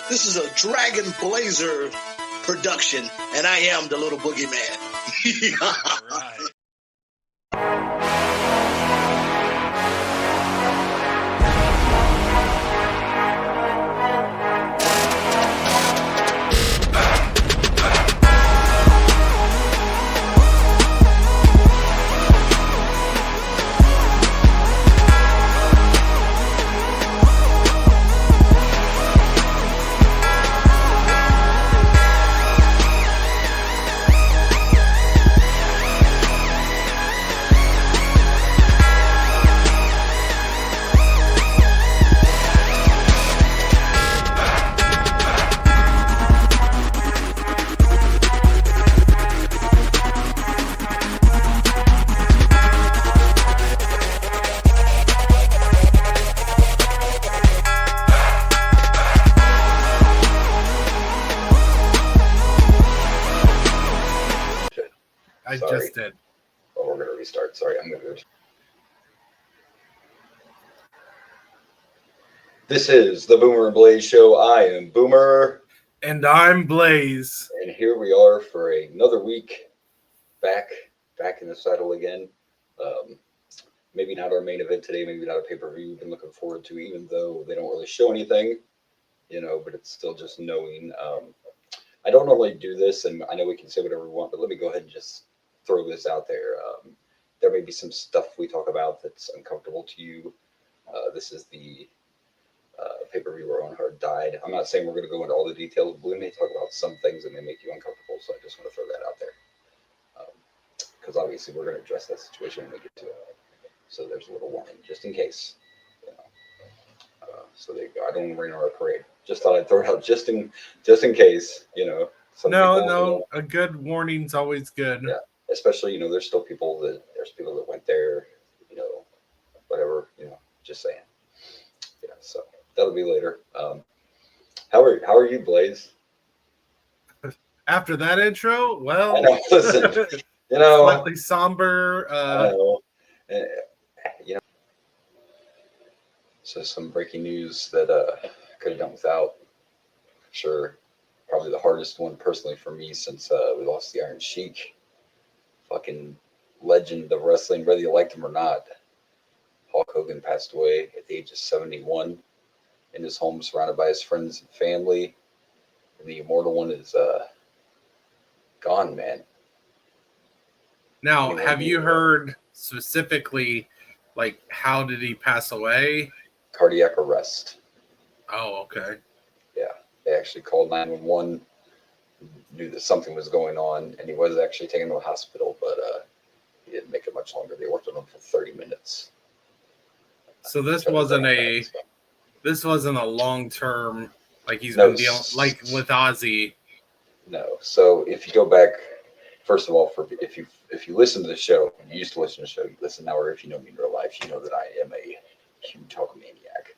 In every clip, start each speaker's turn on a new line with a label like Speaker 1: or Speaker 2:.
Speaker 1: This is a Dragon Blazer production, and I am the little boogeyman.
Speaker 2: All right.
Speaker 3: I just did.
Speaker 4: Well, we're going to restart. Sorry, I'm going to. This is the Boomer and Blaze Show. I am Boomer.
Speaker 3: And I'm Blaze.
Speaker 4: And here we are for another week. Back in the saddle again. Maybe not our main event today. Maybe not a pay-per-view we've been looking forward to, even though they don't really show anything. But it's still just knowing. I don't normally do this, and I know we can say whatever we want, but let me go ahead and just throw this out there. There may be some stuff we talk about that's uncomfortable to you. This is the pay-per-view where Owen Hart died. I'm not saying we're going to go into all the details, but we may talk about some things that may make you uncomfortable, so I just want to throw that out there. Because obviously we're going to address that situation when we get to it. So there's a little warning, just in case. So there you go. I don't want to rain on our parade. Just thought I'd throw it out just in case,
Speaker 3: No, a good warning's always good.
Speaker 4: Yeah, especially, there's people that went there, whatever, just saying. Yeah, so that'll be later. How are you, Blaze?
Speaker 3: After that intro, well,
Speaker 4: I know, listen,
Speaker 3: slightly somber.
Speaker 4: I know. So some breaking news that I could have done without. Sure, probably the hardest one personally for me since we lost the Iron Sheik. Fucking legend of wrestling, whether you liked him or not. Hulk Hogan passed away at the age of 71 in his home, surrounded by his friends and family. And the immortal one is gone, man.
Speaker 3: Now, have you heard specifically, how did he pass away?
Speaker 4: Cardiac arrest.
Speaker 3: Oh, okay.
Speaker 4: Yeah, they actually called 911, knew that something was going on, and he was actually taken to the hospital, but he didn't make it much longer. They worked on him for 30 minutes.
Speaker 3: So this wasn't a long-term, he's been dealing, with Ozzy.
Speaker 4: No. So if you go back, first of all, if you listen to the show, you used to listen to the show, you listen now, or if you know me in real life, you know that I am a huge Hulk maniac.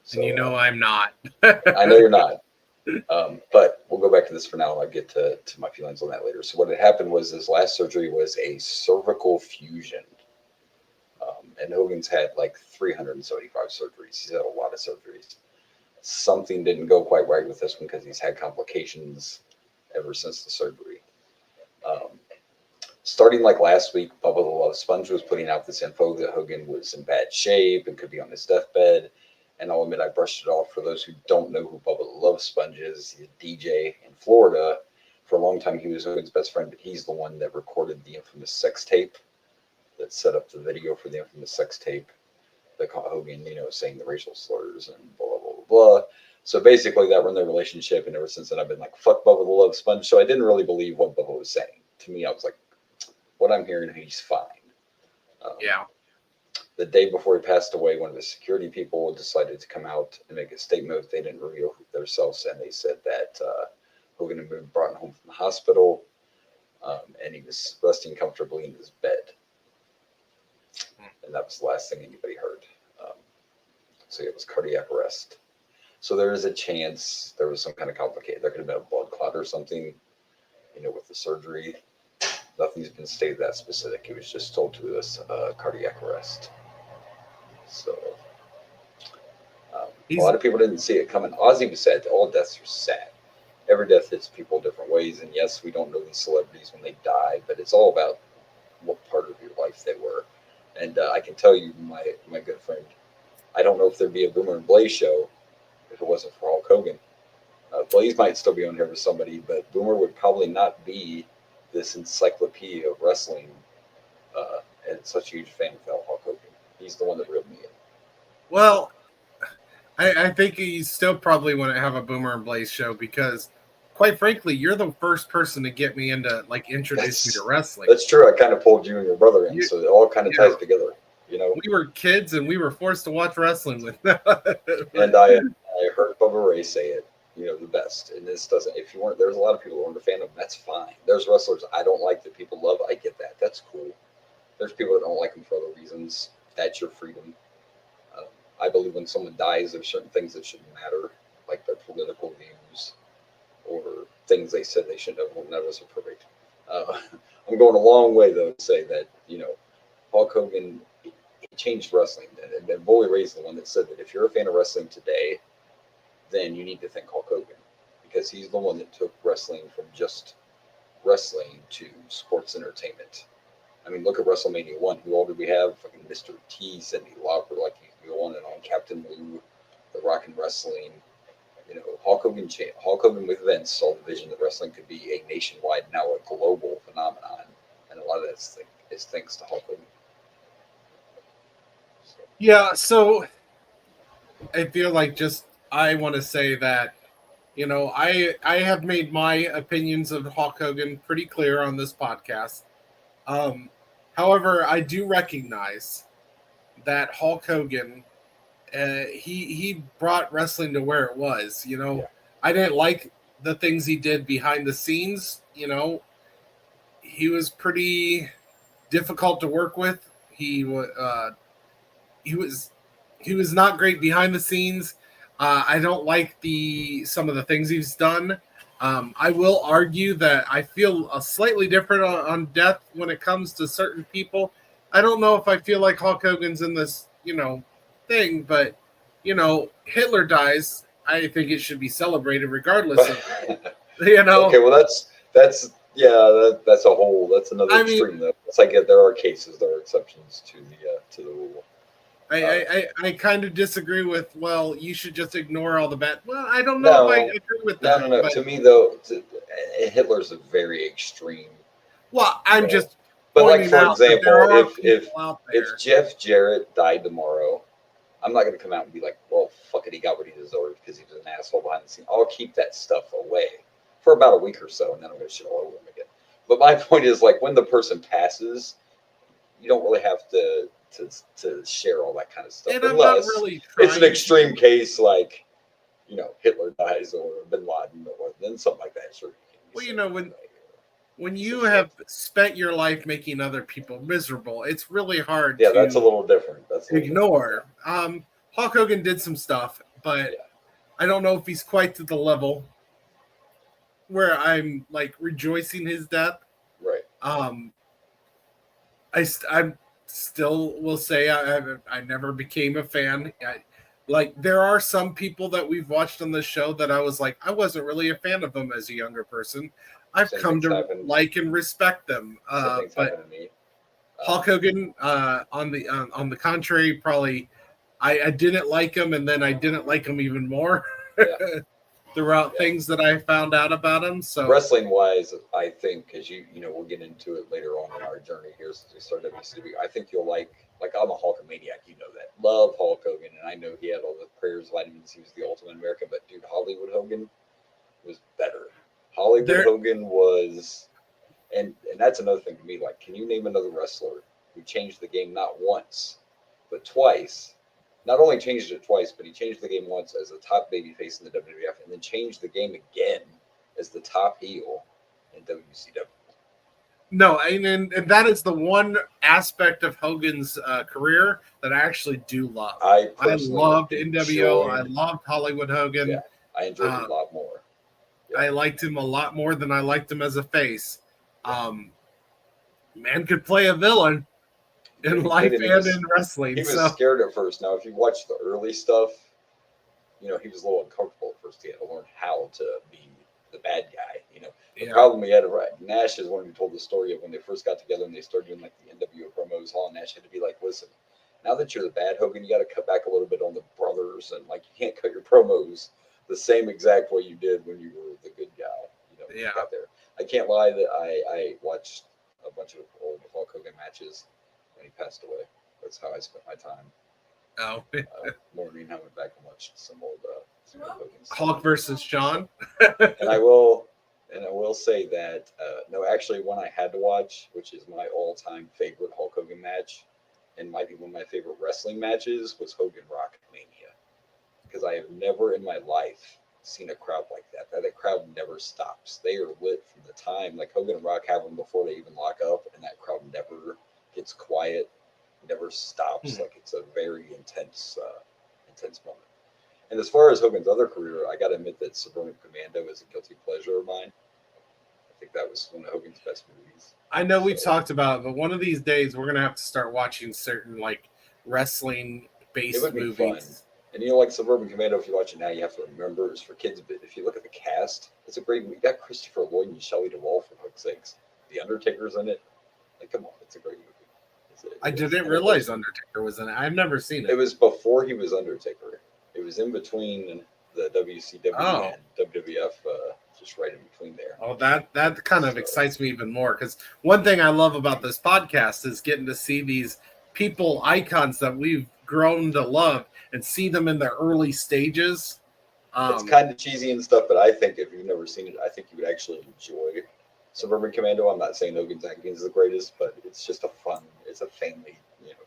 Speaker 4: So,
Speaker 3: and I'm not.
Speaker 4: I know you're not. But we'll go back to this for now, and I'll get to my feelings on that later. So what had happened was his last surgery was a cervical fusion. And Hogan's had 375 surgeries. He's had a lot of surgeries. Something didn't go quite right with this one because he's had complications ever since the surgery. Starting last week, Bubba the Love Sponge was putting out this info that Hogan was in bad shape and could be on his deathbed. And I'll admit I brushed it off. For those who don't know who Bubba the Love Sponge is, he's a DJ in Florida. For a long time, he was Hogan's best friend, but he's the one that recorded the infamous sex tape that set up the video for the infamous sex tape that caught Hogan, saying the racial slurs and blah, blah, blah, blah. So basically that run their relationship. And ever since then, I've been fuck Bubba the Love Sponge. So I didn't really believe what Bubba was saying. To me, I was what I'm hearing, he's fine.
Speaker 3: Yeah.
Speaker 4: The day before he passed away, one of his security people decided to come out and make a statement. They didn't reveal themselves, and they said that Hogan had been brought home from the hospital, and he was resting comfortably in his bed. And that was the last thing anybody heard. So it was cardiac arrest. So there is a chance there was some kind of complicated. There could have been a blood clot or something, with the surgery. Nothing's been stated that specific. It was just told to us cardiac arrest. So A lot of people didn't see it coming. Ozzy was sad. All deaths are sad. Every death hits people different ways. And yes, we don't know these celebrities when they die, but it's all about what part of your life they were. And I can tell you, my good friend, I don't know if there'd be a Boomer and Blaze show if it wasn't for Hulk Hogan. Blaze might still be on here with somebody, but Boomer would probably not be this encyclopedia of wrestling and such a huge fan of Hulk Hogan. He's the one that reeled me in.
Speaker 3: Well, I think you still probably want to have a Boomer and Blaze show because, quite frankly, you're the first person to get me into, like, introduce me to wrestling.
Speaker 4: That's true. I kind of pulled you and your brother in, so it all kind of ties together. You know,
Speaker 3: we were kids and we were forced to watch wrestling with them.
Speaker 4: And I heard Bubba Ray say it, you know, the best. And this doesn't, if you weren't, there's a lot of people who aren't a fan of them. That's fine. There's wrestlers I don't like that people love. I get that. That's cool. There's people that don't like them for other reasons. That's your freedom. I believe when someone dies, there's certain things that shouldn't matter, like their political views or things they said they shouldn't have. Well, none of us are perfect. I'm going a long way, though, to say that, you know, Hulk Hogan, he changed wrestling. And Bully Ray's the one that said that if you're a fan of wrestling today, then you need to thank Hulk Hogan because he's the one that took wrestling from just wrestling to sports entertainment. I mean, look at WrestleMania 1. Who all did we have? Fucking Mr. T, Cindy Lauper, like you can go on and on. Captain Lou, The Rock and Wrestling. You know, Hulk Hogan with Vince saw the vision that wrestling could be a nationwide, now a global phenomenon. And a lot of that is thanks to Hulk Hogan.
Speaker 3: Yeah, so I feel like I want to say that, you know, I have made my opinions of Hulk Hogan pretty clear on this podcast. However, I do recognize that Hulk Hogan, he brought wrestling to where it was. You know, I didn't like the things he did behind the scenes. You know, he was pretty difficult to work with. He was not great behind the scenes. I don't like some of the things he's done. I will argue that I feel slightly different on death when it comes to certain people. I don't know if I feel like Hulk Hogan's in this, you know, thing, but, you know, Hitler dies. I think it should be celebrated regardless of, you know.
Speaker 4: Okay, well, that's a whole, that's another extreme, though. It's like there are cases, there are exceptions to the rule.
Speaker 3: I kind of disagree with, well, you should just ignore all the bad. Well, I don't know if I agree with that.
Speaker 4: No. But, to me, though, Hitler's a very extreme.
Speaker 3: Well, I'm just.
Speaker 4: But like, for example, if Jeff Jarrett died tomorrow, I'm not going to come out and be like, well, fuck it, he got what he deserved because he was an asshole behind the scenes. I'll keep that stuff away for about a week or so, and then I'm going to shit all over him again. But my point is, like, when the person passes, you don't really have to share all that kind of stuff.
Speaker 3: And unless
Speaker 4: it's an extreme case, like, you know, Hitler dies or Bin Laden or then something like that. Sure.
Speaker 3: Well, you know, when you have spent your life making other people miserable, it's really hard to
Speaker 4: that's a little different.
Speaker 3: Ignore. Hulk Hogan did some stuff, but I don't know if he's quite to the level where I'm like rejoicing his death.
Speaker 4: Right.
Speaker 3: I still will say I never became a fan. Like, there are some people that we've watched on the show that I was like, I wasn't really a fan of them as a younger person. I've come to like and respect them. But Hulk Hogan, on the contrary, probably I didn't like him, and then I didn't like him even more throughout things that I found out about him. So
Speaker 4: wrestling wise, I think, because you know, we'll get into it later on in our journey here since we started WCW. I think you'll like I'm a Hulkamaniac, you know that. Love Hulk Hogan, and I know he had all the prayers, vitamins. He was the ultimate American, but dude, Hollywood Hogan was better. Hollywood Hogan was, and that's another thing to me. Like, can you name another wrestler who changed the game not once, but twice? Not only changed it twice, but he changed the game once as a top babyface in the WWF, and then changed the game again as the top heel in WCW.
Speaker 3: No, and that is the one aspect of Hogan's career that I actually do love. I loved NWO. I loved Hollywood Hogan.
Speaker 4: Yeah, I enjoyed it a lot more.
Speaker 3: Yeah. I liked him a lot more than I liked him as a face. Man could play a villain in life and in wrestling.
Speaker 4: He was scared at first. Now, if you watch the early stuff, he was a little uncomfortable at first. He had to learn how to be the bad guy. The
Speaker 3: Yeah.
Speaker 4: problem he had, Nash is one who told the story of when they first got together and they started doing like the NWO promos. Hall and Nash had to be like, listen, now that you're the bad Hogan, you got to cut back a little bit on the brothers, and like you can't cut your promos the same exact way you did when you were the good guy. When you got there. I can't lie that I watched a bunch of old Hulk Hogan matches when he passed away. That's how I spent my time.
Speaker 3: Oh,
Speaker 4: Morning, I went back and watched some old Hogan stuff.
Speaker 3: Hulk versus John.
Speaker 4: And I will say that no, actually, one I had to watch, which is my all-time favorite Hulk Hogan match, and might be one of my favorite wrestling matches, was Hogan Rock Mania, because I have never in my life seen a crowd like that. That crowd never stops. They are lit from the time like Hogan and Rock have them before they even lock up, and that crowd never gets quiet, never stops. Like it's a very intense moment. And as far as Hogan's other career, I got to admit that Suburban Commando is a guilty pleasure of mine. I think that was one of Hogan's best movies.
Speaker 3: I know we talked about it, but one of these days we're gonna have to start watching certain like wrestling-based movies. Fun.
Speaker 4: And like Suburban Commando, if you watch it now, you have to remember it's for kids. But if you look at the cast, it's a great movie. You got Christopher Lloyd and Shelley Duvall, for fuck's sakes. The Undertaker's in it. Like, come on, it's a great movie.
Speaker 3: I didn't realize Undertaker was in it. I've never seen it.
Speaker 4: It was before he was Undertaker. It was in between the WCW and WWF, just right in between there.
Speaker 3: Oh, that kind of excites me even more, because one thing I love about this podcast is getting to see these people, icons that we've grown to love, and see them in their early stages.
Speaker 4: It's kind of cheesy and stuff, but I think if you've never seen it, I think you would actually enjoy Suburban Commando. I'm not saying Hogan's acting is the greatest, but it's just it's a family,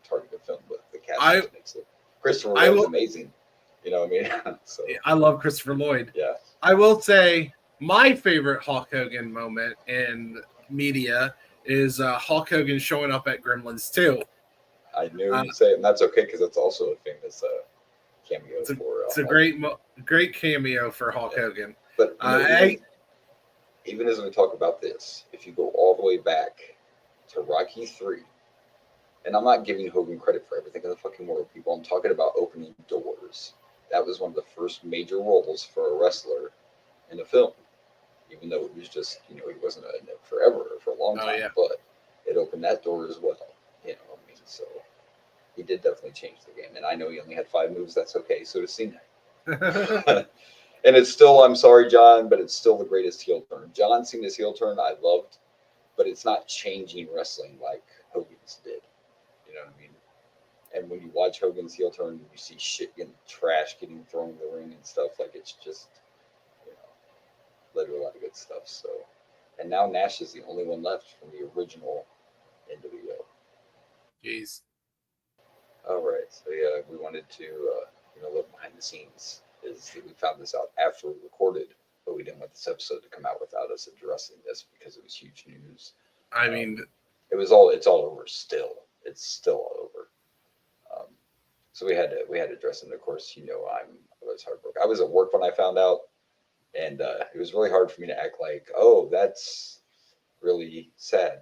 Speaker 4: targeted film, but the cast makes it. Christopher Lloyd is amazing. You know what I mean? So,
Speaker 3: I love Christopher Lloyd.
Speaker 4: Yeah.
Speaker 3: I will say my favorite Hulk Hogan moment in media is Hulk Hogan showing up at Gremlins 2.
Speaker 4: I knew you'd say it, and that's okay, because that's also a famous cameo
Speaker 3: it's a great cameo for Hulk Hogan.
Speaker 4: But even as we talk about this, if you go all the way back to Rocky 3, and I'm not giving Hogan credit for everything in the fucking world, people. I'm talking about opening doors. That was one of the first major roles for a wrestler in a film, even though it was just, he wasn't in it forever, for a long time, but it opened that door as well, so he did definitely change the game. And I know he only had 5 moves, that's okay, so does Cena. And it's still, I'm sorry, John, but it's still the greatest heel turn. John Cena's heel turn I loved, but it's not changing wrestling like Hogan's did. You know what I mean? And when you watch Hogan's heel turn, you see shit trash getting thrown in the ring and stuff. Like, it's just, led to a lot of good stuff. So, and now Nash is the only one left from the original NWO.
Speaker 3: Jeez.
Speaker 4: All right. So, yeah, we wanted to, look behind the scenes. Is that we found this out after we recorded, but we didn't want this episode to come out without us addressing this because it was huge news.
Speaker 3: I mean,
Speaker 4: it's all over still. It's still all over. So we had to address it. And of course, I was heartbroken. I was at work when I found out, and it was really hard for me to act like, oh, that's really sad.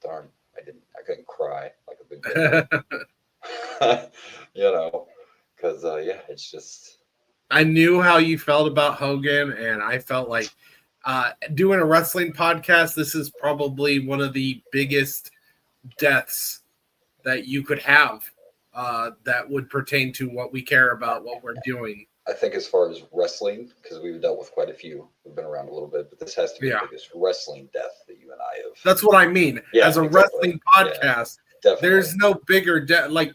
Speaker 4: Darn, I couldn't cry like a big baby. Because it's just.
Speaker 3: I knew how you felt about Hogan, and I felt like doing a wrestling podcast, this is probably one of the biggest deaths that you could have that would pertain to what we care about, what we're doing.
Speaker 4: I think as far as wrestling, because we've dealt with quite a few, we've been around a little bit, but this has to be the biggest wrestling death that you and I have.
Speaker 3: That's what I mean. As a wrestling podcast, there's no bigger death. Like,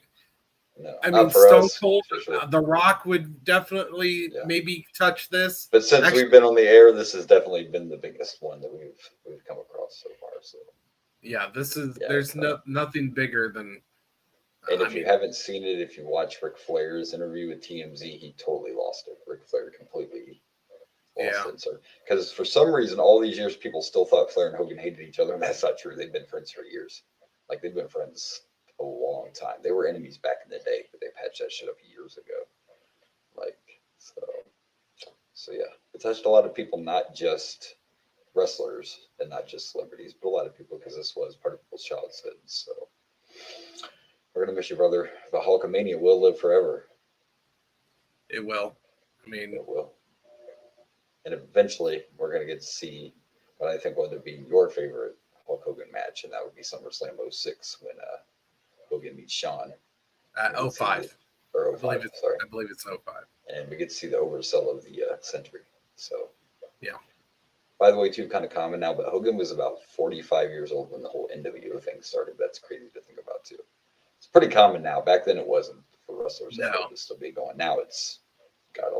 Speaker 4: no,
Speaker 3: I mean, Stone Cold,
Speaker 4: sure.
Speaker 3: The Rock would definitely maybe touch this.
Speaker 4: But since we've been on the air, this has definitely been the biggest one that we've come across so far. So
Speaker 3: yeah, this is there's nothing bigger than.
Speaker 4: And if you haven't seen it, if you watch Ric Flair's interview with TMZ, he totally lost it. Ric Flair completely lost it. So, because for some reason, all these years, people still thought Flair and Hogan hated each other, and that's not true. They've been friends for years. Like, they've been friends a long time. They were enemies back in the day, but they patched that shit up years ago. Like, so yeah, it touched a lot of people, not just wrestlers and not just celebrities, but a lot of people, because this was part of people's childhood. So we're gonna miss you, brother. The Hulkamania will live forever.
Speaker 3: It will. I mean,
Speaker 4: It will. And eventually, we're going to get to see what I think would be your favorite Hulk Hogan match, and that would be SummerSlam '06 when Hogan meets Shawn.
Speaker 3: oh five.
Speaker 4: Or
Speaker 3: I believe
Speaker 4: 05,
Speaker 3: it's
Speaker 4: sorry.
Speaker 3: I believe it's 05.
Speaker 4: And we get to see the oversell of the century. So,
Speaker 3: yeah.
Speaker 4: By the way, too, kind of common now, but Hogan was about 45 years old when the whole NWO thing started. That's crazy to think about, too. It's pretty common now. Back then, it wasn't for wrestlers that old to still be going. Now it's got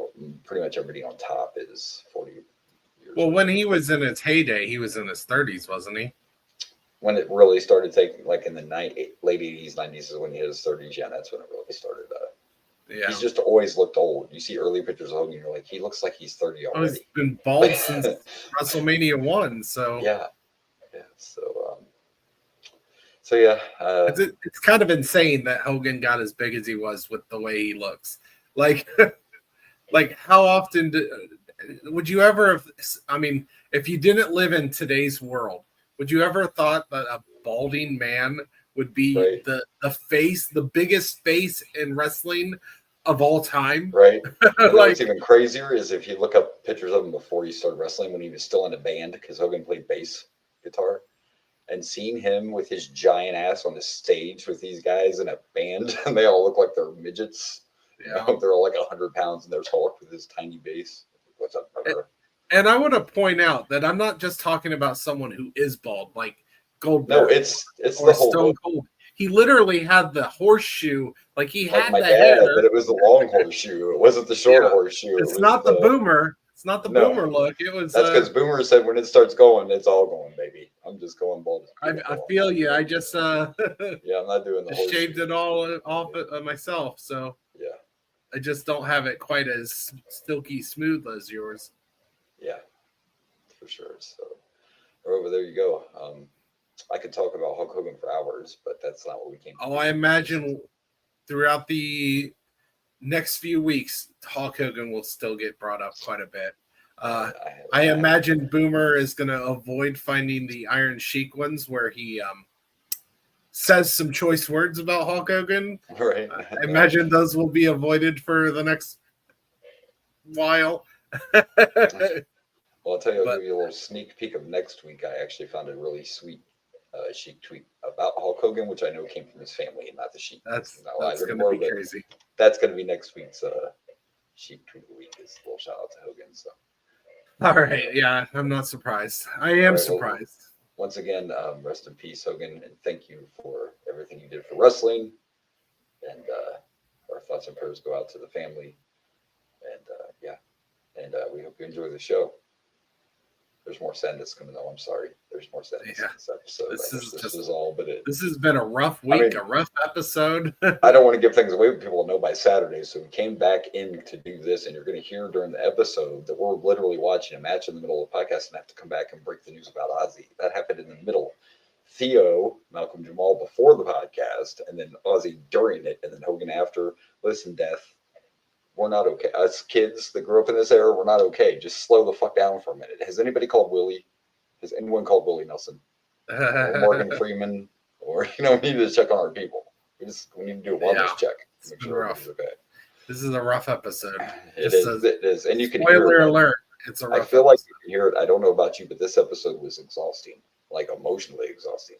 Speaker 4: pretty much everybody on top is 40 years
Speaker 3: well,
Speaker 4: old.
Speaker 3: when he was in his heyday, he was in his 30s, wasn't he?
Speaker 4: When it really started taking, like in the late 80s, 90s is when he hit his 30s. Yeah, that's when it really started.
Speaker 3: Yeah.
Speaker 4: He's just always looked old. You see early pictures of Hogan, you're like, he looks like he's 30 already.
Speaker 3: He's been bald since WrestleMania 1, so
Speaker 4: yeah. So yeah,
Speaker 3: it's kind of insane that Hogan got as big as he was with the way he looks. Like, like how often would you ever have? I mean, if you didn't live in today's world, would you ever thought that a balding man would be the face, the biggest face in wrestling of all time?
Speaker 4: Right. And what's even crazier is if you look up pictures of him before he started wrestling, when he was still in a band, because Hogan played bass guitar, and seeing him with his giant ass on the stage with these guys in a band, and they all look like they're midgets.
Speaker 3: Yeah.
Speaker 4: They're all like 100 pounds, and there's Hulk with his tiny bass. What's up, brother?
Speaker 3: And I want to point out that I'm not just talking about someone who is bald, like Goldberg.
Speaker 4: No, it's
Speaker 3: or
Speaker 4: the whole
Speaker 3: Stone Cold. He literally had the horseshoe, like he had
Speaker 4: my
Speaker 3: the
Speaker 4: dad,
Speaker 3: hair,
Speaker 4: but it was the long horseshoe. It wasn't the short horseshoe.
Speaker 3: It's not the boomer. It's not the boomer look. It was.
Speaker 4: That's because Boomer said when it starts going, it's all going, baby. I'm just going bald.
Speaker 3: I feel you. I just
Speaker 4: yeah, I'm not doing the
Speaker 3: just shaved it all off myself, so
Speaker 4: yeah,
Speaker 3: I just don't have it quite as silky smooth as yours.
Speaker 4: Yeah, for sure. So, over there you go. I could talk about Hulk Hogan for hours, but that's not what we came.
Speaker 3: I imagine throughout the next few weeks, Hulk Hogan will still get brought up quite a bit. I imagine Boomer is going to avoid finding the Iron Sheik ones where he says some choice words about Hulk Hogan.
Speaker 4: Right.
Speaker 3: I imagine those will be avoided for the next while.
Speaker 4: Well, I'll tell you, I'll give you a little sneak peek of next week. I actually found a really sweet Sheik tweet about Hulk Hogan, which I know came from his family and not the Sheik.
Speaker 3: That's going to be crazy.
Speaker 4: That's going to be next week's Sheik tweet of the week. Is a little shout out to Hogan. So,
Speaker 3: all right, yeah, I'm not surprised. I am surprised.
Speaker 4: Well, once again, rest in peace, Hogan, and thank you for everything you did for wrestling. And our thoughts and prayers go out to the family. And we hope you enjoy the show. There's more sadness coming though. I'm sorry. There's more sadness in this episode. This is all, but
Speaker 3: this has been a rough week, a rough episode.
Speaker 4: I don't want to give things away, but people will know by Saturday. So we came back in to do this, and you're going to hear during the episode that we're literally watching a match in the middle of the podcast and have to come back and break the news about Ozzy. That happened in the middle. Theo, Malcolm Jamal before the podcast, and then Ozzy during it, and then Hogan after. Listen, Death. We're not okay. Us kids that grew up in this era, we're not okay. Just slow the fuck down for a minute. Has anybody called Willie? Has anyone called Willie Nelson? Or Morgan Freeman? Or, we need to check on our people. We need to do a wellness check. Make sure everybody's okay.
Speaker 3: This is a rough episode.
Speaker 4: It is. And you can
Speaker 3: hear it.
Speaker 4: Spoiler
Speaker 3: alert. It's a rough
Speaker 4: I feel like you can hear it. I don't know about you, but this episode was exhausting. Like emotionally exhausting.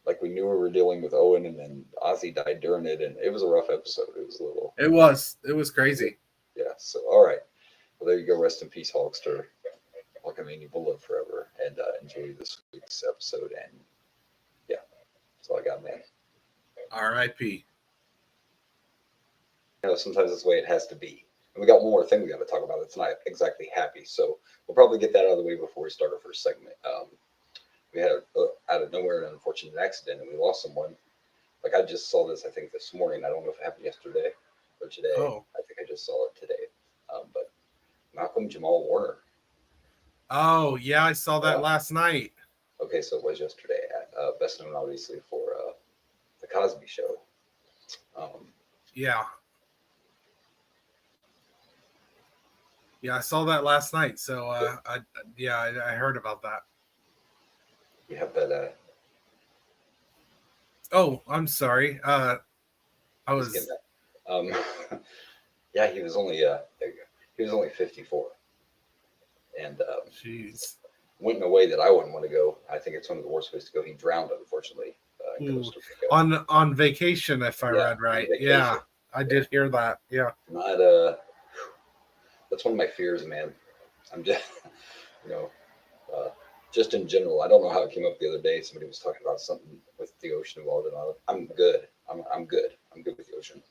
Speaker 4: Like we knew we were dealing with Owen, and then Ozzy died during it, and it was a rough episode. It was a little.
Speaker 3: It was crazy.
Speaker 4: Yeah. So all right. Well, there you go. Rest in peace, Hulkster. Hulkamania will live forever, and enjoy this week's episode. And yeah, that's all I got, man.
Speaker 3: R.I.P.
Speaker 4: Sometimes that's the way it has to be. And we got one more thing we got to talk about. That's not exactly happy, so we'll probably get that out of the way before we start our first segment. We had out of nowhere an unfortunate accident, and we lost someone. Like I just saw this, I think this morning. I don't know if it happened yesterday or today.
Speaker 3: Oh.
Speaker 4: I think I just saw it today. But Malcolm Jamal Warner.
Speaker 3: Oh yeah, I saw that last night.
Speaker 4: Okay, so it was yesterday. Best known obviously for the Cosby Show.
Speaker 3: Yeah. Yeah, I saw that last night. So I heard about that.
Speaker 4: You have that.
Speaker 3: Oh, I'm sorry. I was.
Speaker 4: Yeah, Yeah, he was only 54, and
Speaker 3: Jeez.
Speaker 4: went in a way that I wouldn't want to go. I think it's one of the worst ways to go. He drowned, unfortunately, in
Speaker 3: Ooh.
Speaker 4: Costa Rica.
Speaker 3: On vacation, if I read
Speaker 4: On
Speaker 3: right.
Speaker 4: vacation.
Speaker 3: Yeah, I did hear that. Yeah.
Speaker 4: Not that's one of my fears, man. I'm just, you know, uh, just in general. I don't know how it came up the other day. Somebody was talking about something with the ocean involved, and I'm good. I'm good. I'm good with the ocean.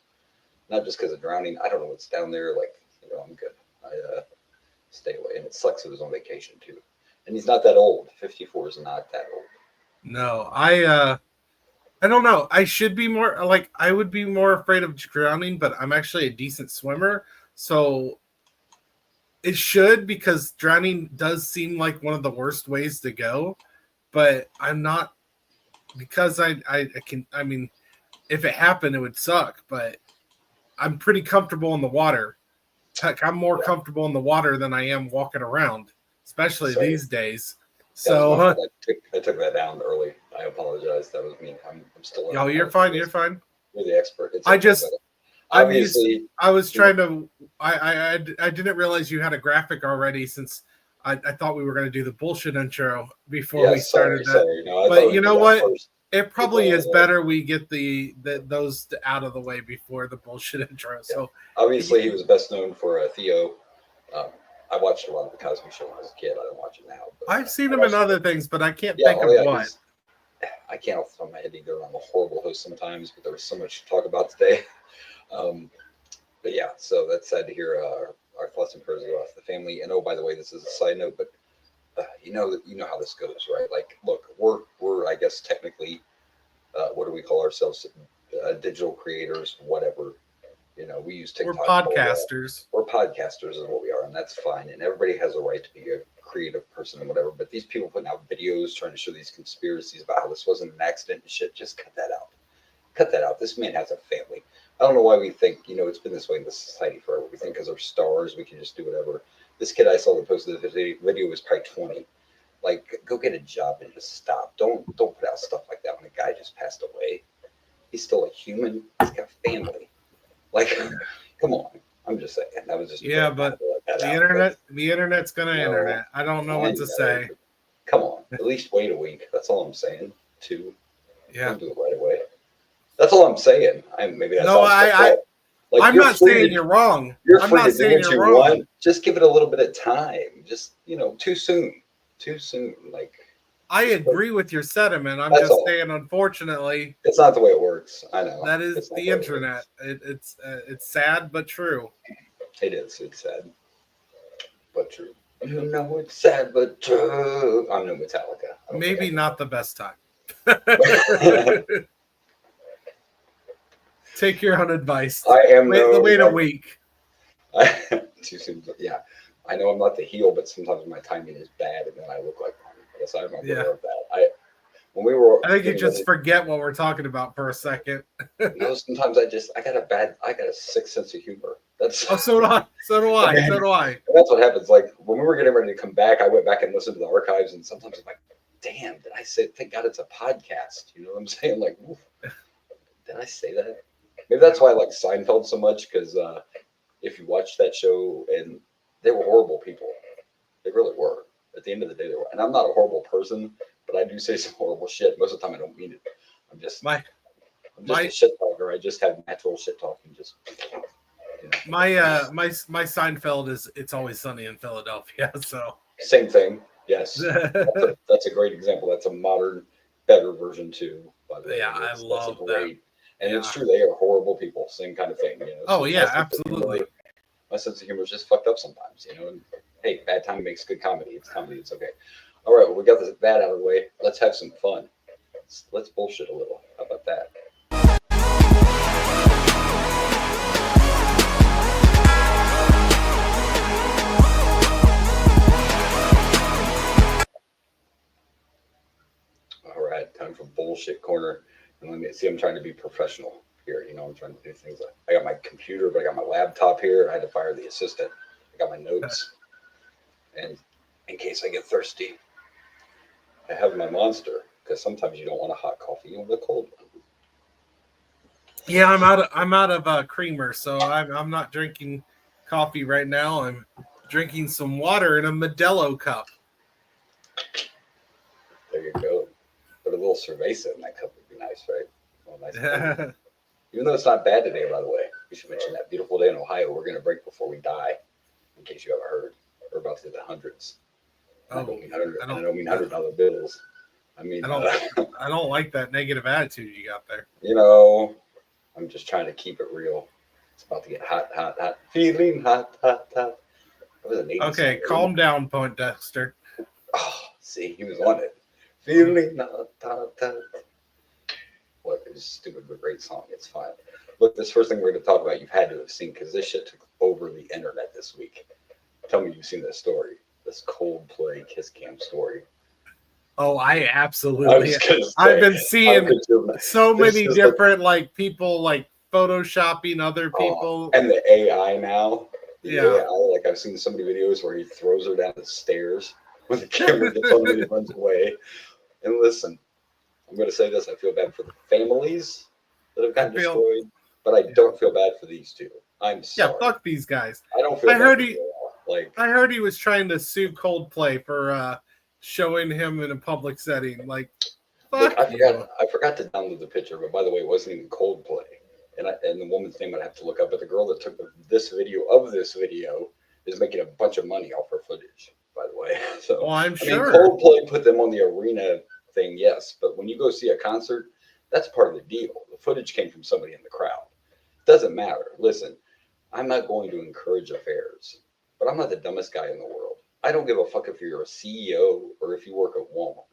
Speaker 4: Not just because of drowning. I don't know what's down there. Like, I'm good. I stay away. And it sucks it was on vacation too. And he's not that old. 54 is not that old.
Speaker 3: No, I don't know. I should be more like I would be more afraid of drowning, but I'm actually a decent swimmer, so it should because drowning does seem like one of the worst ways to go. But I'm not because I can. I mean, if it happened, it would suck. But I'm pretty comfortable in the water. Heck, I'm more comfortable in the water than I am walking around, especially
Speaker 4: Sorry.
Speaker 3: these days.
Speaker 4: That was my
Speaker 3: So,
Speaker 4: fault. I took that down early. I apologize. That was me. I'm still.
Speaker 3: yo, you're fine. You're fine.
Speaker 4: You're the expert. It's
Speaker 3: I
Speaker 4: okay,
Speaker 3: just,
Speaker 4: but
Speaker 3: I'm used.
Speaker 4: obviously,
Speaker 3: I was trying to. I didn't realize you had a graphic already since I thought we were going to do the bullshit intro before we started that.
Speaker 4: sorry. No, I thought
Speaker 3: But
Speaker 4: we'd
Speaker 3: you
Speaker 4: do
Speaker 3: know
Speaker 4: that
Speaker 3: what?
Speaker 4: first.
Speaker 3: It probably
Speaker 4: People
Speaker 3: is better we get those out of the way before the bullshit intro. So
Speaker 4: obviously, he was best known for Theo. Um, I watched a lot of the Cosby Show when I was a kid. I don't watch it now. But,
Speaker 3: I've seen
Speaker 4: I
Speaker 3: him in
Speaker 4: watched
Speaker 3: other
Speaker 4: it.
Speaker 3: things, but I can't
Speaker 4: Yeah,
Speaker 3: think
Speaker 4: oh
Speaker 3: of
Speaker 4: yeah,
Speaker 3: what.
Speaker 4: I can't off the top of my head either. I'm a horrible host sometimes, but there was so much to talk about today. Um, but yeah, so that's sad to hear. Our thoughts and prayers go out to the family. And oh, by the way, this is a side note, but you know how this goes, right? Like, look, we're I guess technically, what do we call ourselves? Digital creators, whatever. We use TikTok.
Speaker 3: We're podcasters.
Speaker 4: We're podcasters is what we are, and that's fine. And everybody has a right to be a creative person and whatever. But these people putting out videos trying to show these conspiracies about how this wasn't an accident and shit, just cut that out. Cut that out. This man has a family. I don't know why we think, it's been this way in this society forever. We think because we're stars, we can just do whatever. This kid I saw that posted the video was probably 20. Like, go get a job and just stop. Don't put out stuff like that when a guy just passed away. He's still a human. He's got a family. Like, come on. I'm just saying. That was just
Speaker 3: but the internet's gonna internet. I don't know what to say.
Speaker 4: Come on. At least wait a week. That's all I'm saying. 2.
Speaker 3: Yeah.
Speaker 4: Don't do it right away. That's all I'm saying. Maybe that's
Speaker 3: I'm not saying you're wrong.
Speaker 4: I'm not saying you're wrong. Just give it a little bit of time. Just too soon. Too soon. Like,
Speaker 3: I agree with your sentiment. I'm just saying, unfortunately,
Speaker 4: it's not the way it works. I know
Speaker 3: that is the internet. It's sad but true.
Speaker 4: It is. It's sad but true. It's sad but true. I'm no Metallica.
Speaker 3: Maybe not the best time. Take your own advice.
Speaker 4: I am
Speaker 3: wait a week.
Speaker 4: Too soon. Yeah, I know I'm not the heel, but sometimes my timing is bad, and then I look like one. Yes, I'm aware of that. I
Speaker 3: think you just forget what we're talking about for a second.
Speaker 4: Sometimes I got a sick sense of humor.
Speaker 3: So do I. So do I.
Speaker 4: And that's what happens. Like, when we were getting ready to come back, I went back and listened to the archives, and sometimes I'm like, damn, did I say, thank God it's a podcast. You know what I'm saying? Like, oof, did I say that? Maybe that's why I like Seinfeld so much, because if you watch that show, and they were horrible people. They really were. At the end of the day, they were. And I'm not a horrible person, but I do say some horrible shit. Most of the time, I don't mean it. I'm just a shit talker. I just have natural shit talking.
Speaker 3: My Seinfeld is It's Always Sunny in Philadelphia. So
Speaker 4: same thing. Yes, that's a great example. That's a modern, better version too. By the way,
Speaker 3: I love that.
Speaker 4: And it's true, they are horrible people. Same kind of thing.
Speaker 3: Absolutely.
Speaker 4: My sense of humor is just fucked up sometimes. And, hey, bad time makes good comedy. It's comedy. It's okay. All right, well, we got that out of the way. Let's have some fun. Let's bullshit a little. How about that? All right, time for bullshit corner. And let me see, I'm trying to be professional here. I'm trying to do things like, I got my computer, but I got my laptop here. I had to fire the assistant. I got my notes. And in case I get thirsty, I have my Monster, because sometimes you don't want a hot coffee, you want a cold one.
Speaker 3: Yeah, I'm out of creamer, so I'm not drinking coffee right now. I'm drinking some water in a Modelo cup.
Speaker 4: There you go. Put a little cerveza in that cup would be nice, right? Well, nice cold. Even though it's not bad today, by the way. We should mention that beautiful day in Ohio. We're going to break before we die, in case you haven't heard. We're about to hit the hundreds. And
Speaker 3: Oh,
Speaker 4: I don't mean $100 bills. I mean,
Speaker 3: I don't like that negative attitude you got there.
Speaker 4: you know, I'm just trying to keep it real. It's about to get hot, hot, hot. Feeling hot, hot, hot. That was an 80s
Speaker 3: Okay,
Speaker 4: song.
Speaker 3: calm down, Point Dexter.
Speaker 4: Oh, see, he was on it. Feeling hot, hot, hot. What is stupid but great song. It's fine. Look, this first thing we're going to talk about, you've had to have seen because this shit took over the internet this week. Tell me you've seen this story, this Coldplay Kiss Cam story.
Speaker 3: Oh, I absolutely. I've been seeing so many different like people like photoshopping other people.
Speaker 4: And the AI now.
Speaker 3: Yeah.
Speaker 4: AI, like I've seen so many videos where he throws her down the stairs when the camera gets on and he runs away. And listen, I'm going to say this. I feel bad for the families that have gotten destroyed, but I don't feel bad for these two. I'm sorry.
Speaker 3: Yeah, fuck these guys.
Speaker 4: I don't feel bad for them.
Speaker 3: I heard he was trying to sue Coldplay for showing him in a public setting. Like, fuck
Speaker 4: look, I forgot to download the picture, but by the way, it wasn't even Coldplay. And the woman's name I'd have to look up, but the girl that took this video is making a bunch of money off her footage, by the way. So,
Speaker 3: well, I'm sure.
Speaker 4: Coldplay put them on the arena thing, yes, but when you go see a concert, that's part of the deal. The footage came from somebody in the crowd. Doesn't matter. Listen, I'm not going to encourage affairs, but I'm not the dumbest guy in the world. I don't give a fuck if you're a CEO or if you work at Walmart.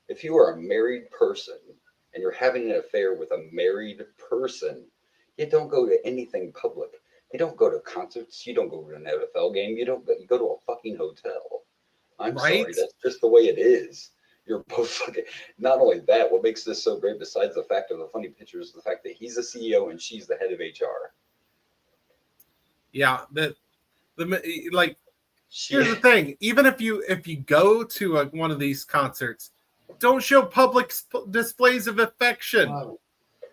Speaker 4: If you are a married person and you're having an affair with a married person, you don't go to anything public. You don't go to concerts. You don't go to an NFL game. You go to a fucking hotel. I'm sorry. That's just the way it is. You're both fucking. Not only that, what makes this so great, besides the fact of the funny pictures, the fact that he's the CEO and she's the head of HR.
Speaker 3: Yeah, here's the thing. Even if you go to one of these concerts, don't show public displays of affection. Wow.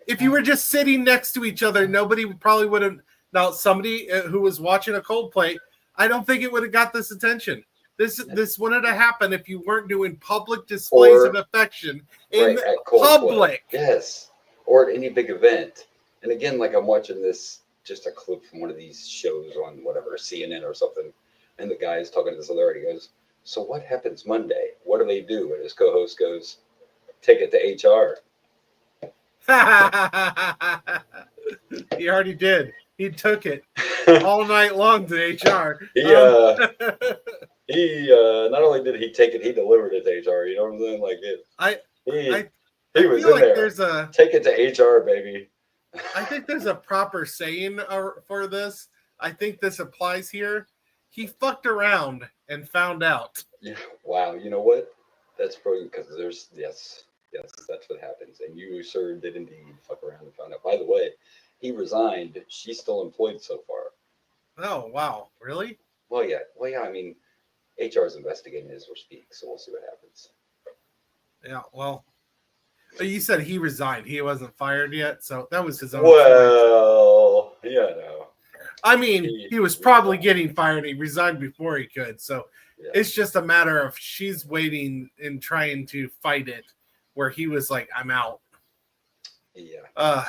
Speaker 3: If you were just sitting next to each other, nobody probably would have. Now, somebody who was watching a Coldplay, I don't think it would have got this attention. This wouldn't have happened if you weren't doing public displays of affection in public.
Speaker 4: Yes, or at any big event. And again, like I'm watching this, just a clip from one of these shows on whatever, CNN or something, and the guy is talking to this other, and he goes, "So what happens Monday? What do they do?" And his co-host goes, "Take it to HR."
Speaker 3: He already did. He took it all night long to HR.
Speaker 4: He not only did he take it, he delivered it to HR. You know what I'm saying? Like he was in there. Take it to HR, baby.
Speaker 3: I think there's a proper saying for this. I think this applies here. He fucked around and found out.
Speaker 4: Yeah. Wow. You know what? That's probably because yes, that's what happens. And you, sir, did indeed fuck around and found out. By the way, he resigned. She's still employed so far.
Speaker 3: Oh, wow. Really?
Speaker 4: Well, yeah. I mean, HR is investigating as we speak, so we'll see what happens.
Speaker 3: Yeah, well, you said he resigned. He wasn't fired yet, so that was his own.
Speaker 4: Well, choice. Yeah, no.
Speaker 3: I mean, he was probably getting fired. He resigned before he could, so it's just a matter of she's waiting and trying to fight it, where he was like, "I'm out."
Speaker 4: Yeah.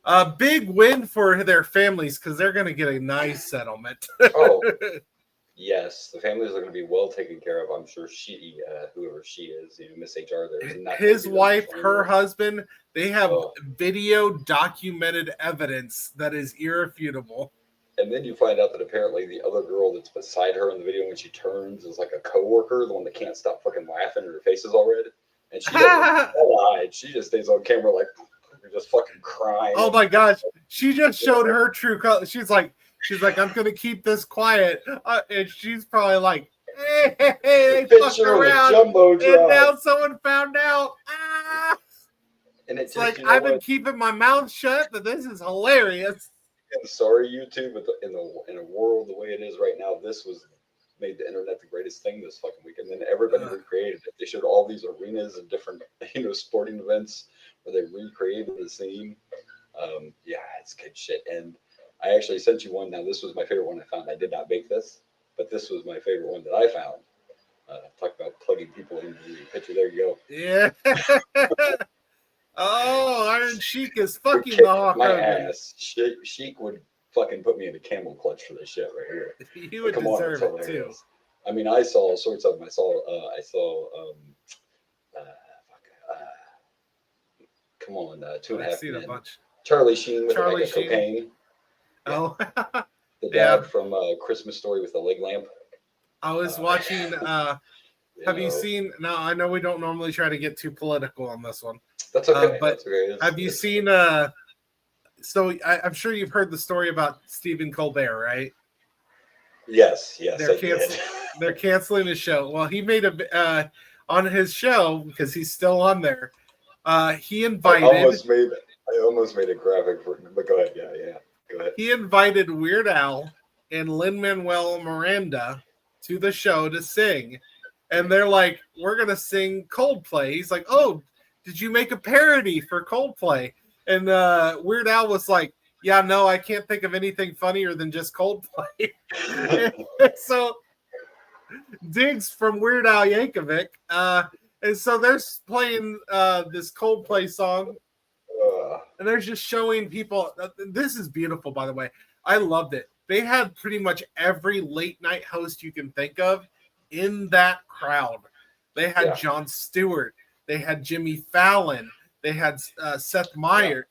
Speaker 3: A big win for their families because they're going to get a nice settlement.
Speaker 4: Oh, yes. The families are going to be well taken care of. I'm sure whoever she is, Miss HR,
Speaker 3: his wife, her husband, they have video documented evidence that is irrefutable.
Speaker 4: And then you find out that apparently the other girl that's beside her in the video when she turns is like a coworker, the one that can't stop fucking laughing and her face is all red. And she doesn't she just stays on camera like just fucking crying.
Speaker 3: Oh my gosh. She just showed her true color. She's like, I'm gonna keep this quiet. And she's probably like, hey, they fucked around. And now someone found out. And it's like, I've been keeping my mouth shut, but this is hilarious.
Speaker 4: And sorry, YouTube, but in a world the way it is right now, this was made the internet the greatest thing this fucking week. And then everybody recreated it. They showed all these arenas and different, sporting events where they recreated the scene. Yeah, it's good shit. And I actually sent you one. Now, this was my favorite one I found. I did not bake this, but this was my favorite one that I found. Talk about plugging people into the picture. There you go.
Speaker 3: Yeah. Oh, Iron Sheik is
Speaker 4: Would
Speaker 3: fucking
Speaker 4: kick
Speaker 3: the Hulk
Speaker 4: my
Speaker 3: Hogan.
Speaker 4: ass. Sheik would fucking put me in a camel clutch for this shit right here.
Speaker 3: You
Speaker 4: But
Speaker 3: would
Speaker 4: come on,
Speaker 3: deserve
Speaker 4: it's
Speaker 3: it too.
Speaker 4: hilarious. I mean, I saw all sorts of them. I saw come on, Two and a
Speaker 3: I've
Speaker 4: Half
Speaker 3: seen a
Speaker 4: Men.
Speaker 3: bunch.
Speaker 4: Charlie Sheen with
Speaker 3: Charlie
Speaker 4: a bag of
Speaker 3: Sheen.
Speaker 4: cocaine. Yeah.
Speaker 3: Oh,
Speaker 4: The
Speaker 3: yeah.
Speaker 4: dad from Christmas Story with the leg lamp.
Speaker 3: I was watching. Have you
Speaker 4: know,
Speaker 3: seen? Now I know we don't normally try to get too political on this one.
Speaker 4: That's okay.
Speaker 3: But
Speaker 4: That's okay.
Speaker 3: have you seen? So I'm sure you've heard the story about Stephen Colbert, right?
Speaker 4: Yes, I
Speaker 3: They're
Speaker 4: did.
Speaker 3: They're canceling his show. Well, he made a on his show because he's still on there. He invited.
Speaker 4: I almost made a graphic for, but go ahead. Yeah. Go ahead.
Speaker 3: He invited Weird Al and Lin-Manuel Miranda to the show to sing. And they're like, we're going to sing Coldplay. He's like, oh, did you make a parody for Coldplay? And Weird Al was like, yeah, no, I can't think of anything funnier than just Coldplay. So, digs from Weird Al Yankovic. And so they're playing this Coldplay song. And they're just showing people. This is beautiful, by the way. I loved it. They had pretty much every late night host you can think of in that crowd. They had Jon Stewart. They had Jimmy Fallon. They had Seth Meyers.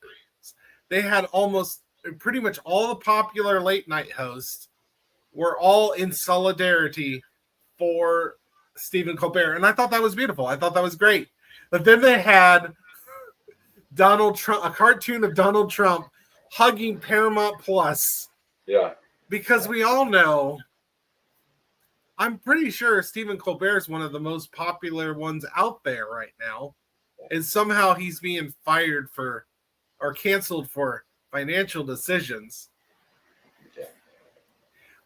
Speaker 3: They had almost pretty much all the popular late night hosts were all in solidarity for Stephen Colbert. And I thought that was beautiful. I thought that was great. But then they had Donald Trump, a cartoon of Donald Trump hugging Paramount Plus.
Speaker 4: Yeah.
Speaker 3: Because we all know, I'm pretty sure Stephen Colbert is one of the most popular ones out there right now. And somehow he's being fired for or canceled for financial decisions.
Speaker 4: Yeah.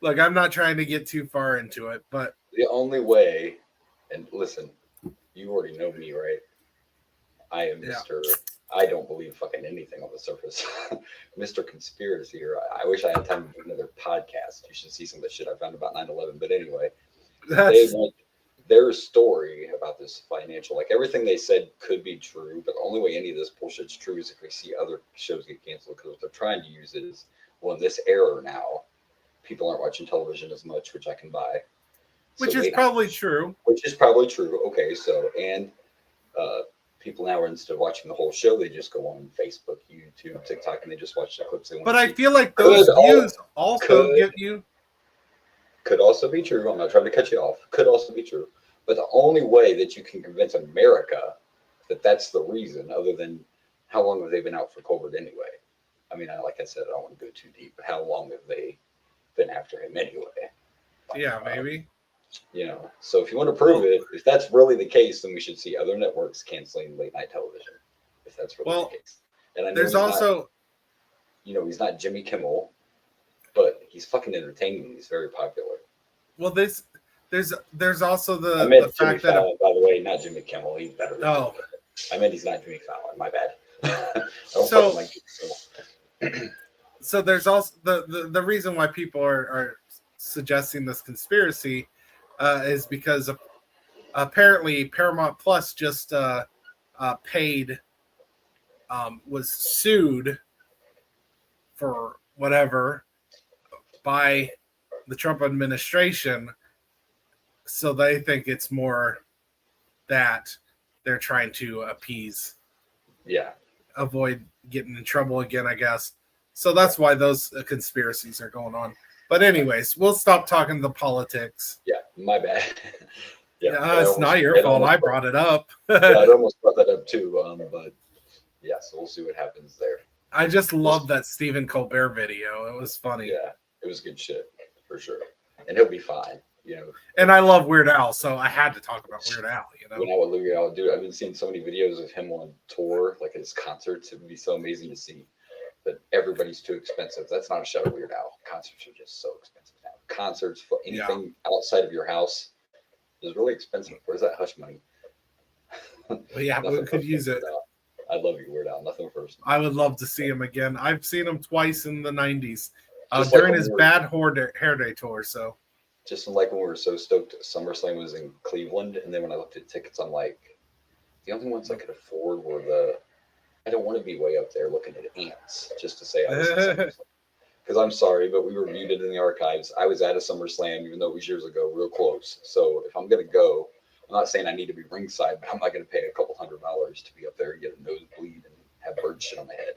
Speaker 3: Look, I'm not trying to get too far into it, but
Speaker 4: the only way, and listen, you already know me, right? I am Mr. I don't believe fucking anything on the surface. Mr. Conspiracy here. I wish I had time to do another podcast. You should see some of the shit I found about 9/11. But anyway, their story about this financial, like everything they said could be true, but the only way any of this bullshit's true is if we see other shows get canceled, because what they're trying to use is, well, in this era now, people aren't watching television as much, which I can buy.
Speaker 3: Which is probably true.
Speaker 4: Which is probably true. Okay, so, and people now, instead of watching the whole show, they just go on Facebook, YouTube, TikTok, and they just watch the clips they want
Speaker 3: to
Speaker 4: see.
Speaker 3: But I feel like those views also get you.
Speaker 4: Could also be true. I'm not trying to cut you off. Could also be true. But the only way that you can convince America that that's the reason, other than how long have they been out for Colbert anyway? I mean, like I said, I don't want to go too deep, but how long have they been after him anyway?
Speaker 3: Yeah, maybe.
Speaker 4: You know, so if you want to prove it, if that's really the case, then we should see other networks canceling late night television. If that's really the case. And I know
Speaker 3: there's also,
Speaker 4: he's not Jimmy Kimmel, but he's fucking entertaining. He's very popular.
Speaker 3: Well, there's also
Speaker 4: I meant
Speaker 3: the
Speaker 4: Jimmy
Speaker 3: fact
Speaker 4: Fallon, by the way, not Jimmy Kimmel. He's better.
Speaker 3: Oh,
Speaker 4: I meant he's not Jimmy Fallon. My bad.
Speaker 3: So there's also the reason why people are suggesting this conspiracy is because apparently Paramount Plus just paid was sued for whatever by the Trump administration, so they think it's more that they're trying to appease, avoid getting in trouble again, I guess. So that's why those conspiracies are going on. But anyways, we'll stop talking the politics.
Speaker 4: Yeah, my bad.
Speaker 3: It's not your fault. I brought it up.
Speaker 4: I almost brought that up too. But yeah, so we'll see what happens there.
Speaker 3: I just love that Stephen Colbert video. It was funny.
Speaker 4: Yeah, it was good shit for sure, and he'll be fine.
Speaker 3: And I love Weird Al, so I had to talk about Weird Al.
Speaker 4: What Weird Al do? I've been seeing so many videos of him on tour, like at his concerts. It would be so amazing to see. But everybody's too expensive. That's not a show, Weird Al. Concerts are just so expensive now. Concerts for anything outside of your house is really expensive. Where's that hush money?
Speaker 3: Yeah, we could use it.
Speaker 4: I love you, Weird Al. Nothing personal.
Speaker 3: I would love to see him again. I've seen him twice in the 90s
Speaker 4: Just
Speaker 3: during
Speaker 4: like
Speaker 3: his bad hair day tour. So
Speaker 4: just like when we were so stoked SummerSlam was in Cleveland, and then when I looked at tickets, I'm like, the only ones I could afford were I don't want to be way up there looking at ants just to say I was at SummerSlam. Because I'm sorry, but we were muted in the archives. I was at a SummerSlam, even though it was years ago, real close. So if I'm going to go, I'm not saying I need to be ringside, but I'm not going to pay a couple $100 to be up there and get a nosebleed and have bird shit on my head.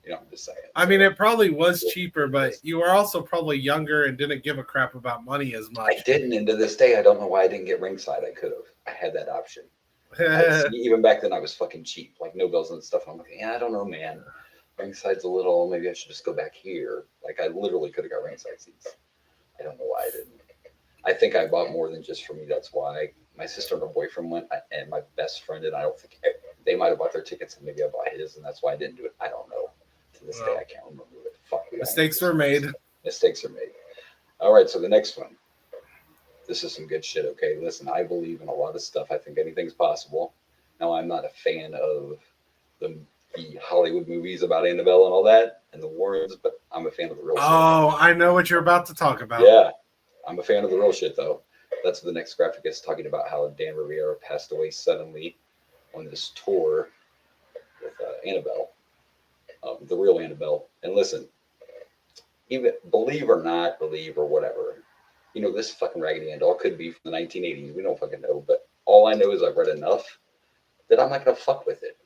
Speaker 4: You know, I'm just saying.
Speaker 3: I mean, it probably was cheaper, but you were also probably younger and didn't give a crap about money as much.
Speaker 4: I didn't, and to this day, I don't know why I didn't get ringside. I could have. I had that option. Even back then, I was fucking cheap, like no bells and stuff. I'm like, yeah, I don't know, man. Ringside's a little, maybe I should just go back here. Like, I literally could have got ringside seats. I don't know why I didn't. I think I bought more than just for me. That's why my sister and her boyfriend went, and my best friend, and I don't think they might have bought their tickets, and maybe I bought his, and that's why I didn't do it. I don't know. To this day, I can't remember what the fuck.
Speaker 3: Mistakes were made.
Speaker 4: Mistakes are made. All right, so the next one. This is some good shit, okay? Listen, I believe in a lot of stuff. I think anything's possible. Now, I'm not a fan of the Hollywood movies about Annabelle and all that, and the Warrens, but I'm a fan of the real shit.
Speaker 3: Oh, I know what you're about to talk about.
Speaker 4: Yeah, I'm a fan of the real shit, though. That's what the next graphic is talking about, how Dan Riviera passed away suddenly on this tour with Annabelle, the real Annabelle. And listen, even believe or not believe or whatever, you know, this fucking Raggedy Ann doll could be from the 1980s. We don't fucking know, but all I know is I've read enough that I'm not gonna fuck with it.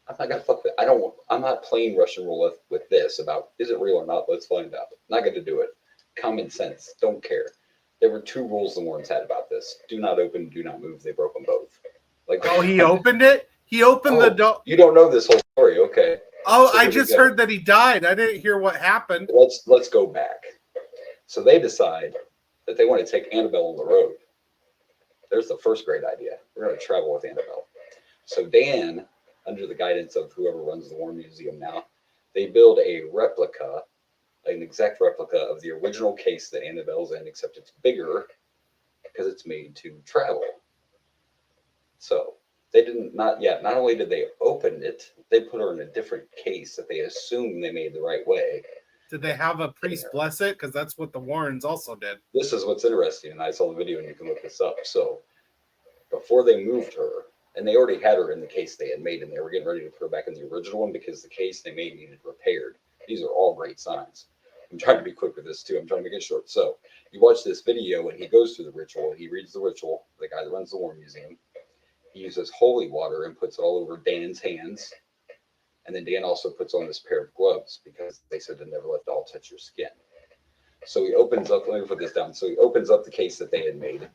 Speaker 4: I'm not gonna fuck with it. I'm not playing Russian roulette with this about is it real or not. Let's find out. Not gonna do it. Common sense. Don't care. There were 2 rules the Warrens had about this: do not open, do not move. They broke them both. Like,
Speaker 3: oh, he opened it. He opened the door.
Speaker 4: You don't know this whole story, okay?
Speaker 3: Oh, so I just heard that he died. I didn't hear what happened.
Speaker 4: Let's go back. So they decide that they want to take Annabelle on the road. There's the first great idea. We're going to travel with Annabelle. So Dan, under the guidance of whoever runs the Warren Museum now, they build a replica, an exact replica of the original case that Annabelle's in, except it's bigger because it's made to travel. So they not only did they open it, they put her in a different case that they assume they made the right way.
Speaker 3: Did they have a priest bless it? Because that's what the Warrens also did.
Speaker 4: This is what's interesting, and I saw the video, and you can look this up. So before they moved her, and they already had her in the case they had made, and they were getting ready to put her back in the original one because the case they made needed repaired. These are all great signs. I'm trying to be quick with this too. I'm trying to make it short. So you watch this video, and he goes through the ritual. He reads the ritual. The guy that runs the Warren Museum. He uses holy water and puts it all over Dan's hands. And then Dan also puts on this pair of gloves because they said to never let the doll touch your skin. So he opens up, let me put this down. So he opens up the case that they had made,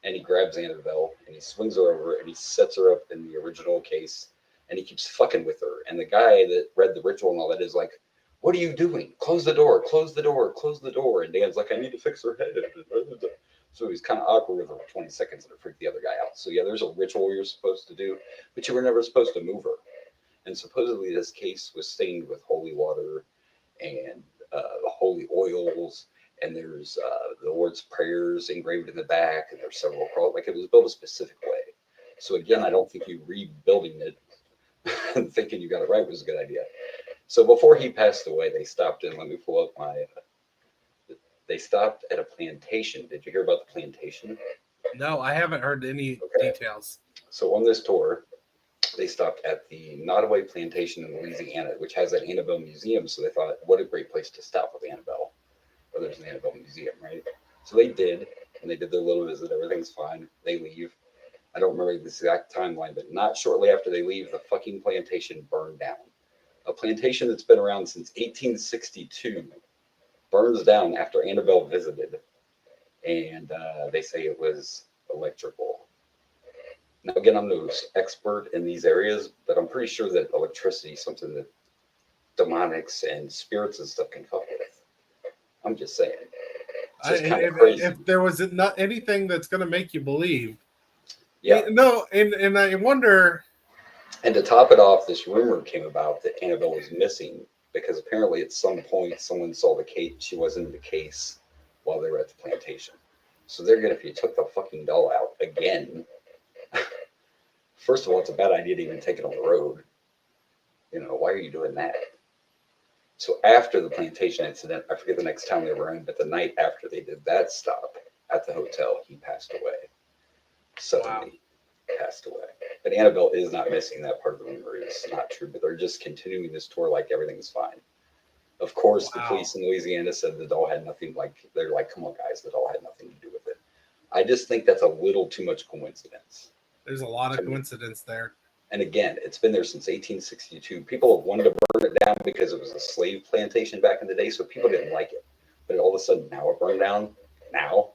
Speaker 4: and he grabs Annabelle and he swings her over and he sets her up in the original case, and he keeps fucking with her. And the guy that read the ritual and all that is like, what are you doing? Close the door, close the door, close the door. And Dan's like, I need to fix her head. So he's kind of awkward with her for 20 seconds and it freaked the other guy out. So yeah, there's a ritual you're supposed to do, but you were never supposed to move her. And supposedly this case was stained with holy water and holy oils, and there's the Lord's prayers engraved in the back, and there's several like it was built a specific way. So again, I don't think you rebuilding it and thinking you got it right was a good idea. So before he passed away, they stopped in. Let me pull up my. They stopped at a plantation. Did you hear about the plantation?
Speaker 3: No, I haven't heard any details.
Speaker 4: So on this tour, they stopped at the Nottoway Plantation in Louisiana, which has an Annabelle museum. So they thought, what a great place to stop with Annabelle. Well, there's an Annabelle museum, right? So they did, and they did their little visit. Everything's fine. They leave. I don't remember the exact timeline, but not shortly after they leave, the fucking plantation burned down. A plantation that's been around since 1862 burns down after Annabelle visited, and they say it was electrical. Now, again, I'm no expert in these areas, but I'm pretty sure that electricity is something that demonics and spirits and stuff can fuck with. I'm just saying. It's just kind of crazy.
Speaker 3: If there was not anything that's going to make you believe.
Speaker 4: Yeah.
Speaker 3: No, and I wonder.
Speaker 4: And to top it off, this rumor came about that Annabelle was missing because apparently at some point someone saw the case. She wasn't in the case while they were at the plantation. So they're good if you took the fucking doll out again. First of all, it's a bad idea to even take it on the road. Why are you doing that? So after the plantation incident, I forget the next town they were in, but the night after they did that stop at the hotel, he passed away. Suddenly passed away. But Annabelle is not missing. That part of the rumor is not true, but they're just continuing this tour like everything's fine. Of course, the police in Louisiana said the doll had nothing, they're like, come on, guys, the doll had nothing to do with it. I just think that's a little too much coincidence.
Speaker 3: There's a lot of coincidence there.
Speaker 4: And again, it's been there since 1862. People have wanted to burn it down because it was a slave plantation back in the day, so people didn't like it. But all of a sudden, now it burned down. Now,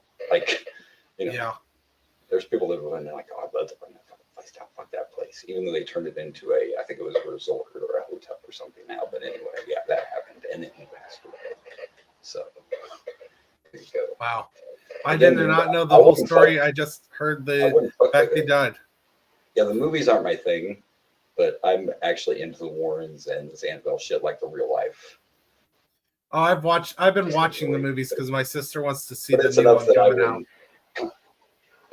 Speaker 4: there's people that were like, oh, I'd love to burn that fucking place down. Fuck that place. Even though they turned it into I think it was a resort or a hotel or something now. But anyway, yeah, that happened. And then he passed away. So, there you go.
Speaker 3: Wow. I did not know the whole story. I just heard the fact he died.
Speaker 4: Yeah, the movies aren't my thing, but I'm actually into the Warrens and this Annabelle shit like the real life.
Speaker 3: Oh, I've been watching the movies because my sister wants to see the new one coming out.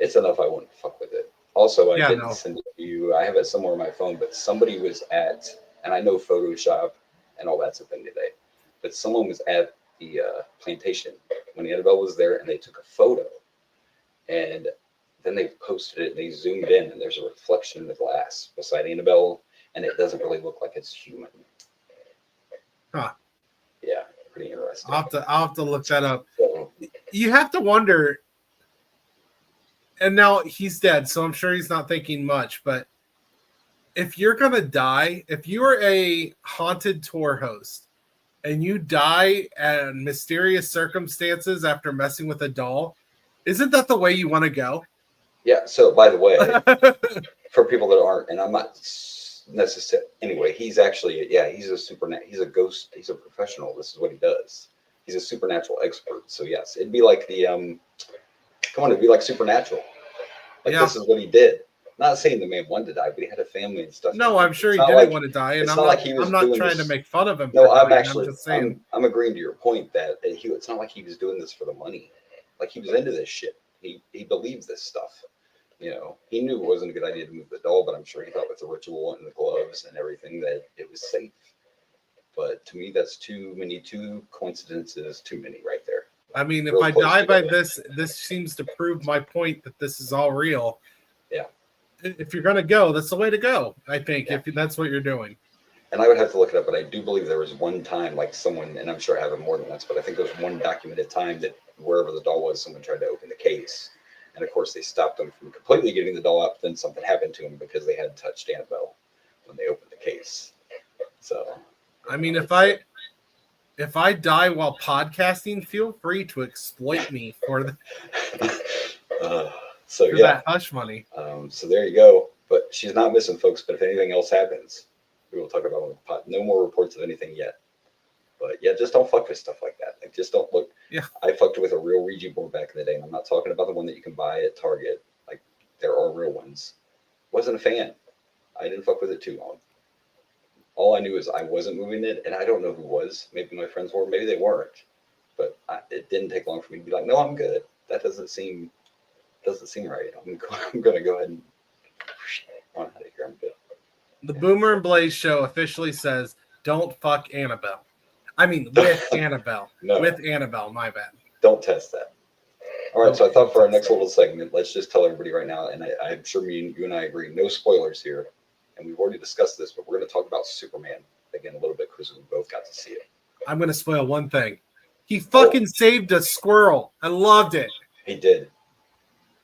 Speaker 4: It's enough I wouldn't fuck with it. Also, I didn't send it to you. I have it somewhere on my phone, but somebody was at, and I know Photoshop and all that's a thing today, but someone was at the plantation when Annabelle was there, and they took a photo, and then they posted it, and they zoomed in, and there's a reflection in the glass beside Annabelle, and it doesn't really look like it's human.
Speaker 3: Huh.
Speaker 4: Yeah, pretty interesting.
Speaker 3: I'll have to look that up. So, you have to wonder, and now he's dead, so I'm sure he's not thinking much, but if you're going to die, if you are a haunted tour host, and you die in mysterious circumstances after messing with a doll, isn't that the way you want to go?
Speaker 4: Yeah, so by the way, for people that aren't, and I'm not necessarily, anyway, he's actually, he's a ghost, he's a professional, this is what he does. He's a supernatural expert, so yes, it'd be like it'd be like Supernatural. This is what he did. Not saying the man wanted to die, but he had a family and stuff.
Speaker 3: No, I'm sure he didn't want to die, and I'm not trying to make fun of him.
Speaker 4: No, I'm just saying. I'm agreeing to your point that it's not like he was doing this for the money. Like, he was into this shit. He believes this stuff. He knew it wasn't a good idea to move the doll, but I'm sure he thought with the ritual and the gloves and everything that it was safe. But to me, that's two coincidences, too many right there.
Speaker 3: I mean, if I die by this seems to prove my point that this is all real.
Speaker 4: Yeah.
Speaker 3: If you're going to go, that's the way to go, I think, if that's what you're doing.
Speaker 4: And I would have to look it up, but I do believe there was one time, like someone, and I'm sure I have it more than once, but I think there was one documented time that wherever the doll was, someone tried to open the case. And of course, they stopped them from completely getting the doll out. Then something happened to him because they had touched Annabelle when they opened the case. So,
Speaker 3: I mean, if I die while podcasting, feel free to exploit me for that hush money.
Speaker 4: So there you go. But she's not missing, folks. But if anything else happens, we will talk about it on the pod. No more reports of anything yet. But yeah, just don't fuck with stuff like that. Like, just don't look.
Speaker 3: Yeah.
Speaker 4: I fucked with a real Ouija board back in the day, and I'm not talking about the one that you can buy at Target. Like, there are real ones. Wasn't a fan. I didn't fuck with it too long. All I knew is I wasn't moving it, and I don't know who was. Maybe my friends were, maybe they weren't. But it didn't take long for me to be like, no, I'm good. That doesn't seem right. I'm going to go ahead and on out of here. I'm good.
Speaker 3: The Boomer and Blaze show officially says, don't fuck Annabelle. I mean, with Annabelle.
Speaker 4: No.
Speaker 3: With Annabelle, my bad.
Speaker 4: Don't test that. All right, so I thought for our next little segment, let's just tell everybody right now, and I'm sure you and I agree, no spoilers here. And we've already discussed this, but we're going to talk about Superman again a little bit because we both got to see it.
Speaker 3: I'm going to spoil one thing. He fucking saved a squirrel. I loved it.
Speaker 4: He did.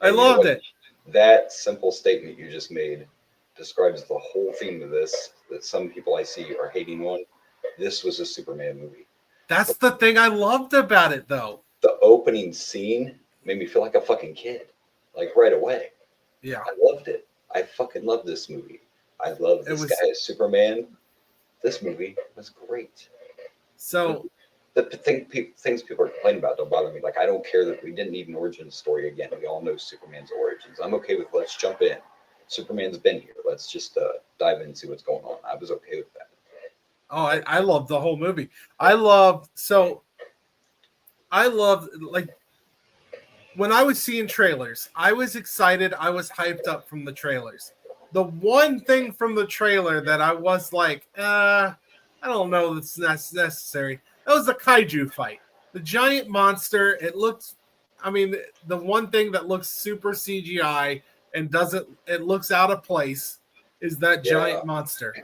Speaker 3: I loved it.
Speaker 4: That simple statement you just made describes the whole theme of this that some people I see are hating on. This was a Superman movie.
Speaker 3: That's the thing I loved about it, though.
Speaker 4: The opening scene made me feel like a fucking kid, like right away.
Speaker 3: Yeah.
Speaker 4: I loved it. I fucking loved this movie. I love this guy as Superman. This movie was great.
Speaker 3: So
Speaker 4: the things people are complaining about don't bother me. Like, I don't care that we didn't need an origin story again. We all know Superman's origins. I'm okay with let's jump in. Superman's been here. Let's just dive in and see what's going on. I was okay with that.
Speaker 3: Oh, I loved the whole movie. I loved like when I was seeing trailers, I was excited. I was hyped up from the trailers. The one thing from the trailer that I was like, I don't know if it's necessary. That was the kaiju fight. The giant monster. It looks, I mean, the one thing that looks super CGI and it looks out of place is that giant monster.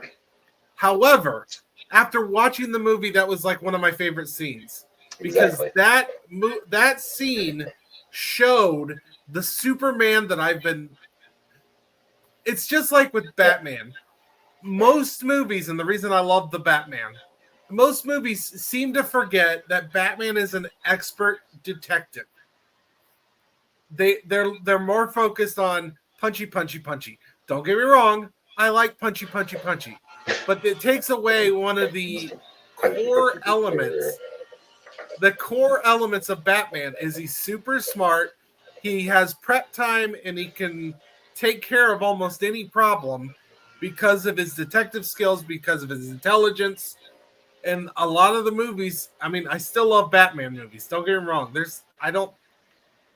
Speaker 3: However, after watching the movie, that was like one of my favorite scenes because that scene showed the Superman that I've been. It's just like with Batman. Most movies, and the reason I love the Batman, most movies seem to forget that Batman is an expert detective. They're more focused on punchy, punchy, punchy. Don't get me wrong, I like punchy, punchy, punchy, but it takes away one of the core elements. The core elements of Batman is he's super smart. He has prep time and he can take care of almost any problem because of his detective skills, because of his intelligence. And a lot of the movies, I mean, I still love Batman movies. Don't get me wrong.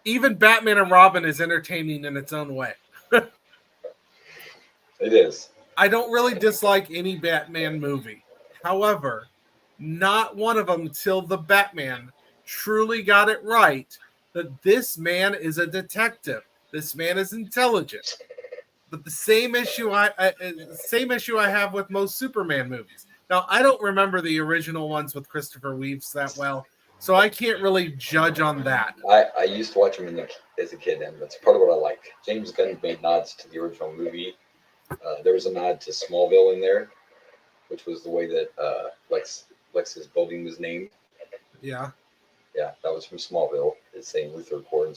Speaker 3: Even Batman and Robin is entertaining in its own way.
Speaker 4: It is.
Speaker 3: I don't really dislike any Batman movie. However, not one of them till the Batman truly got it right that this man is a detective. This man is intelligent. But the same issue I have with most Superman movies. Now, I don't remember the original ones with Christopher Reeves that well, so I can't really judge on that.
Speaker 4: I used to watch them as a kid, and that's part of what I like. James Gunn made nods to the original movie. There was a nod to Smallville in there, which was the way that Lex's building was named.
Speaker 3: Yeah.
Speaker 4: Yeah, that was from Smallville. It's saying Luthor Corps.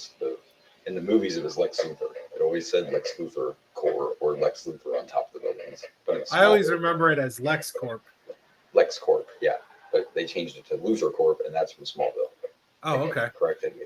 Speaker 4: In the movies, it was Lex Luthor. It always said Lex Luthor Corps or Lex Luthor on top of the buildings. But
Speaker 3: I always remember it as LexCorp.
Speaker 4: LexCorp, yeah. But they changed it to Luthor Corp, and that's from Smallville.
Speaker 3: Oh, okay.
Speaker 4: Corrected me.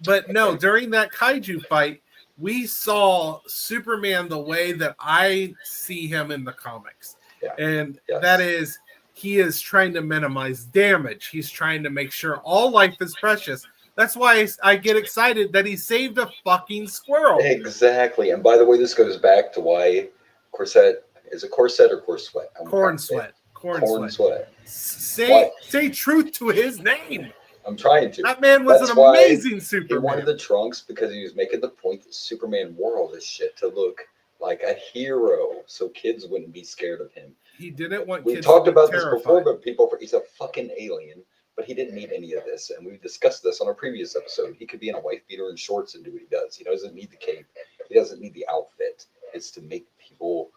Speaker 3: But no, during that kaiju fight, we saw Superman the way that I see him in the comics.
Speaker 4: Yeah.
Speaker 3: And that is, he is trying to minimize damage. He's trying to make sure all life is precious. That's why I get excited that he saved a fucking squirrel.
Speaker 4: Exactly. And by the way, this goes back to why corset, is it corset or corset?
Speaker 3: Corn sweat.
Speaker 4: Corn sweat.
Speaker 3: Say truth to his name.
Speaker 4: I'm trying to.
Speaker 3: That man was an amazing Superman.
Speaker 4: He wanted the trunks because he was making the point that Superman wore all this shit to look like a hero, so kids wouldn't be scared of him.
Speaker 3: He didn't want
Speaker 4: kids.
Speaker 3: We
Speaker 4: talked about
Speaker 3: terrified.
Speaker 4: This before, but he's a fucking alien. But he didn't need any of this, and we discussed this on our previous episode. He could be in a wife beater and shorts and do what he does. He doesn't need the cape. He doesn't need the outfit. It's to make people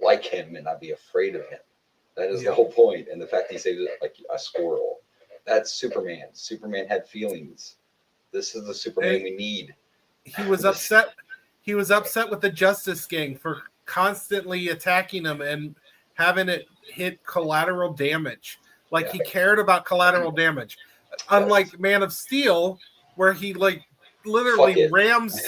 Speaker 4: like him and not be afraid of him. That is the whole point. And the fact he saved it like a squirrel. That's Superman. Superman had feelings. This is the Superman we need.
Speaker 3: He was upset. He was upset with the Justice Gang for constantly attacking him and having it hit collateral damage. Like he cared about collateral damage. Unlike Man of Steel, where he literally rams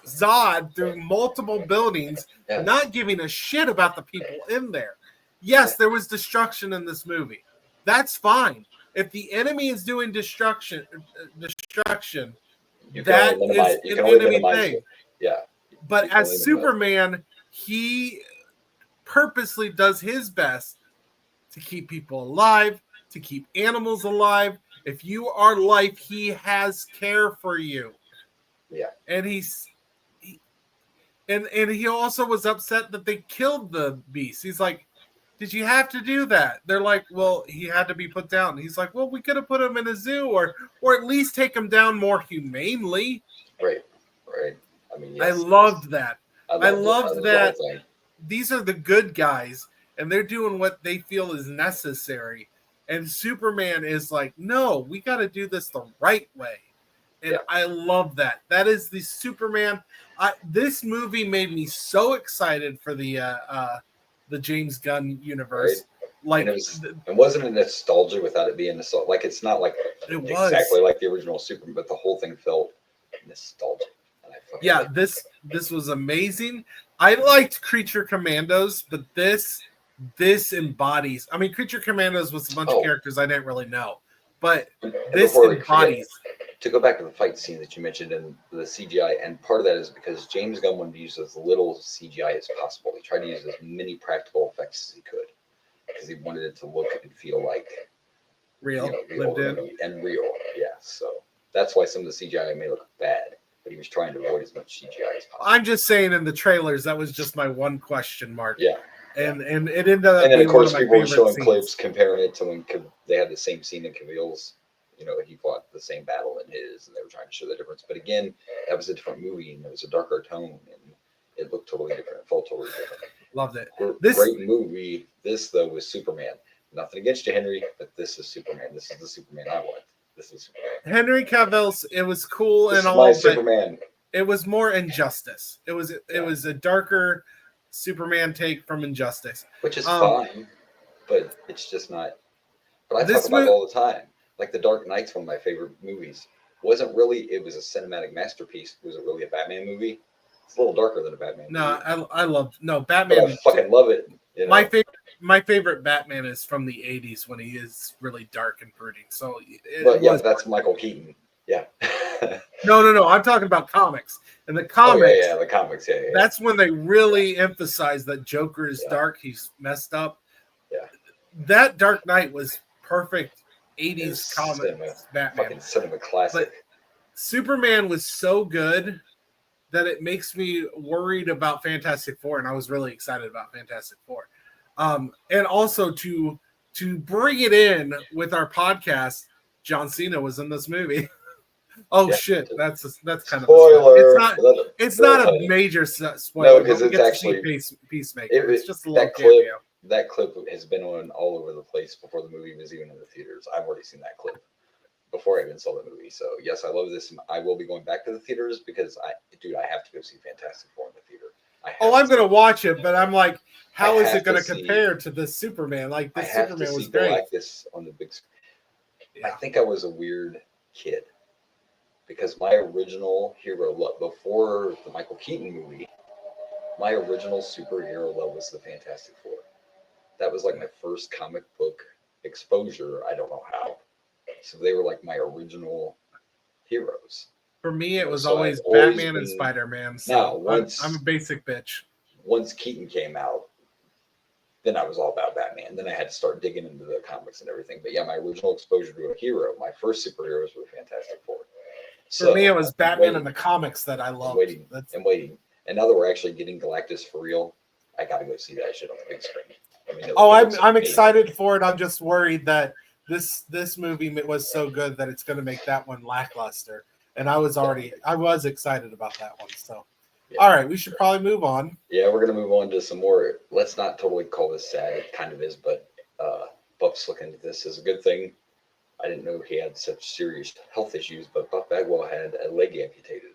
Speaker 3: Zod through multiple buildings, not giving a shit about the people in there. Yes, there was destruction in this movie. That's fine. If the enemy is doing destruction, that is an enemy thing.
Speaker 4: Yeah.
Speaker 3: But as Superman, he purposely does his best to keep people alive, to keep animals alive. If you are life, he has care for you.
Speaker 4: Yeah.
Speaker 3: And he also was upset that they killed the beast. He's like, did you have to do that? They're like, well, he had to be put down. He's like, well, we could have put him in a zoo or at least take him down more humanely.
Speaker 4: Right. I mean,
Speaker 3: I loved that. I loved that these are the good guys and they're doing what they feel is necessary. And Superman is like, no, we got to do this the right way. And I love that. That is the Superman. This movie made me so excited for the James Gunn universe. Right. Like,
Speaker 4: it wasn't a nostalgia without it being nostalgia. Like, it's not like exactly like the original Superman, but the whole thing felt nostalgic.
Speaker 3: This was amazing. I liked Creature Commandos, but this embodies. I mean, Creature Commandos was a bunch of characters I didn't really know, but this embodies.
Speaker 4: to go back to the fight scene that you mentioned and the CGI, and part of that is because James Gunn wanted to use as little CGI as possible. He tried to use as many practical effects as he could because he wanted it to look and feel like
Speaker 3: Real,
Speaker 4: the
Speaker 3: lived
Speaker 4: older
Speaker 3: in.
Speaker 4: movie and real. Yeah, so that's why some of the CGI may look bad, but he was trying to avoid as much CGI as possible.
Speaker 3: I'm just saying, in the trailers, that was just my one question mark.
Speaker 4: Yeah.
Speaker 3: And it ended up
Speaker 4: And then,
Speaker 3: being
Speaker 4: of course,
Speaker 3: one of my
Speaker 4: people were
Speaker 3: favorite
Speaker 4: showing
Speaker 3: scenes.
Speaker 4: clips comparing it to when they had the same scene in Cavill's. He fought the same battle in his, and they were trying to show the difference. But again, that was a different movie, and it was a darker tone, and it looked totally different. It felt totally different.
Speaker 3: Loved it.
Speaker 4: Great movie. This, though, was Superman. Nothing against you, Henry, but this is Superman. This is the Superman I want. This is Superman.
Speaker 3: Henry Cavill's, it was cool
Speaker 4: This
Speaker 3: and
Speaker 4: is
Speaker 3: all,
Speaker 4: my
Speaker 3: but
Speaker 4: Superman.
Speaker 3: it was more Injustice. It was a darker Superman take from Injustice,
Speaker 4: which is fine, but it's just not. But I talk about it all the time. Like The Dark Knight's one of my favorite movies. It was a cinematic masterpiece. Was it really a Batman movie? It's a little darker than a Batman movie.
Speaker 3: I loved Batman.
Speaker 4: But I fucking love it.
Speaker 3: My favorite Batman is from the 80s when he is really dark and brooding. So
Speaker 4: that's Michael Keaton. Yeah.
Speaker 3: No. I'm talking about comics. In the comics,
Speaker 4: the comics. Yeah.
Speaker 3: That's when they really emphasize that Joker is dark. He's messed up.
Speaker 4: Yeah.
Speaker 3: That Dark Knight was perfect 80s comics Batman.
Speaker 4: Fucking cinema classic.
Speaker 3: But Superman was so good that it makes me worried about Fantastic Four, and I was really excited about Fantastic Four. And also to bring it in with our podcast, John Cena was in this movie. Shit, that's kind of
Speaker 4: spoiler.
Speaker 3: It's not a major spoiler.
Speaker 4: No, because it's actually
Speaker 3: Peacemaker. It's just a little
Speaker 4: cameo. That clip has been on all over the place before the movie was even in the theaters. I've already seen that clip before I even saw the movie. So yes, I love this. I will be going back to the theaters because I have to go see Fantastic Four in the theater.
Speaker 3: I'm going to watch it, but I'm like, how is it going to compare to the Superman? Like the Superman was great.
Speaker 4: Like this on the big screen. Yeah. I think I was a weird kid because my original hero love before the Michael Keaton movie, my original superhero love was the Fantastic Four. That was like my first comic book exposure. I don't know how. So they were like my original heroes.
Speaker 3: For me, it was always Batman and Spider-Man. So I'm a basic bitch.
Speaker 4: Once Keaton came out, then I was all about Batman. Then I had to start digging into the comics and everything. But yeah, my original exposure to a hero, my first superheroes were Fantastic Four.
Speaker 3: For me, it was Batman and the comics that I loved.
Speaker 4: I'm waiting. And now that we're actually getting Galactus for real, I got to go see that shit on the big screen.
Speaker 3: I'm excited for it. I'm just worried that this movie was so good that it's going to make that one lackluster. And I was excited about that one. So, all right, we should probably move on.
Speaker 4: Yeah, we're going to move on to some more. Let's not totally call this sad. It kind of is, but Buff's looking at this as a good thing. I didn't know he had such serious health issues, but Buff Bagwell had a leg amputated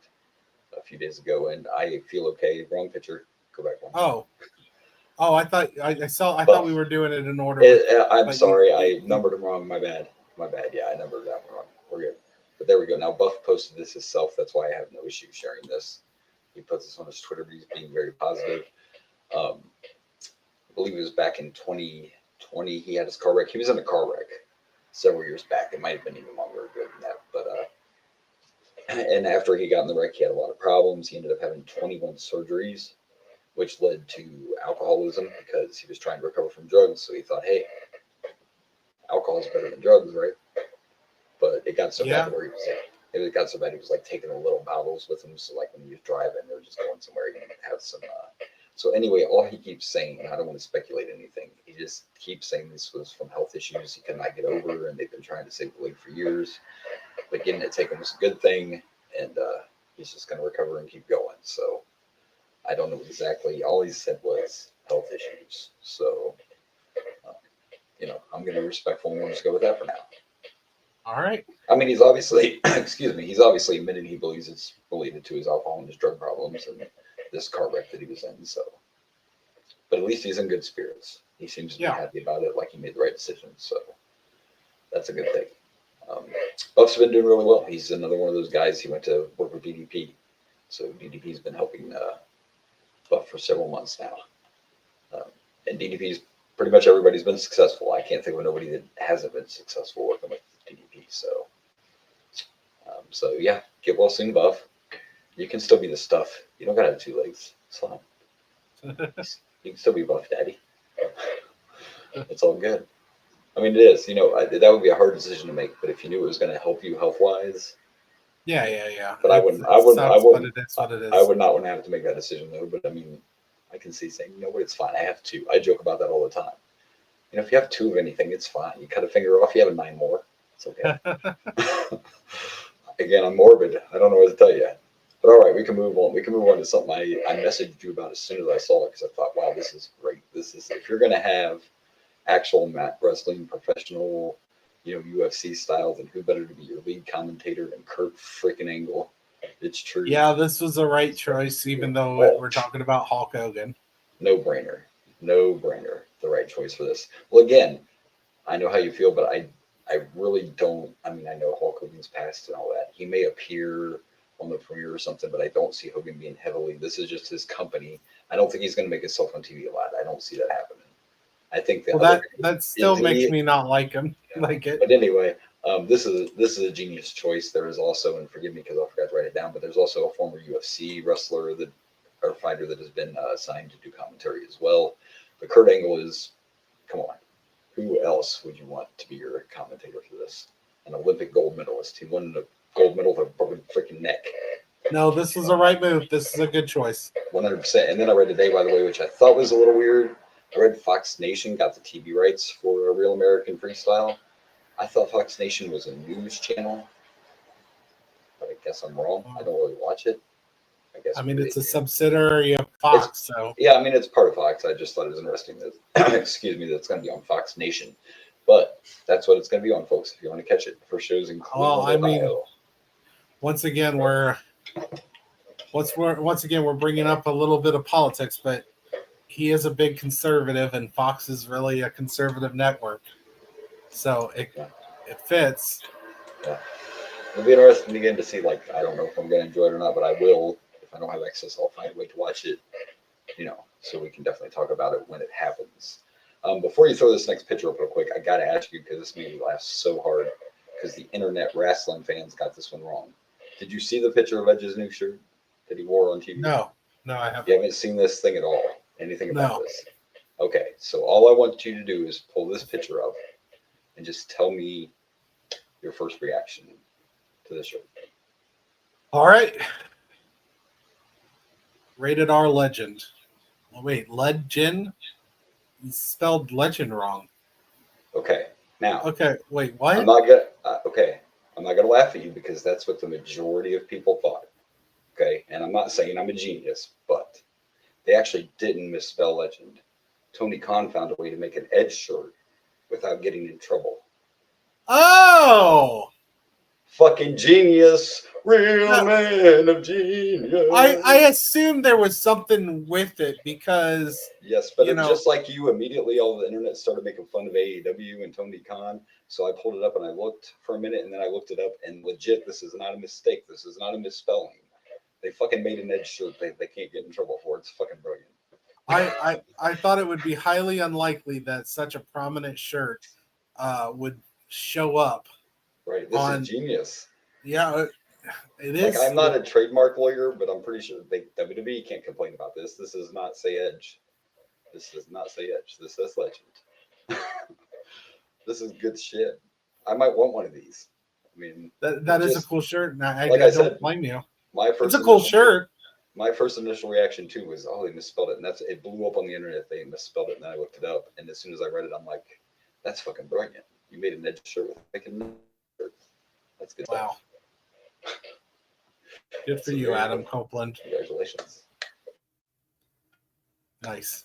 Speaker 4: a few days ago, and I feel okay. Wrong picture. Go back one.
Speaker 3: I thought I thought we were doing it in order.
Speaker 4: I'm sorry, I numbered him wrong. My bad. Yeah, I numbered that one wrong. We're good. But there we go. Now Buff posted this himself. That's why I have no issue sharing this. He puts this on his Twitter. He's being very positive. I believe it was back in 2020. He had his car wreck. He was in a car wreck several years back. It might have been even longer ago than that. But and after he got in the wreck, he had a lot of problems. He ended up having 21 surgeries, which led to alcoholism because he was trying to recover from drugs. So he thought, hey, alcohol is better than drugs, right? But it got so bad where he was like taking the little bottles with him. So like when he was driving, they were just going somewhere, he would have some. So anyway, all he keeps saying, and I don't want to speculate anything, he just keeps saying this was from health issues he could not get over, and they've been trying to save the league for years. But getting it taken was a good thing, and he's just going to recover and keep going. So I don't know exactly. All he said was health issues. So, I'm going to be respectful and we'll just go with that for now.
Speaker 3: All right.
Speaker 4: I mean, he's obviously, he's obviously admitted he believes it's related to his alcohol and his drug problems and this car wreck that he was in. So, but at least he's in good spirits. He seems to be happy about it, like he made the right decision. So that's a good thing. Buff's been doing really well. He's another one of those guys. He went to work with DDP. So DDP's been helping Buff for several months now. And DDP's pretty much everybody's been successful. I can't think of nobody that hasn't been successful working with DDP. So So yeah, get well soon, buff. You can still be the stuff. You don't gotta have 2 legs. It's fine. You can still be buff, daddy. It's all good. I mean, it is. That would be a hard decision to make. But if you knew it was going to help you health wise,
Speaker 3: yeah.
Speaker 4: But
Speaker 3: It sucks, but it is what it
Speaker 4: I
Speaker 3: is.
Speaker 4: would not want to have to make that decision though. But I mean, I can see saying, you know what, it's fine. I have 2. I joke about that all the time. If you have 2 of anything, it's fine. You cut a finger off, you have 9 more. It's okay. Again, I'm morbid. I don't know what to tell you. But all right, we can move on. We can move on to something I messaged you about as soon as I saw it because I thought, wow, this is great. This is, if you're going to have actual mat wrestling, professional, UFC style, then who better to be your lead commentator than Kurt freaking Angle? It's true.
Speaker 3: Yeah, this was the right choice, even though we're talking about Hulk Hogan.
Speaker 4: No brainer. No brainer. The right choice for this. Well, again, I know how you feel, but I really don't. I mean, I know Hulk Hogan's past and all that. He may appear on the premiere or something, but I don't see Hogan being heavily. This is just his company. I don't think he's going to make himself on TV a lot. I don't see that happening. I think
Speaker 3: that still makes me not like him.
Speaker 4: Yeah.
Speaker 3: Like it.
Speaker 4: But anyway, this is a genius choice. There is also, and forgive me because I forgot to write it down, but there's also a former UFC wrestler or fighter that has been signed to do commentary as well. But Kurt Angle is, come on, who else would you want to be your commentator for this? An Olympic gold medalist. He won the gold medal with a broken freaking neck.
Speaker 3: No, this was the right move. This is a good choice.
Speaker 4: 100%. And then I read today, by the way, which I thought was a little weird. I read Fox Nation got the TV rights for a Real American Freestyle. I thought Fox Nation was a news channel, but I guess I'm wrong. I don't really watch it.
Speaker 3: I mean, it's a subsidiary of Fox, so.
Speaker 4: Yeah, I mean, it's part of Fox. I just thought it was interesting that, excuse me, that's going to be on Fox Nation. But that's what it's going to be on, folks, if you want to catch it. The first show's in Cleveland, Ohio.
Speaker 3: Once again, we're bringing up a little bit of politics, but he is a big conservative, and Fox is really a conservative network. So it fits.
Speaker 4: Yeah. It'll be interesting again to see, I don't know if I'm going to enjoy it or not, but I will. If I don't have access, I'll find a way to watch it, so we can definitely talk about it when it happens. Before you throw this next picture up real quick, I got to ask you, because this made me laugh so hard, because the internet wrestling fans got this one wrong. Did you see the picture of Edge's new shirt that he wore on TV?
Speaker 3: No, I haven't.
Speaker 4: You haven't seen this thing at all? Anything about this? Okay, so all I want you to do is pull this picture up and just tell me your first reaction to this shirt.
Speaker 3: All right. Rated R Legend. Oh, wait, Legend? You spelled legend wrong.
Speaker 4: Okay, now.
Speaker 3: Okay, wait, what?
Speaker 4: I'm not gonna laugh at you because that's what the majority of people thought. Okay, and I'm not saying I'm a genius, but they actually didn't misspell legend. Tony Khan found a way to make an Edge shirt without getting in trouble.
Speaker 3: Oh!
Speaker 4: Fucking genius. Real man of genius.
Speaker 3: I assumed there was something with it because...
Speaker 4: Yes, but just like you, immediately all the internet started making fun of AEW and Tony Khan. So I pulled it up and I looked for a minute and then I looked it up and legit, this is not a mistake. This is not a misspelling. They fucking made an Edge shirt they can't get in trouble for. It's fucking brilliant.
Speaker 3: I thought it would be highly unlikely that such a prominent shirt would show up.
Speaker 4: Right, this is genius.
Speaker 3: Yeah, it is.
Speaker 4: I'm not a trademark lawyer, but I'm pretty sure WWE can't complain about this. This does not say Edge. This does not say Edge. This says Legend. This is good shit. I might want one of these. I mean,
Speaker 3: that is a cool shirt. And I don't blame you.
Speaker 4: It's
Speaker 3: a cool shirt.
Speaker 4: My first initial reaction too was, oh, they misspelled it, and it blew up on the internet. They misspelled it, and then I looked it up, and as soon as I read it, I'm like, that's fucking brilliant. You made an Edge shirt with making. That's good.
Speaker 3: Wow. Good for you, Adam Copeland.
Speaker 4: Congratulations.
Speaker 3: Nice.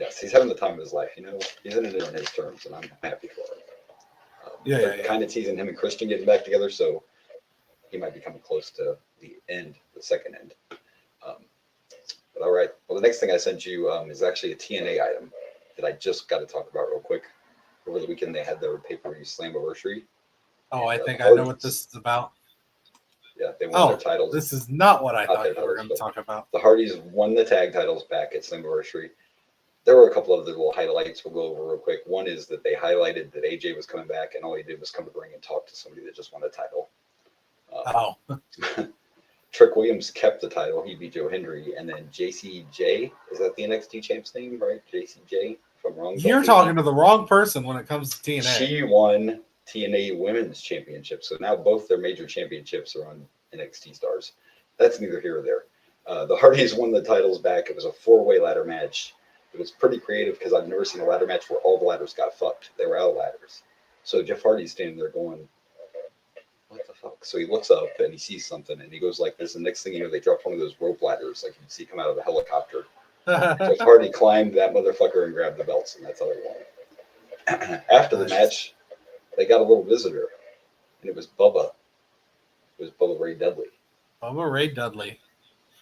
Speaker 4: Yes, he's having the time of his life. He's in it on his terms, and I'm happy for it. Kind of teasing him and Christian getting back together, so he might be coming close to the second end. But all right. Well, the next thing I sent you is actually a TNA item that I just got to talk about real quick. Over the weekend, they had their pay-per-view Slammiversary.
Speaker 3: Oh, I think I know what this is about.
Speaker 4: Yeah, they won their titles.
Speaker 3: This is not what I thought you were going to talk about.
Speaker 4: The Hardys won the tag titles back at Slammiversary. There were a couple of the little highlights we'll go over real quick. One is that they highlighted that AJ was coming back, and all he did was come to the ring and talk to somebody that just won a title.
Speaker 3: Oh.
Speaker 4: Trick Williams kept the title. He beat Joe Hendry. And then JCJ, is that the NXT champ's name, right? JCJ, if I'm wrong.
Speaker 3: You're talking to the wrong person when it comes to TNA.
Speaker 4: She won TNA Women's Championship. So now both their major championships are on NXT stars. That's neither here or there. The Hardys won the titles back. It was a 4-way ladder match. It was pretty creative because I've never seen a ladder match where all the ladders got fucked. They were out of ladders. So Jeff Hardy's standing there going, what the fuck? So he looks up and he sees something and he goes like this. The next thing you know, they dropped one of those rope ladders like you see come out of a helicopter. Jeff Hardy climbed that motherfucker and grabbed the belts, and that's how he won. After the match, they got a little visitor, and it was Bubba. It was Bubba Ray Dudley.
Speaker 3: Bubba Ray Dudley.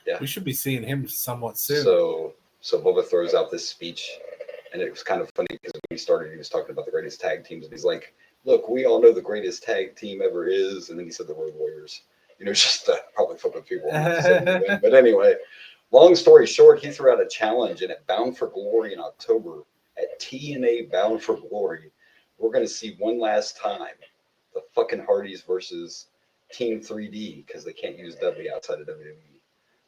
Speaker 4: Yeah.
Speaker 3: We should be seeing him somewhat soon.
Speaker 4: So Bubba throws out this speech, and it was kind of funny because when he started, he was talking about the greatest tag teams, and he's like, look, we all know the greatest tag team ever is, and then he said the word Warriors. You know, just probably fucking people. But anyway, long story short, he threw out a challenge, and at Bound for Glory in October, at TNA Bound for Glory, we're going to see one last time the fucking Hardys versus Team 3D because they can't use Dudley outside of WWE.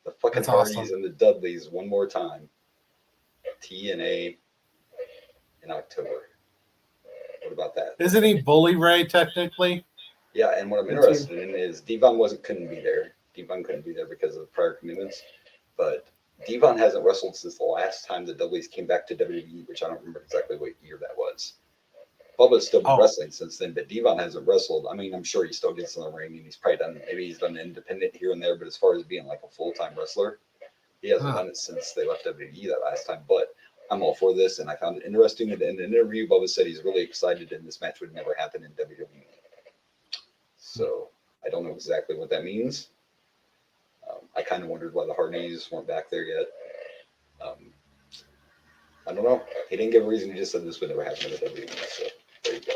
Speaker 4: The fucking Hardys and the Dudleys one more time. TNA in October. What about that?
Speaker 3: Isn't he Bully Ray technically?
Speaker 4: Yeah, and what I'm interested in is Devon couldn't be there. Devon couldn't be there because of prior commitments. But Devon hasn't wrestled since the last time the Dudleys came back to WWE, which I don't remember exactly what year that was. Bubba's still been wrestling since then, but Devon hasn't wrestled. I mean, I'm sure he still gets in the ring, and he's probably done, maybe he's done independent here and there, but as far as being like a full-time wrestler, he hasn't done it since they left WWE that last time. But I'm all for this, and I found it interesting. In an interview, Bubba said he's really excited, and this match would never happen in WWE. So I don't know exactly what that means. I kind of wondered why the Hardys weren't back there yet. I don't know. He didn't give a reason. He just said this would never happen in the WWE. So there you go.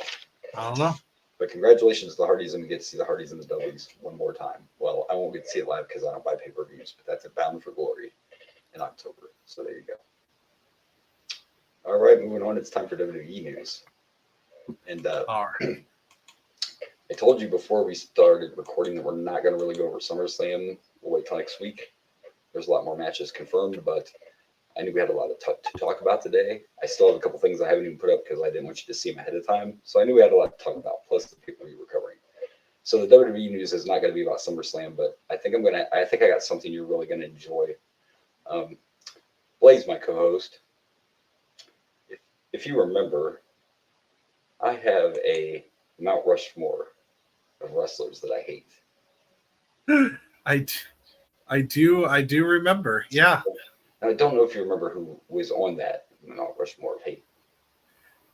Speaker 3: I don't know.
Speaker 4: But congratulations to the Hardys, and we get to see the Hardys and the Dudleys one more time. Well, I won't get to see it live because I don't buy pay-per-views, but that's at Bound for Glory in October. So there you go. All right, moving on. It's time for WWE news. And
Speaker 3: All right.
Speaker 4: I told you before we started recording that we're not going to really go over SummerSlam. We'll wait till next week. There's a lot more matches confirmed, but I knew we had a lot to talk about today. I still have a couple things I haven't even put up because I didn't want you to see them ahead of time. So I knew we had a lot to talk about, plus the people we were covering. So the WWE news is not going to be about SummerSlam, but I think I got something you're really going to enjoy. Blaze, my co-host, if you remember, I have a Mount Rushmore of wrestlers that I hate.
Speaker 3: I do remember. Yeah.
Speaker 4: Now, I don't know if you remember who was on that Mount Rushmore of hate.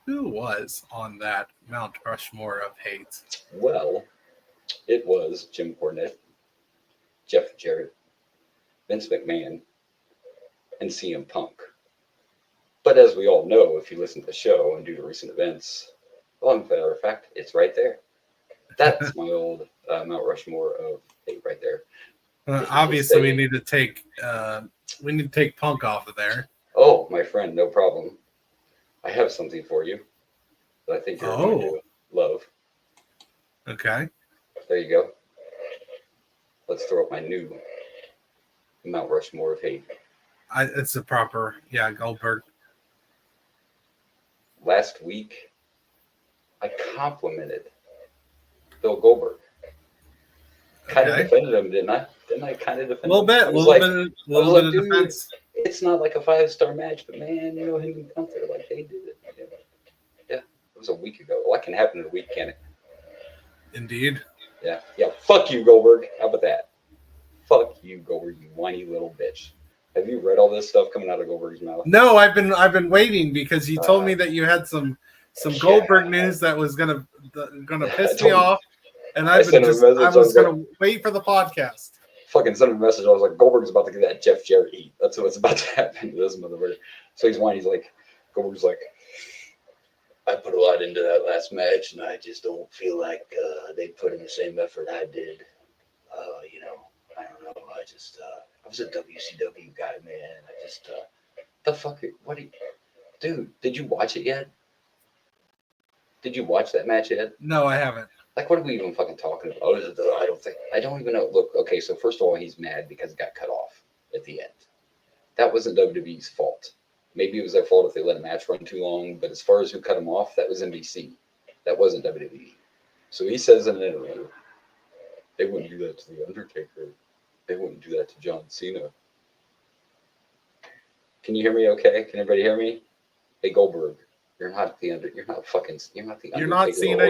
Speaker 3: Who was on that Mount Rushmore of hate?
Speaker 4: Well, it was Jim Cornette, Jeff Jarrett, Vince McMahon, and CM Punk. But as we all know, if you listen to the show and due to recent events, well, as a matter of fact, it's right there. That's my old Mount Rushmore of hate right there.
Speaker 3: Obviously, we need to take Punk off of there.
Speaker 4: Oh, my friend, no problem. I have something for you that I think you're going to love.
Speaker 3: Okay.
Speaker 4: There you go. Let's throw up my new Mount Rushmore of hate.
Speaker 3: It's a proper, Goldberg.
Speaker 4: Last week, I complimented Bill Goldberg. Kind of defended him, didn't I? Didn't I kind of defend him?
Speaker 3: A little bit of defense.
Speaker 4: It's not like a 5-star match, but man, him and Gunther, like they did it. Yeah, it was a week ago. Well, that can happen in a week, can it?
Speaker 3: Indeed.
Speaker 4: Yeah. Fuck you, Goldberg. How about that? Fuck you, Goldberg, you whiny little bitch. Have you read all this stuff coming out of Goldberg's mouth?
Speaker 3: No, I've been waiting because you told me that you had some Goldberg news that was gonna piss me off, and I was gonna wait for the podcast.
Speaker 4: Fucking sent him a message. I was like, Goldberg's about to get that Jeff Jarrett heat. That's what's about to happen to this motherfucker. So he's whining. He's like, Goldberg's like, I put a lot into that last match, and I just don't feel like they put in the same effort I did. I don't know. I was a WCW guy, man. The fuck? Dude, did you watch it yet? Did you watch that match yet?
Speaker 3: No, I haven't.
Speaker 4: Like, what are we even fucking talking about? I don't even know. Look, okay, so first of all, he's mad because it got cut off at the end. That wasn't WWE's fault. Maybe it was their fault if they let a match run too long, but as far as who cut him off, that was NBC. That wasn't WWE. So he says in an interview, they wouldn't do that to The Undertaker. They wouldn't do that to John Cena. Can you hear me okay? Can everybody hear me? Hey, Goldberg, you're not the Undertaker.
Speaker 3: You're not Cena.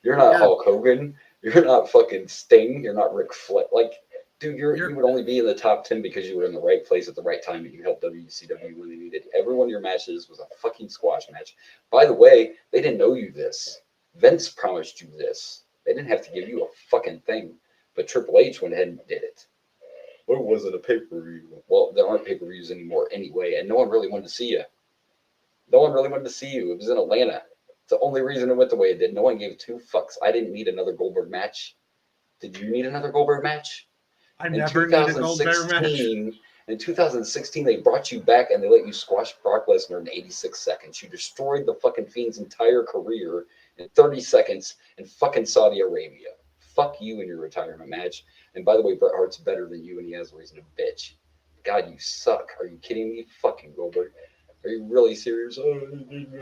Speaker 3: You're not
Speaker 4: Hulk Hogan. You're not fucking Sting. You're not Ric Flair. Like, dude, you would only be in the top 10 because you were in the right place at the right time and you helped WCW when they needed. Every one of your matches was a fucking squash match. By the way, they didn't know you this. Vince promised you this. They didn't have to give you a fucking thing. But Triple H went ahead and did it. Well, it wasn't a pay-per-view. Well, there aren't pay-per-views anymore anyway, and no one really wanted to see you. No one really wanted to see you. It was in Atlanta. It's the only reason it went the way it did. No one gave two fucks. I didn't need another Goldberg match. Did you need another Goldberg match?
Speaker 3: I never need a Goldberg match.
Speaker 4: In 2016, they brought you back and they let you squash Brock Lesnar in 86 seconds. You destroyed the fucking Fiend's entire career in 30 seconds in fucking Saudi Arabia. Fuck you in your retirement match. And by the way, Bret Hart's better than you and he has a reason to bitch. God, you suck. Are you kidding me? Fucking Goldberg. Are you really serious?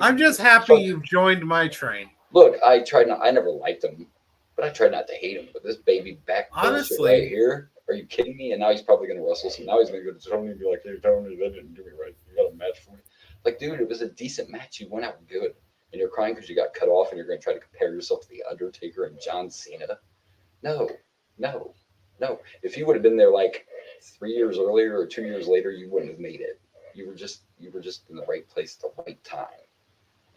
Speaker 3: I'm just happy you've joined my train.
Speaker 4: Look, I never liked him, but I tried not to hate him. But this baby back bullshit right here, are you kidding me? And now he's probably going to wrestle. So now he's going to go to Tony and be like, hey, Tony, that didn't do me right. You got a match for me. Like, dude, it was a decent match. You went out good. And you're crying because you got cut off and you're going to try to compare yourself to The Undertaker and John Cena. No. If you would have been there like 3 years earlier or 2 years later, you wouldn't have made it. You were just in the right place at the right time.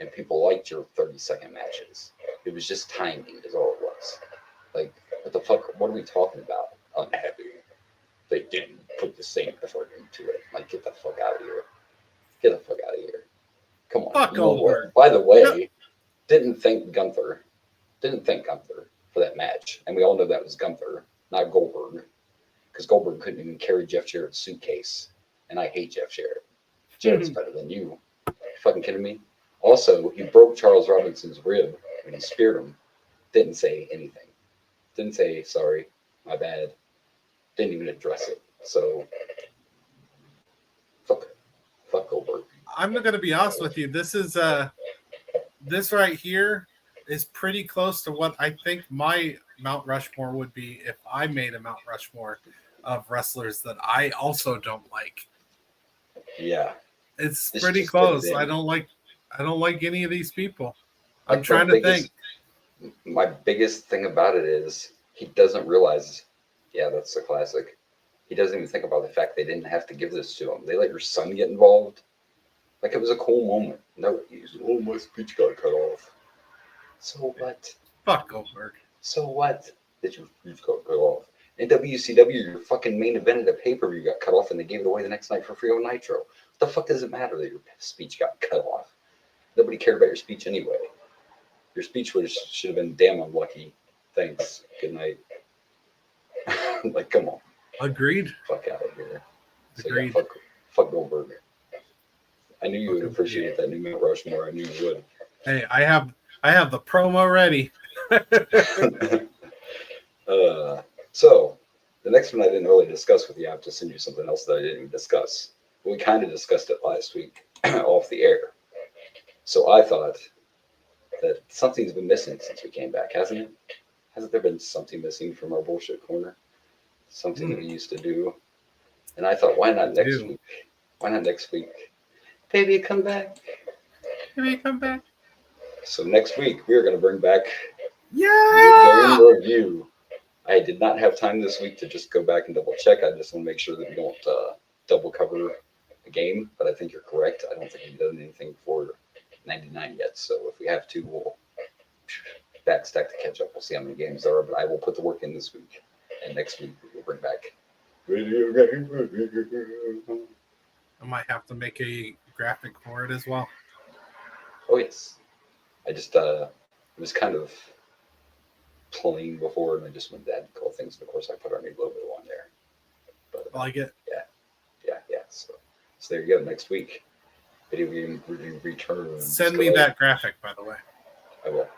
Speaker 4: And people liked your 30-second matches. It was just timing is all it was. Like, what the fuck? What are we talking about? Unhappy. They didn't put the same effort into it. Like, get the fuck out of here. Get the fuck out of here. Come on.
Speaker 3: Fuck Goldberg.
Speaker 4: By the way, didn't thank Gunther for that match. And we all know that was Gunther, not Goldberg. Because Goldberg couldn't even carry Jeff Jarrett's suitcase. And I hate Jeff Jarrett. Jarrett's better than you. You fucking kidding me? Also, he broke Charles Robinson's rib when he speared him. Didn't say anything. Didn't say, sorry, my bad. Didn't even address it. So, fuck Goldberg.
Speaker 3: I'm going to be honest with you. This right here is pretty close to what I think my Mount Rushmore would be if I made a Mount Rushmore of wrestlers that I also don't like.
Speaker 4: Yeah.
Speaker 3: It's pretty close. I don't like any of these people. I'm trying to think.
Speaker 4: My biggest thing about it is he doesn't realize, yeah, that's the classic. He doesn't even think about the fact they didn't have to give this to him. They let your son get involved. Like, it was a cool moment. No, my speech got cut off. So what?
Speaker 3: Fuck Goldberg.
Speaker 4: So what? That your speech got cut off. In WCW, your fucking main event at a pay-per-view got cut off and they gave it away the next night for free on Nitro. What the fuck does it matter that your speech got cut off? Nobody cared about your speech anyway. Your speech should have been damn unlucky. Thanks. Good night. Like, come on.
Speaker 3: Agreed.
Speaker 4: Fuck out of here.
Speaker 3: Agreed.
Speaker 4: So, yeah, fuck Goldberg. I knew you would appreciate that new Mount Rushmore. I knew you would.
Speaker 3: Hey, I have the promo ready.
Speaker 4: So the next one I didn't really discuss with you. I have to send you something else that I didn't even discuss. We kind of discussed it last week off the air. So I thought that something's been missing since we came back, hasn't it? Hasn't there been something missing from our bullshit corner? Something that we used to do. And I thought, why not next week? Why not next week? Baby, come back.
Speaker 3: Baby, come back.
Speaker 4: So next week, we're going to bring back
Speaker 3: the
Speaker 4: game review. I did not have time this week to just go back and double check. I just want to make sure that we don't double cover the game. But I think you're correct. I don't think we've done anything for 99 yet. So if we have to, we'll backstack to catch up. We'll see how many games there are. But I will put the work in this week. And next week, we'll bring back video game review.
Speaker 3: I might have to make a graphic for it as well.
Speaker 4: Oh, yes. I just, it was kind of plain before, and I just went to add cool things. And of course, I put our new logo on there. But
Speaker 3: I like it.
Speaker 4: Yeah. So there you go. Next week, video game review returns.
Speaker 3: Send me that graphic, by the way.
Speaker 4: I will.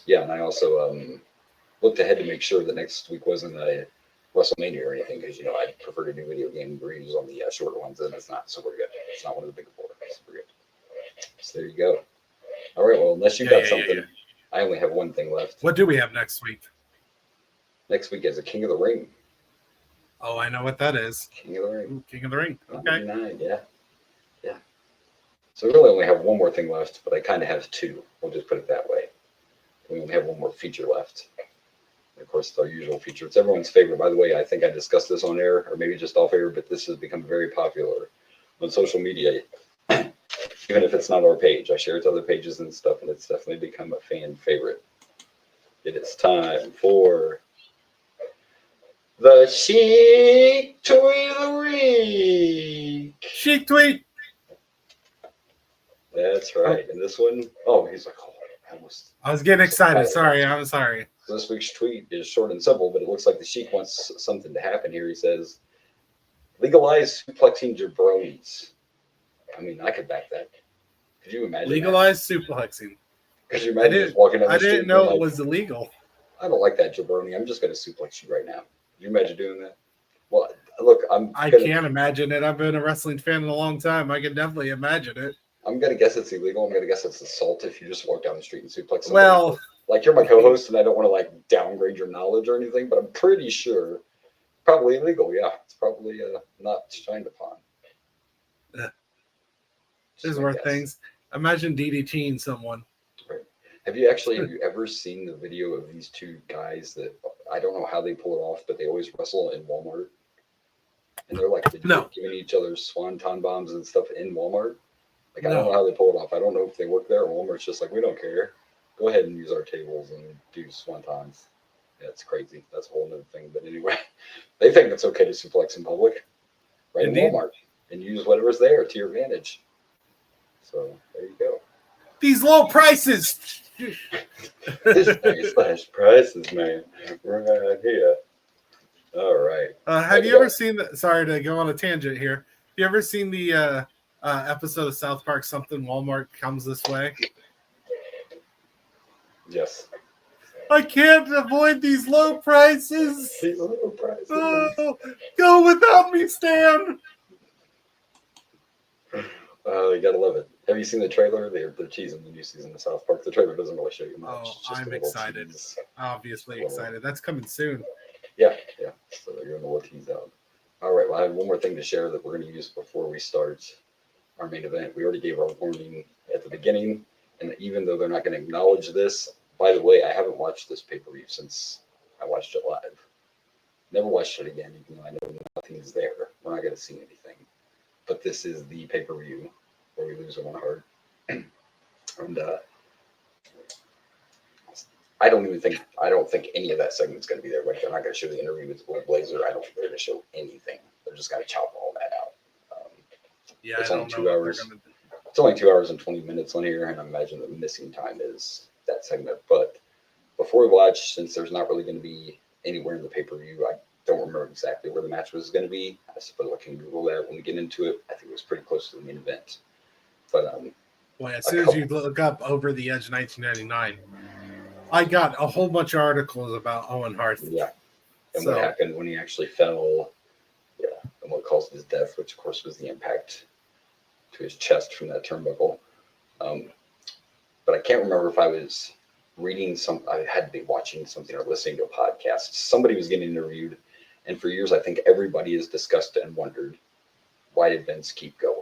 Speaker 4: Yeah, and I also looked ahead to make sure that next week wasn't a WrestleMania or anything, because I prefer to do video game reviews on the shorter ones, and it's not super good. It's not one of the big four. It's super good. So there you go. All right. Well, unless you got something, I only have one thing left.
Speaker 3: What do we have next week?
Speaker 4: Next week is a King of the Ring.
Speaker 3: Oh, I know what that is.
Speaker 4: King of the Ring.
Speaker 3: Ooh, King of the Ring. Okay.
Speaker 4: 99, yeah. So we really only have one more thing left, but I kind of have two. We'll just put it that way. We only have one more feature left. And of course, it's our usual feature. It's everyone's favorite. By the way, I think I discussed this on air, or maybe just off air, but this has become very popular on social media. Even if it's not our page, I share it to other pages and stuff, and it's definitely become a fan favorite. It is time for the Chic Tweet of the Week.
Speaker 3: Chic tweet.
Speaker 4: That's right. And this one, he's like,
Speaker 3: I was getting excited. Sorry, I'm sorry.
Speaker 4: This week's tweet is short and simple, but it looks like the Sheik wants something to happen here. He says, legalize suplexing jabronis. I mean, I could back that. Could you imagine
Speaker 3: legalize suplexing?
Speaker 4: Could you imagine just walking down the street?
Speaker 3: I didn't know it was illegal.
Speaker 4: I don't like that jabroni. I'm just going to suplex you right now. Could you imagine doing that? Well, look,
Speaker 3: I can't imagine it. I've been a wrestling fan in a long time. I can definitely imagine it.
Speaker 4: I'm going to guess it's illegal. I'm going to guess it's assault if you just walk down the street and suplex somebody.
Speaker 3: Well,
Speaker 4: like, you're my co-host, and I don't want to, downgrade your knowledge or anything, but I'm pretty sure probably illegal, yeah. It's probably not shined upon.
Speaker 3: There's worse things. Imagine DDTing someone.
Speaker 4: Right. Have you ever seen the video of these two guys that, I don't know how they pull it off, but they always wrestle in Walmart? And they're giving each other swanton bombs and stuff in Walmart? I don't know how they pull it off. I don't know if they work there, or Walmart's just we don't care. Go ahead and use our tables and do swantons. Yeah, it's crazy. That's a whole other thing. But anyway, they think it's okay to suplex in public, right? Indeed. In Walmart, and use whatever's there to your advantage. So there you go.
Speaker 3: These low prices.
Speaker 4: This nice prices, man. Right here. All right.
Speaker 3: Have you ever seen the? Sorry to go on a tangent here. Have you ever seen the episode of South Park, Something Walmart Comes This Way?
Speaker 4: Yes.
Speaker 3: I can't avoid these low prices.
Speaker 4: These low prices.
Speaker 3: Oh, go without me, Stan.
Speaker 4: You gotta love it. Have you seen the trailer? They're teasing the new season of South Park. The trailer doesn't really show you much.
Speaker 3: Oh, I'm excited.
Speaker 4: Tease.
Speaker 3: Obviously excited. That's coming soon.
Speaker 4: Yeah. So they're going to let tease out. All right. Well, I have one more thing to share that we're going to use before we start our main event. We already gave our warning at the beginning, and even though they're not going to acknowledge this, by the way, I haven't watched this pay-per-view since I watched it live. Never watched it again, even though I know nothing's there. We're not going to see anything. But this is the pay-per-view where we lose one heart. And I don't think any of that segment's going to be there. They're not going to show the interview with Gold Blazer. I don't think they're going to show anything. They're just going to chop all that out. It's only 2 hours. It's only 2 hours and 20 minutes on here, and I imagine the missing time is that segment. But before we watch, since there's not really going to be anywhere in the pay-per-view, I don't remember exactly where the match was going to be. I suppose I can Google that when we get into it. I think it was pretty close to the main event. But
Speaker 3: boy, as soon as you look up Over the Edge 1999, I got a whole bunch of articles about Owen Hart.
Speaker 4: Yeah. And what happened when he actually fell. Yeah. And what caused his death, which of course was the impact to his chest from that turnbuckle. But I can't remember if I was reading I had to be watching something or listening to a podcast. Somebody was getting interviewed. And for years, I think everybody has discussed and wondered, why did Vince keep going?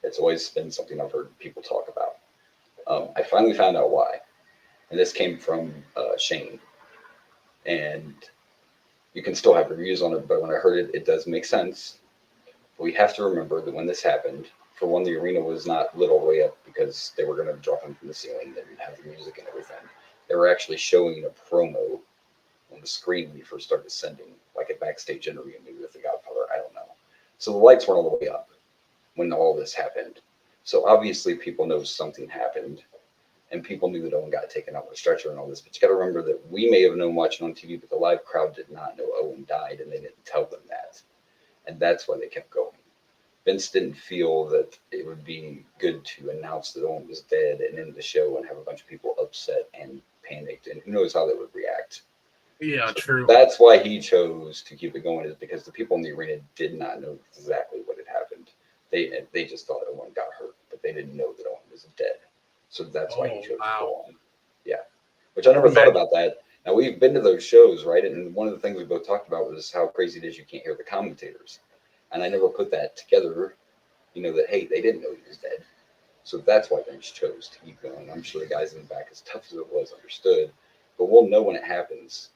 Speaker 4: It's always been something I've heard people talk about. I finally found out why. And this came from Shane. And you can still have reviews on it, but when I heard it, it does make sense. But we have to remember that when this happened, for one, the arena was not lit all the way up because they were going to drop him from the ceiling and have the music and everything. They were actually showing a promo on the screen when you first started ascending, like a backstage interview, maybe with the Godfather. I don't know. So the lights weren't all the way up when all this happened. So obviously people know something happened, and people knew that Owen got taken out with a stretcher and all this. But you got to remember that we may have known watching on TV, but the live crowd did not know Owen died, and they didn't tell them that. And that's why they kept going. Vince didn't feel that it would be good to announce that Owen was dead and end the show and have a bunch of people upset and panicked, and who knows how they would react.
Speaker 3: Yeah,
Speaker 4: So
Speaker 3: true.
Speaker 4: that's why he chose to keep it going, is because the people in the arena did not know exactly what had happened. They just thought Owen got hurt, but they didn't know that Owen was dead. So that's why he chose to go on. Yeah, which I never thought about that. Now, we've been to those shows, right? And one of the things we both talked about was how crazy it is you can't hear the commentators. And I never put that together, that, hey, they didn't know he was dead. So that's why Vince chose to keep going. I'm sure the guys in the back, as tough as it was, understood. But we'll know when it happens,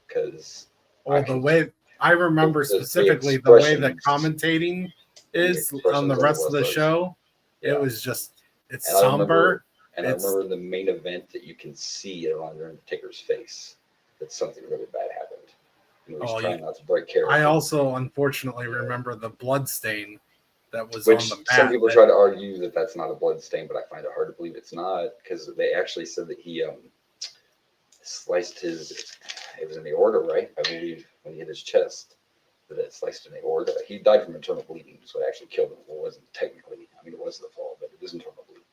Speaker 4: because
Speaker 3: the way I remember specifically the way that commentating is on the rest of the show, it was just, it's somber.
Speaker 4: I remember the main event that you can see it on Undertaker's face that something really bad happened. He was trying not to break character.
Speaker 3: I also unfortunately remember the blood stain that was on the mat.
Speaker 4: Some people try to argue that that's not a blood stain, but I find it hard to believe it's not, because they actually said that he sliced his, it was in the aorta, right? I believe when he hit his chest, that it sliced in the aorta. He died from internal bleeding, so it actually killed him. It wasn't technically, it was the fall, but it was internal bleeding.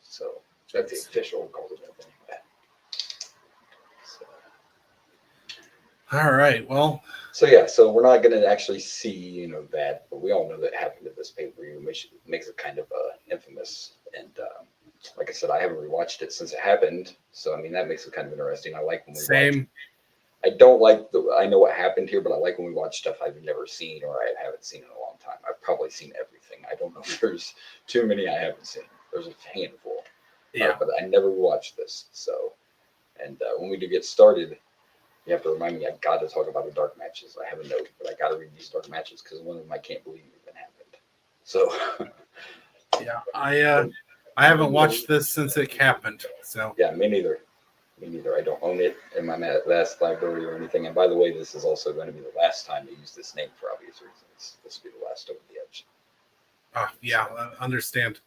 Speaker 4: So that's the official cause of death anyway.
Speaker 3: All right, well.
Speaker 4: So we're not going to actually see, that, but we all know that happened at this pay-per-view, which makes it kind of infamous. And like I said, I haven't rewatched it since it happened, so that makes it kind of interesting. I like when we watch. I don't like I know what happened here, but I like when we watch stuff I've never seen or I haven't seen in a long time. I've probably seen everything. I don't know if there's too many I haven't seen. There's a handful.
Speaker 3: Yeah.
Speaker 4: But I never watched this. So, and when we do get started, you have to remind me, I got to talk about the dark matches. I have a note, but I got to read these dark matches because one of them I can't believe even happened. So,
Speaker 3: yeah, I haven't watched this since it happened. So
Speaker 4: yeah, me neither. I don't own it in my last library or anything. And by the way, this is also going to be the last time I use this name for obvious reasons. This will be the last Over the Edge.
Speaker 3: Yeah, I understand.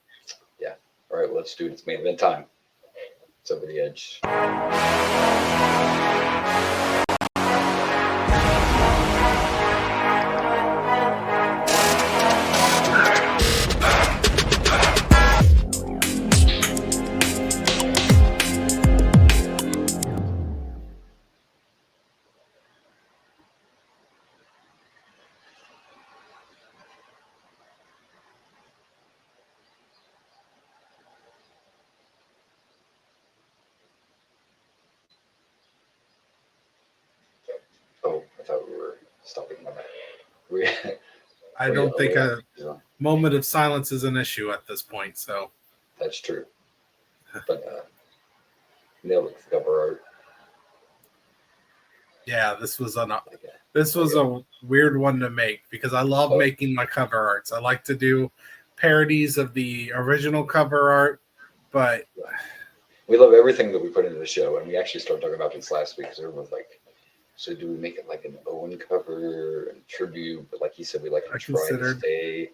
Speaker 4: Yeah. All right, well, let's do it. It's main event time. It's Over the Edge. Oh, I thought we were stopping my back.
Speaker 3: I don't think a moment of silence is an issue at this point. So
Speaker 4: that's true. But nailed it for cover art.
Speaker 3: Yeah, this was a weird one to make because I love making my cover arts. I like to do parodies of the original cover art, but
Speaker 4: we love everything that we put into the show, and we actually started talking about this last week because everyone's like, so do we make it like an Owen cover and tribute? But like he said, we like to try to stay,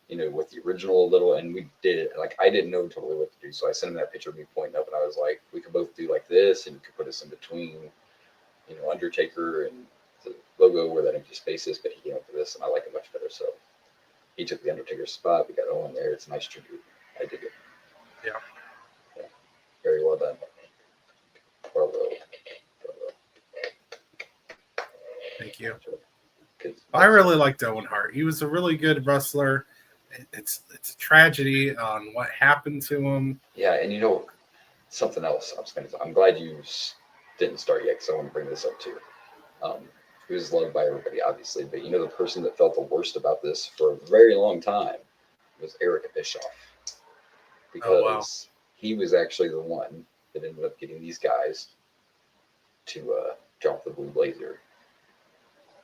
Speaker 4: with the original a little, and we did. Like I didn't know totally what to do, so I sent him that picture of me pointing up, and I was like, we could both do like this, and you could put us in between, Undertaker and the logo where that empty space is, but he came up with this, and I like it much better. So he took the Undertaker's spot. We got Owen there. It's a nice tribute. I dig it.
Speaker 3: Yeah.
Speaker 4: Very well done. Bravo.
Speaker 3: Thank you. I really liked Owen Hart. He was a really good wrestler. It's a tragedy on what happened to him.
Speaker 4: Yeah, and something else I'm glad you didn't start yet because I want to bring this up too. He was loved by everybody, obviously, but the person that felt the worst about this for a very long time was Eric Bischoff, because he was actually the one that ended up getting these guys to jump the Blue Blazer.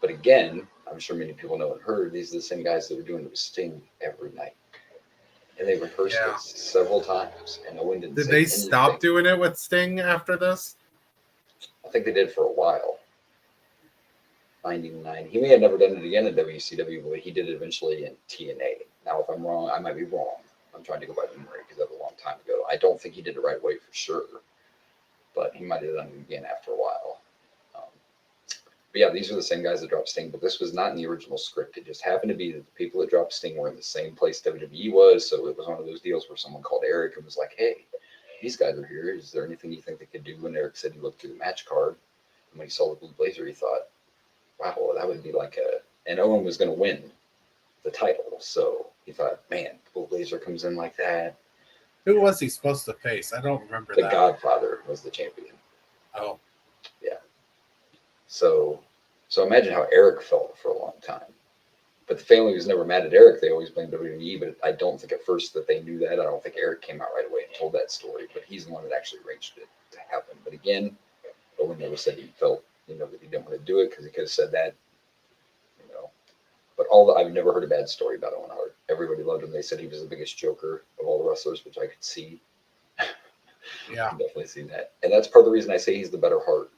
Speaker 4: But again, I'm sure many people know and heard, these are the same guys that were doing it with Sting every night. And they rehearsed it several times, and no one didn't say anything.
Speaker 3: Stop doing it with Sting after this?
Speaker 4: I think they did for a while. 99. He may have never done it again in WCW, but he did it eventually in TNA. Now, if I'm wrong, I might be wrong. I'm trying to go by memory because that was a long time ago. I don't think he did it right way for sure, but he might have done it again after a while. But yeah, these are the same guys that dropped Sting, but this was not in the original script. It just happened to be that the people that dropped Sting were in the same place WWE was, so it was one of those deals where someone called Eric and was like, hey, these guys are here. Is there anything you think they could do? And Eric said he looked through the match card. And when he saw the blue blazer, he thought, wow, well, that would be like and Owen was going to win the title. So he thought, man, blue blazer comes in like that.
Speaker 3: Who was he supposed to face? I don't remember
Speaker 4: The
Speaker 3: that.
Speaker 4: Godfather was the champion.
Speaker 3: Oh.
Speaker 4: Yeah. So imagine how Eric felt for a long time. But the family was never mad at Eric. They always blamed WWE, but I don't think at first that they knew that. I don't think Eric came out right away and told that story, but he's the one that actually arranged it to happen. But again, Owen never said he felt, that he didn't want to do it because he could have said that, But I've never heard a bad story about Owen Hart. Everybody loved him. They said he was the biggest joker of all the wrestlers, which I could see.
Speaker 3: Yeah.
Speaker 4: I can definitely see that. And that's part of the reason I say he's the better Hart.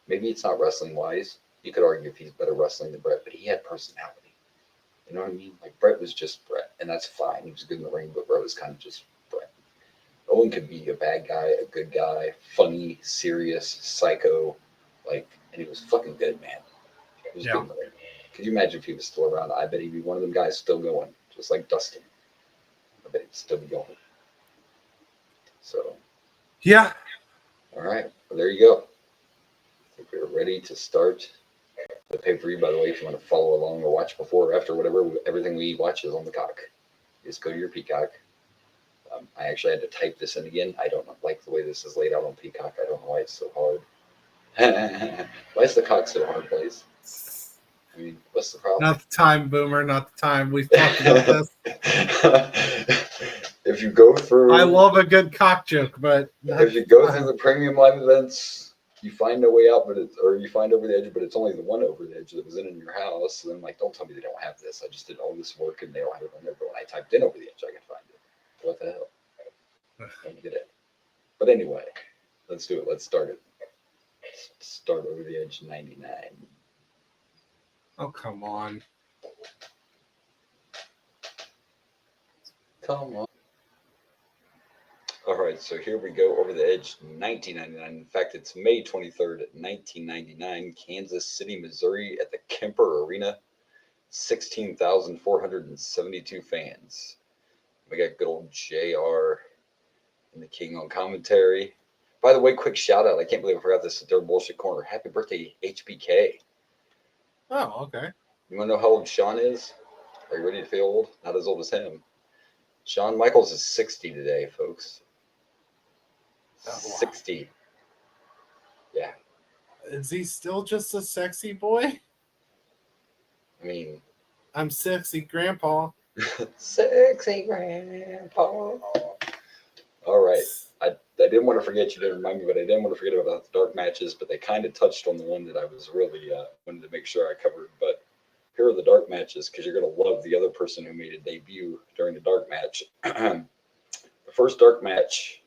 Speaker 4: Maybe it's not wrestling-wise. You could argue if he's better wrestling than Bret, but he had personality. You know what I mean? Like, Bret was just Bret, and that's fine. He was good in the ring, but Bret was kind of just Bret. Owen could be a bad guy, a good guy, funny, serious, psycho, and he was fucking good, man. He was good in the ring. Could you imagine if he was still around? I bet he'd be one of them guys still going, just like Dustin. I bet he'd still be going. So.
Speaker 3: Yeah.
Speaker 4: All right. Well, there you go. I think we're ready to start the pay-per-view. By the way, if you want to follow along or watch before or after, whatever, everything we watch is on the Cock. Just go to your Peacock. I actually had to type this in again. I don't like the way this is laid out on Peacock. I don't know why it's so hard. Why is the Cock so hard, please? I mean, what's the problem?
Speaker 3: Not the time, Boomer. Not the time. We've talked about this.
Speaker 4: If you go through...
Speaker 3: I love a good cock joke, but...
Speaker 4: If you go through the premium live events, you find no way out, or you find over the edge, but it's only the one over the edge that was in your house. And I'm like, don't tell me they don't have this. I just did all this work and they don't have it on there. But when I typed in over the edge, I can find it. What the hell? Don't get it. But anyway, let's do it. Let's start it. Start over the edge 99.
Speaker 3: Oh, come on.
Speaker 4: Come on. All right, so here we go, over the edge, 1999. In fact, it's May 23rd, 1999, Kansas City, Missouri, at the Kemper Arena. 16,472 fans. We got good old JR and the King on commentary. By the way, quick shout out. I can't believe I forgot this at their bullshit corner. Happy birthday, HBK.
Speaker 3: Oh, okay.
Speaker 4: You want to know how old Shawn is? Are you ready to feel old? Not as old as him. Shawn Michaels is 60 today, folks. 60. Yeah.
Speaker 3: Is he still just a sexy boy?
Speaker 4: I mean...
Speaker 3: I'm sexy, Grandpa.
Speaker 4: Sexy Grandpa. All right. I didn't want to forget, you didn't remind me, but I didn't want to forget about the dark matches, but they kind of touched on the one that I was really wanted to make sure I covered. But here are the dark matches, because you're going to love the other person who made a debut during the dark match. The first dark match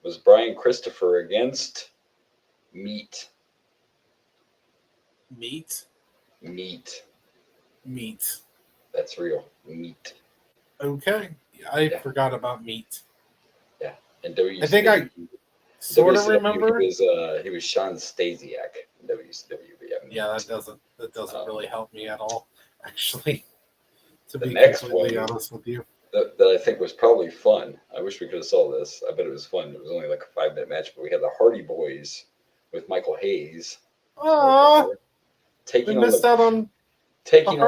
Speaker 4: was Brian Christopher against Meat.
Speaker 3: Meat? Meat. That's
Speaker 4: real. Meat.
Speaker 3: Okay. I forgot about Meat.
Speaker 4: Yeah. And WCW,
Speaker 3: I think I sort of remember.
Speaker 4: He was Sean Stasiak in WCW.
Speaker 3: Yeah, that doesn't really help me at all, actually. To be
Speaker 4: next
Speaker 3: completely
Speaker 4: one,
Speaker 3: honest with you.
Speaker 4: That I think was probably fun. I wish we could have saw this. I bet it was fun. It was only like a 5-minute match, but we had the Hardy Boys with Michael Hayes.
Speaker 3: Oh,
Speaker 4: taking
Speaker 3: on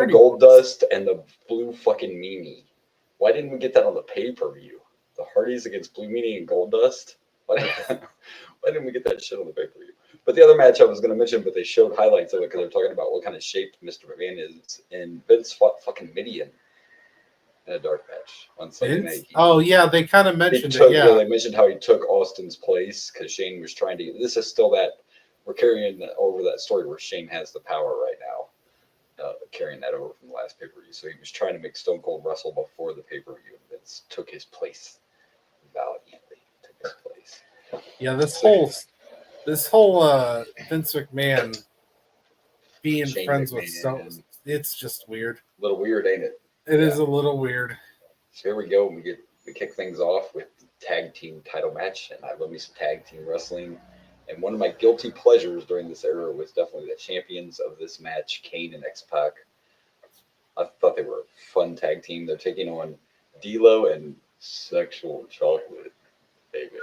Speaker 4: Gold Dust and the Blue fucking Meanie. Why didn't we get that on the pay-per-view? The Hardys against Blue Meanie and Gold Dust? Why didn't we get that shit on the pay-per-view? But the other match I was going to mention, but they showed highlights of it because they're talking about what kind of shape Mr. McMahon is. And Vince fought fucking Midian in a dark match on Sunday night.
Speaker 3: Oh, yeah, they kind of mentioned it, yeah.
Speaker 4: They mentioned how he took Austin's place because Shane was trying to... This is still that... We're carrying over that story where Shane has the power right now. Carrying that over from the last pay-per-view. So he was trying to make Stone Cold wrestle before the pay-per-view. And Vince took his place. Valiantly took his place.
Speaker 3: Yeah, this whole Vince McMahon being
Speaker 4: Shane
Speaker 3: friends
Speaker 4: McMahon.
Speaker 3: with Stone, it's just weird.
Speaker 4: A little weird, ain't it?
Speaker 3: It is a little weird.
Speaker 4: So here we go. We kick things off with the tag team title match, and I love me some tag team wrestling. And one of my guilty pleasures during this era was definitely the champions of this match, Kane and X-Pac. I thought they were a fun tag team. They're taking on D'Lo and Sexual Chocolate, baby.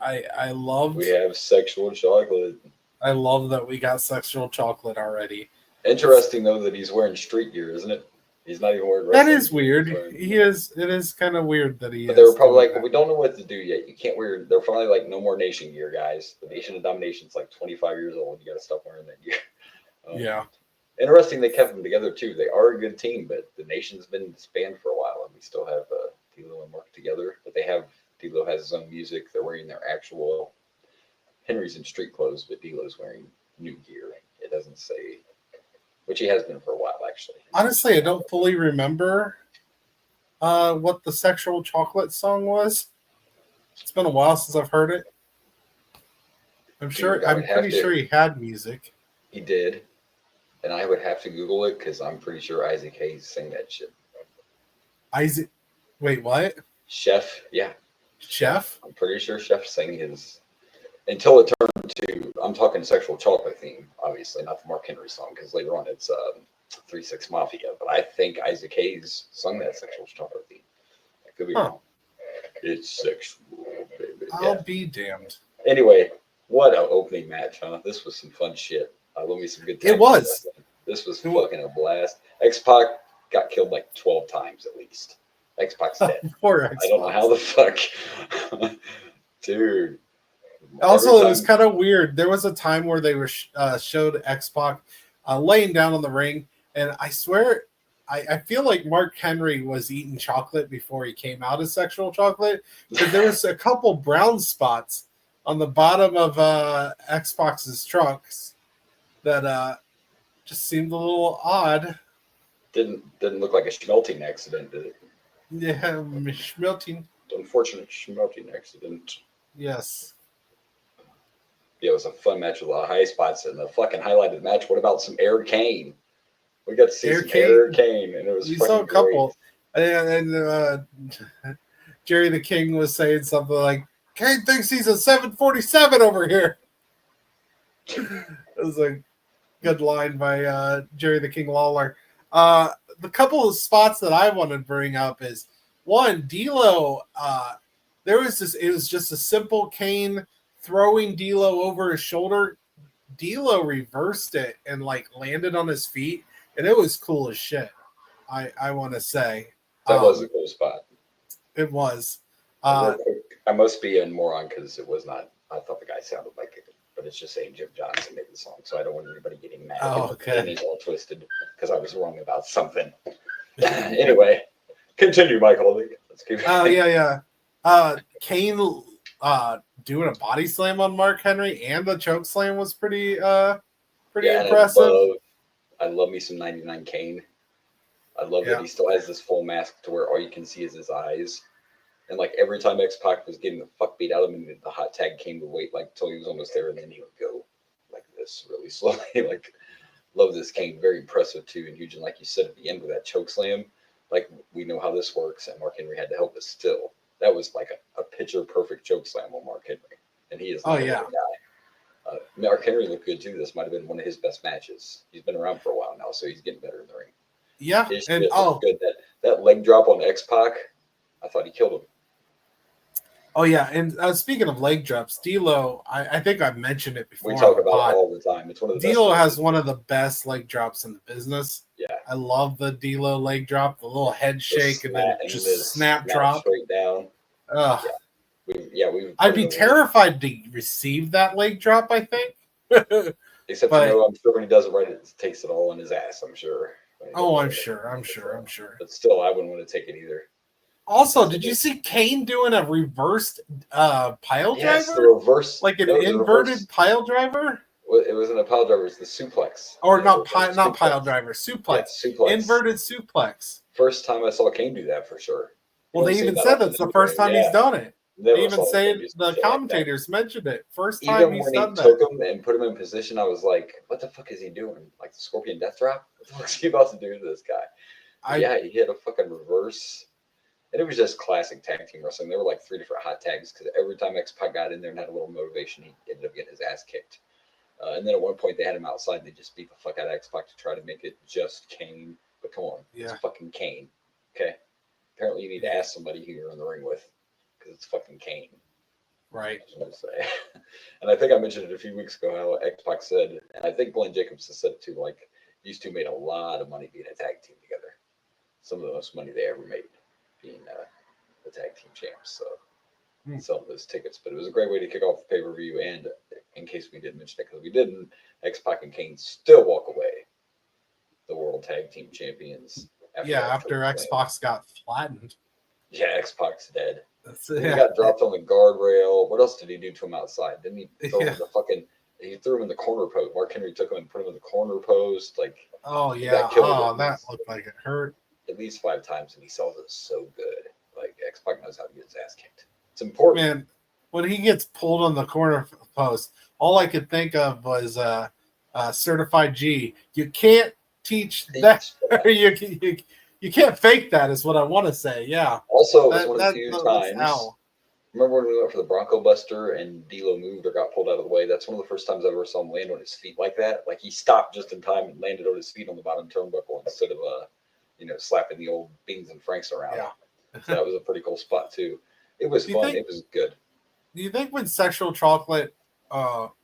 Speaker 3: I loved.
Speaker 4: We have sexual chocolate.
Speaker 3: I love that we got sexual chocolate already.
Speaker 4: Interesting though that he's wearing street gear, isn't it? He's not even wearing
Speaker 3: That
Speaker 4: wrestling
Speaker 3: is
Speaker 4: gear.
Speaker 3: weird.
Speaker 4: Wearing,
Speaker 3: He is. It is kind of weird that he.
Speaker 4: But they were
Speaker 3: is
Speaker 4: probably
Speaker 3: doing
Speaker 4: like,
Speaker 3: that.
Speaker 4: we don't know what to do yet. You can't wear. They're probably like, no more nation gear, guys. The Nation of Domination's like 25 years old. You got to stop wearing that gear.
Speaker 3: Yeah.
Speaker 4: Interesting, they kept them together too. They are a good team, but the Nation's been disbanded for a while, and we still have D'Lo and Mark together. But they have D'Lo has his own music. They're wearing their actual. Henry's in street clothes, but D'Lo's wearing new gear. It doesn't say, which he has been for a while actually.
Speaker 3: Honestly, I don't fully remember what the sexual chocolate song was. It's been a while since I've heard it. I'm pretty sure he had music.
Speaker 4: He did, and I would have to Google it because I'm pretty sure Isaac Hayes sang that shit.
Speaker 3: Isaac, wait, what?
Speaker 4: Chef, yeah.
Speaker 3: Chef?
Speaker 4: I'm pretty sure Chef sang his until it turned to. I'm talking sexual chocolate theme, obviously, not the Mark Henry song because later on it's 3-6 Mafia. But I think Isaac Hayes sung that sexual chocolate theme. I could be wrong. It's sexual, baby.
Speaker 3: I'll be damned.
Speaker 4: Anyway, what an opening match, huh? This was some fun shit. I love me some good time.
Speaker 3: It was.
Speaker 4: This was fucking a blast. X-Pac got killed like 12 times at least. X-Pac's dead.
Speaker 3: Poor X-Pac.
Speaker 4: I don't know how the fuck. Dude.
Speaker 3: Also, it was kind of weird. There was a time where they were showed X-Pac laying down on the ring, and I swear, I feel like Mark Henry was eating chocolate before he came out as sexual chocolate, because there was a couple brown spots on the bottom of X-Pac's trunks that just seemed a little odd.
Speaker 4: Didn't look like a schmelting accident, did it?
Speaker 3: Yeah, schmelting.
Speaker 4: Unfortunate schmelting accident.
Speaker 3: Yes.
Speaker 4: Yeah, it was a fun match with a lot of high spots, and the fucking highlight of the match. What about some Air Kane? We got to see some Air Kane, and it was.
Speaker 3: We saw a couple, and Jerry the King was saying something like, "Kane thinks he's a 747 over here." It was a good line by Jerry the King Lawler. The couple of spots that I want to bring up is one, D'Lo. There was this. It was just a simple Kane throwing D'Lo over his shoulder. D'Lo reversed it and like landed on his feet, and it was cool as shit. I want to say
Speaker 4: that was a cool spot.
Speaker 3: It was.
Speaker 4: I must be a moron because it was not. I thought the guy sounded like it, but it's just saying Jim Johnson made the song, so I don't want anybody getting mad.
Speaker 3: Oh, okay.
Speaker 4: He's all twisted because I was wrong about something. Anyway, continue, Michael. Let's keep.
Speaker 3: Oh yeah. Kane doing a body slam on Mark Henry and the choke slam was pretty impressive.
Speaker 4: I love me some 99 Kane. I love that he still has this full mask to where all you can see is his eyes. And like every time X-Pac was getting the fuck beat out of him, the hot tag Kane would wait like until he was almost there, and then he would go like this really slowly. Like, love this Kane. Very impressive too, and huge. And like you said at the end with that choke slam, like we know how this works, and Mark Henry had to help us still. That was like a picture perfect choke slam on Mark Henry, and he is not a guy. Mark Henry looked good too. This might have been one of his best matches. He's been around for a while now, so he's getting better in the ring.
Speaker 3: Yeah,
Speaker 4: and good. That leg drop on X-Pac, I thought he killed him.
Speaker 3: Oh yeah, and speaking of leg drops, D'Lo, I think I've mentioned it before.
Speaker 4: We talk about it all the time. It's one of the
Speaker 3: D'Lo has one of the best leg drops in the business.
Speaker 4: Yeah,
Speaker 3: I love the D'Lo leg drop, the little head shake, and then just snap drop
Speaker 4: straight down.
Speaker 3: Ugh.
Speaker 4: We've
Speaker 3: I'd be terrified to receive that leg drop, I think.
Speaker 4: Except for I'm sure when he does it right, it takes it all in his ass, I'm sure.
Speaker 3: I'm sure.
Speaker 4: But still, I wouldn't want to take it either.
Speaker 3: Also, did you see Kane doing a reversed pile driver?
Speaker 4: Yes, the reverse.
Speaker 3: Like an inverted pile driver?
Speaker 4: Well, it wasn't a pile driver, it was the suplex.
Speaker 3: Or not pile driver, suplex.
Speaker 4: Yeah, suplex.
Speaker 3: Inverted suplex.
Speaker 4: First time I saw Kane do that for sure.
Speaker 3: Well, they even said that's the first time he's done it. They even say the commentators mentioned it. First time he's done that.
Speaker 4: Even when he took him and put him in position, I was like, what the fuck is he doing? Like the Scorpion Death Drop? What the fuck is he about to do to this guy? He hit a fucking reverse. And it was just classic tag team wrestling. There were like 3 different hot tags because every time X-Pac got in there and had a little motivation, he ended up getting his ass kicked. And then at one point they had him outside. They just beat the fuck out of X-Pac to try to make it just Kane. But come on, it's fucking Kane. Okay? Apparently you need to ask somebody who you're in the ring with because it's fucking Kane.
Speaker 3: Right.
Speaker 4: I was gonna say. And I think I mentioned it a few weeks ago how X-Pac said, and I think Glenn Jacobs has said it too, like these two made a lot of money being a tag team together. Some of the most money they ever made being the tag team champs. So selling those tickets. But it was a great way to kick off the pay-per-view. And in case we didn't mention it, because we didn't, X-Pac and Kane still walk away the World Tag Team Champions.
Speaker 3: After X-Pac got flattened.
Speaker 4: Yeah, X-Pac's dead.
Speaker 3: He
Speaker 4: got dropped on the guardrail. What else did he do to him outside? Didn't he throw him in the fucking? He threw him in the corner post. Mark Henry took him and put him in the corner post. Like,
Speaker 3: oh yeah, that looked like it hurt.
Speaker 4: At least 5 times, and he sells it so good. Like X-Pac knows how to get his ass kicked. It's important.
Speaker 3: Man, when he gets pulled on the corner post, all I could think of was Certified G. You can't teach that. You can't fake that, is what I want to say. Yeah.
Speaker 4: Also, it was one of the few times. Remember when we went for the Bronco Buster and D'Lo moved or got pulled out of the way? That's one of the first times I ever saw him land on his feet like that. Like he stopped just in time and landed on his feet on the bottom turnbuckle instead of slapping the old Beans and Franks around. Yeah. So that was a pretty cool spot too. It was fun. It was good.
Speaker 3: Do you think when Sexual Chocolate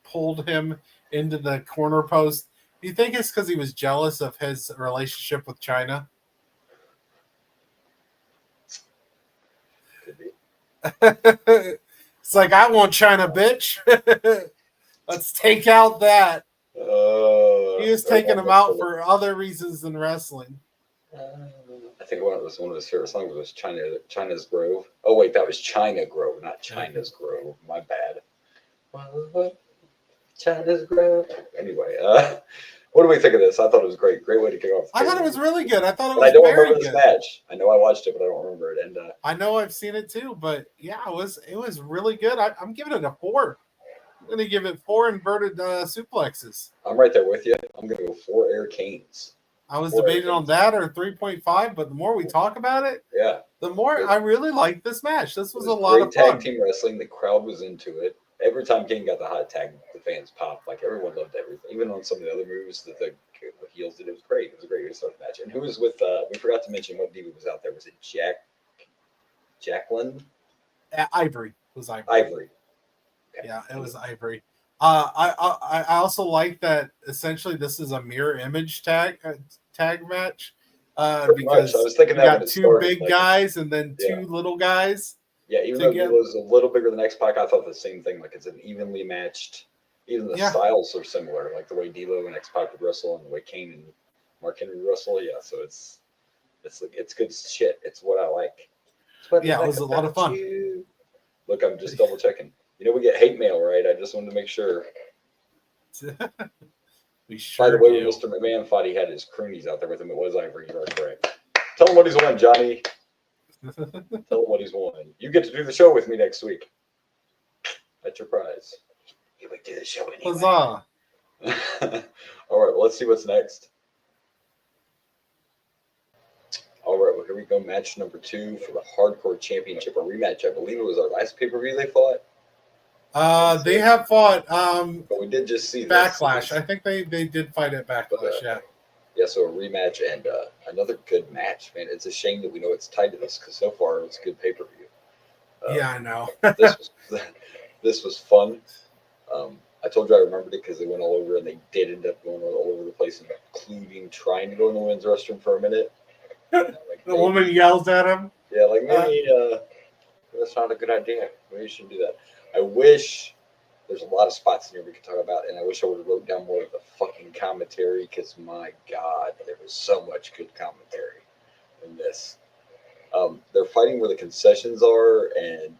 Speaker 3: pulled him into the corner post, do you think it's because he was jealous of his relationship with China?
Speaker 4: Could be.
Speaker 3: It's like, I want China, bitch. Let's take out that. He was taking him out for other reasons than wrestling.
Speaker 4: I think one of his favorite songs was China's Grove. Oh wait, that was China Grove, not China's Grove. My bad. China's Grove. Anyway, what do we think of this? I thought it was great. Great way to kick off.
Speaker 3: I thought it was really good. I thought it
Speaker 4: I
Speaker 3: was.
Speaker 4: don't remember this match. I know I watched it, but I don't remember it. And
Speaker 3: I know I've seen it too. But yeah, it was really good. I'm giving it a 4. I'm gonna give it 4 inverted suplexes.
Speaker 4: I'm right there with you. I'm gonna go 4 air canes.
Speaker 3: I was debating on that or 3.5, but the more we talk about it, the more I really like this match. This was a lot of fun.
Speaker 4: Tag team wrestling. The crowd was into it. Every time Kane got the hot tag, the fans popped. Like everyone loved everything. Even on some of the other moves that the heels did, it was great. It was a great way to start the match. And who was with? We forgot to mention what diva was out there. Was it Jacqueline?
Speaker 3: Ivory. It was Ivory.
Speaker 4: Ivory.
Speaker 3: Okay. Yeah, it was Ivory. I also like that essentially this is a mirror image tag match because
Speaker 4: I was thinking
Speaker 3: you got 2 big guys and then 2 little guys.
Speaker 4: Yeah, even though it was a little bigger than X-Pac, I thought the same thing. Like it's an evenly matched. Even the styles are similar, like the way D'Lo and X-Pac would wrestle and the way Kane and Mark Henry wrestle. Yeah, so it's good shit. It's what I like.
Speaker 3: Yeah, it was a lot of fun.
Speaker 4: Look, I'm just double checking. We get hate mail, right? I just wanted to make sure.
Speaker 3: We sure.
Speaker 4: By the way, when Mr. McMahon thought he had his croonies out there with him, it was Ivory. You are correct. Tell him what he's won, Johnny. Tell him what he's won. You get to do the show with me next week. That's your prize. You would do the show anyway.
Speaker 3: Huzzah.
Speaker 4: All right, well, let's see what's next. All right, well, here we go. Match number 2 for the Hardcore Championship, a rematch. I believe it was our last pay-per-view they fought.
Speaker 3: They have fought.
Speaker 4: But we did just see
Speaker 3: Backlash. I think they did fight at Backlash.
Speaker 4: Yeah, so a rematch and another good match, man. It's a shame that we know it's tied to this because so far it's a good pay-per-view.
Speaker 3: I know.
Speaker 4: this was fun. I told you I remembered it because they went all over and they did end up going all over the place, including trying to go in the women's restroom for a minute.
Speaker 3: The woman yells at him.
Speaker 4: Yeah, like maybe that's not a good idea. Maybe you shouldn't do that. I wish there's a lot of spots in here we could talk about, and I wish I would have wrote down more of the fucking commentary because my God, there was so much good commentary in this. They're fighting where the concessions are, and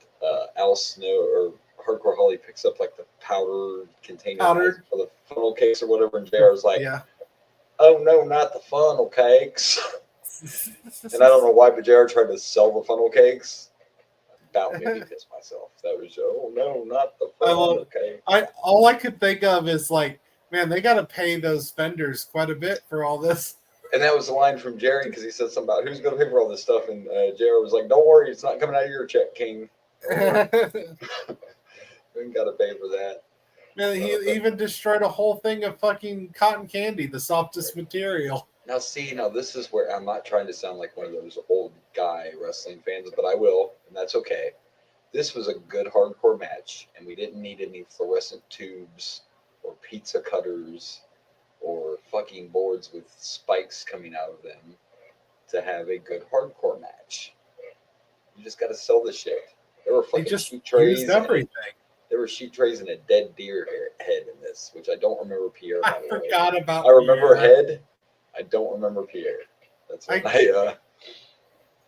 Speaker 4: Al Snow or Hardcore Holly picks up like the powder container for the funnel cakes or whatever, and JR's like, "Oh no, not the funnel cakes." And I don't know why, but JR tried to sell the funnel cakes. About made me piss myself. That was, oh no, not the funnel cake.
Speaker 3: All I could think of is like, man, they got to pay those vendors quite a bit for all this.
Speaker 4: And that was the line from Jerry because he said something about who's going to pay for all this stuff, and JR was like, "Don't worry, it's not coming out of your check, King." We got to pay for that.
Speaker 3: Man, he even destroyed a whole thing of fucking cotton candy, the softest material.
Speaker 4: Now, this is where I'm not trying to sound like one of those old guy wrestling fans, but I will, and that's okay. this was a good hardcore match, and we didn't need any fluorescent tubes or pizza cutters or fucking boards with spikes coming out of them to have a good hardcore match. You just got to sell the shit. There were
Speaker 3: They
Speaker 4: fucking
Speaker 3: just
Speaker 4: sheet trays.
Speaker 3: used everything.
Speaker 4: There were sheet trays and a dead deer head in this, which I don't remember Pierre.
Speaker 3: I forgot about.
Speaker 4: I remember
Speaker 3: Pierre.
Speaker 4: head. I don't remember Pierre. That's when I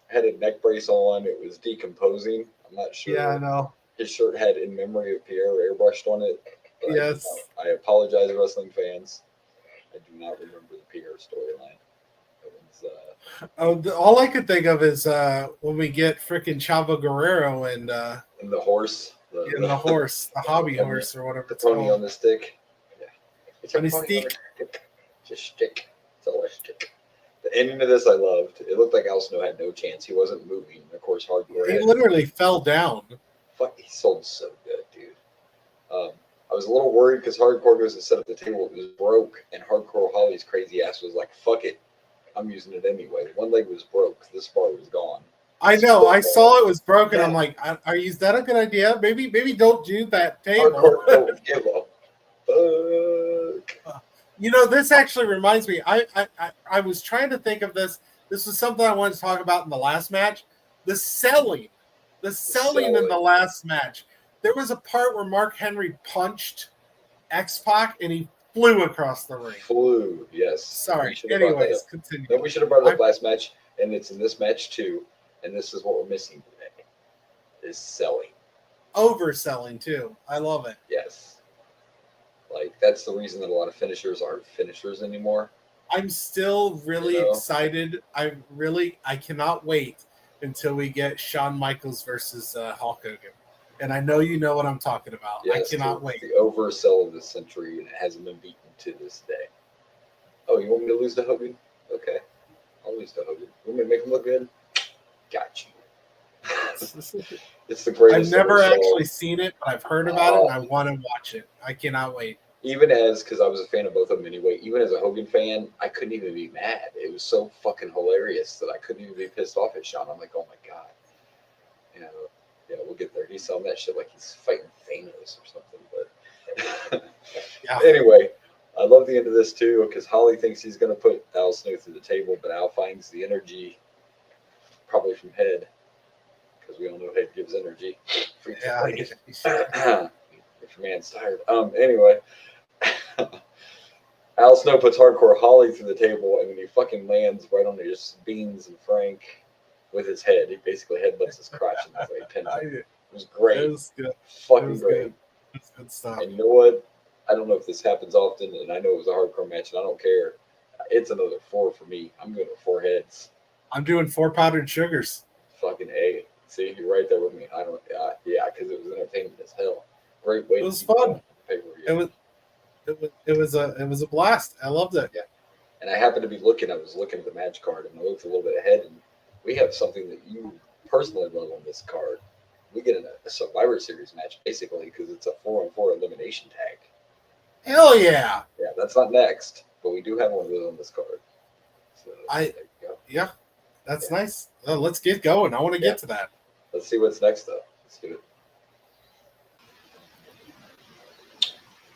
Speaker 4: had a neck brace on. It was decomposing. I'm not sure.
Speaker 3: Yeah, I know.
Speaker 4: His shirt had in memory of Pierre airbrushed on it.
Speaker 3: Yes.
Speaker 4: I apologize, wrestling fans. I do not remember the Pierre storyline.
Speaker 3: All I could think of is when we get freaking Chavo Guerrero and
Speaker 4: the horse.
Speaker 3: The horse, the hobby horse or whatever.
Speaker 4: The pony on the stick. Yeah. It's a
Speaker 3: pony
Speaker 4: pony
Speaker 3: stick.
Speaker 4: on a stick. Just stick. It's all a stick. The ending of this I loved. It looked like Al Snow had no chance. He wasn't moving. Of course, Hardcore.
Speaker 3: He literally fell down.
Speaker 4: Fuck, he sold so good, dude. I was a little worried because Hardcore goes to set up the table. It was broke, and Hardcore Holly's crazy ass was like, fuck it. I'm using it anyway. One leg was broke. This bar was gone.
Speaker 3: I know. I saw it was broken. Yeah. I'm like, is that a good idea? Maybe don't do that table.
Speaker 4: Hardcore don't give a fuck.
Speaker 3: You know, this actually reminds me. I was trying to think of this. This was something I wanted to talk about in the last match. The selling in the last match. There was a part where Mark Henry punched X-Pac and he flew across the ring.
Speaker 4: Flew, yes.
Speaker 3: Sorry. Anyways, continue.
Speaker 4: No, we should have brought it up last match, and it's in this match too. And this is what we're missing today: is selling,
Speaker 3: overselling too. I love it.
Speaker 4: Yes, like that's the reason that a lot of finishers aren't finishers anymore.
Speaker 3: I'm still really excited. I cannot wait until we get Shawn Michaels versus Hulk Hogan. And I know you know what I'm talking about. Yes, I cannot wait.
Speaker 4: The oversell of the century, and it hasn't been beaten to this day. Oh, you want me to lose to Hogan? Okay, I'll lose to Hogan. You want me to make him look good? Got you. It's the greatest.
Speaker 3: I've never actually seen it, but I've heard about it, and I want to watch it. I cannot wait.
Speaker 4: Even because I was a fan of both of them anyway, even as a Hogan fan, I couldn't even be mad. It was so fucking hilarious that I couldn't even be pissed off at Shawn. I'm like, oh my God. Yeah, we'll get there. He's selling that shit like he's fighting Thanos or something. But Anyway, I love the end of this too because Holly thinks he's going to put Al Snow through the table, but Al finds the energy probably from Head because we all know Head gives energy. If your man's tired. Anyway, Al Snow puts Hardcore Holly through the table and then he fucking lands right on his Beans and Frank. With his head, he basically headbutts his crotch and that's like pins him. It was great. It was good. Fucking great. Good.
Speaker 3: It's good stuff.
Speaker 4: And you know what? I don't know if this happens often, and I know it was a hardcore match, and I don't care. It's another 4 for me. I'm going with 4 heads.
Speaker 3: I'm doing 4 powdered sugars.
Speaker 4: Fucking A. See, you're right there with me. I don't. Because it was entertaining as hell. Great way.
Speaker 3: It was fun. It was a blast. I loved it.
Speaker 4: Yeah. And I happened to be looking. I was looking at the match card, and I looked a little bit ahead, and we have something that you personally love on this card. We get a Survivor Series match, basically, because it's a 4-on-4 elimination tag.
Speaker 3: Hell yeah.
Speaker 4: Yeah, that's not next, but we do have one of those on this card. So, there you go.
Speaker 3: Yeah, that's nice. Let's get going. I want to get to that.
Speaker 4: Let's see what's next, though. Let's do it.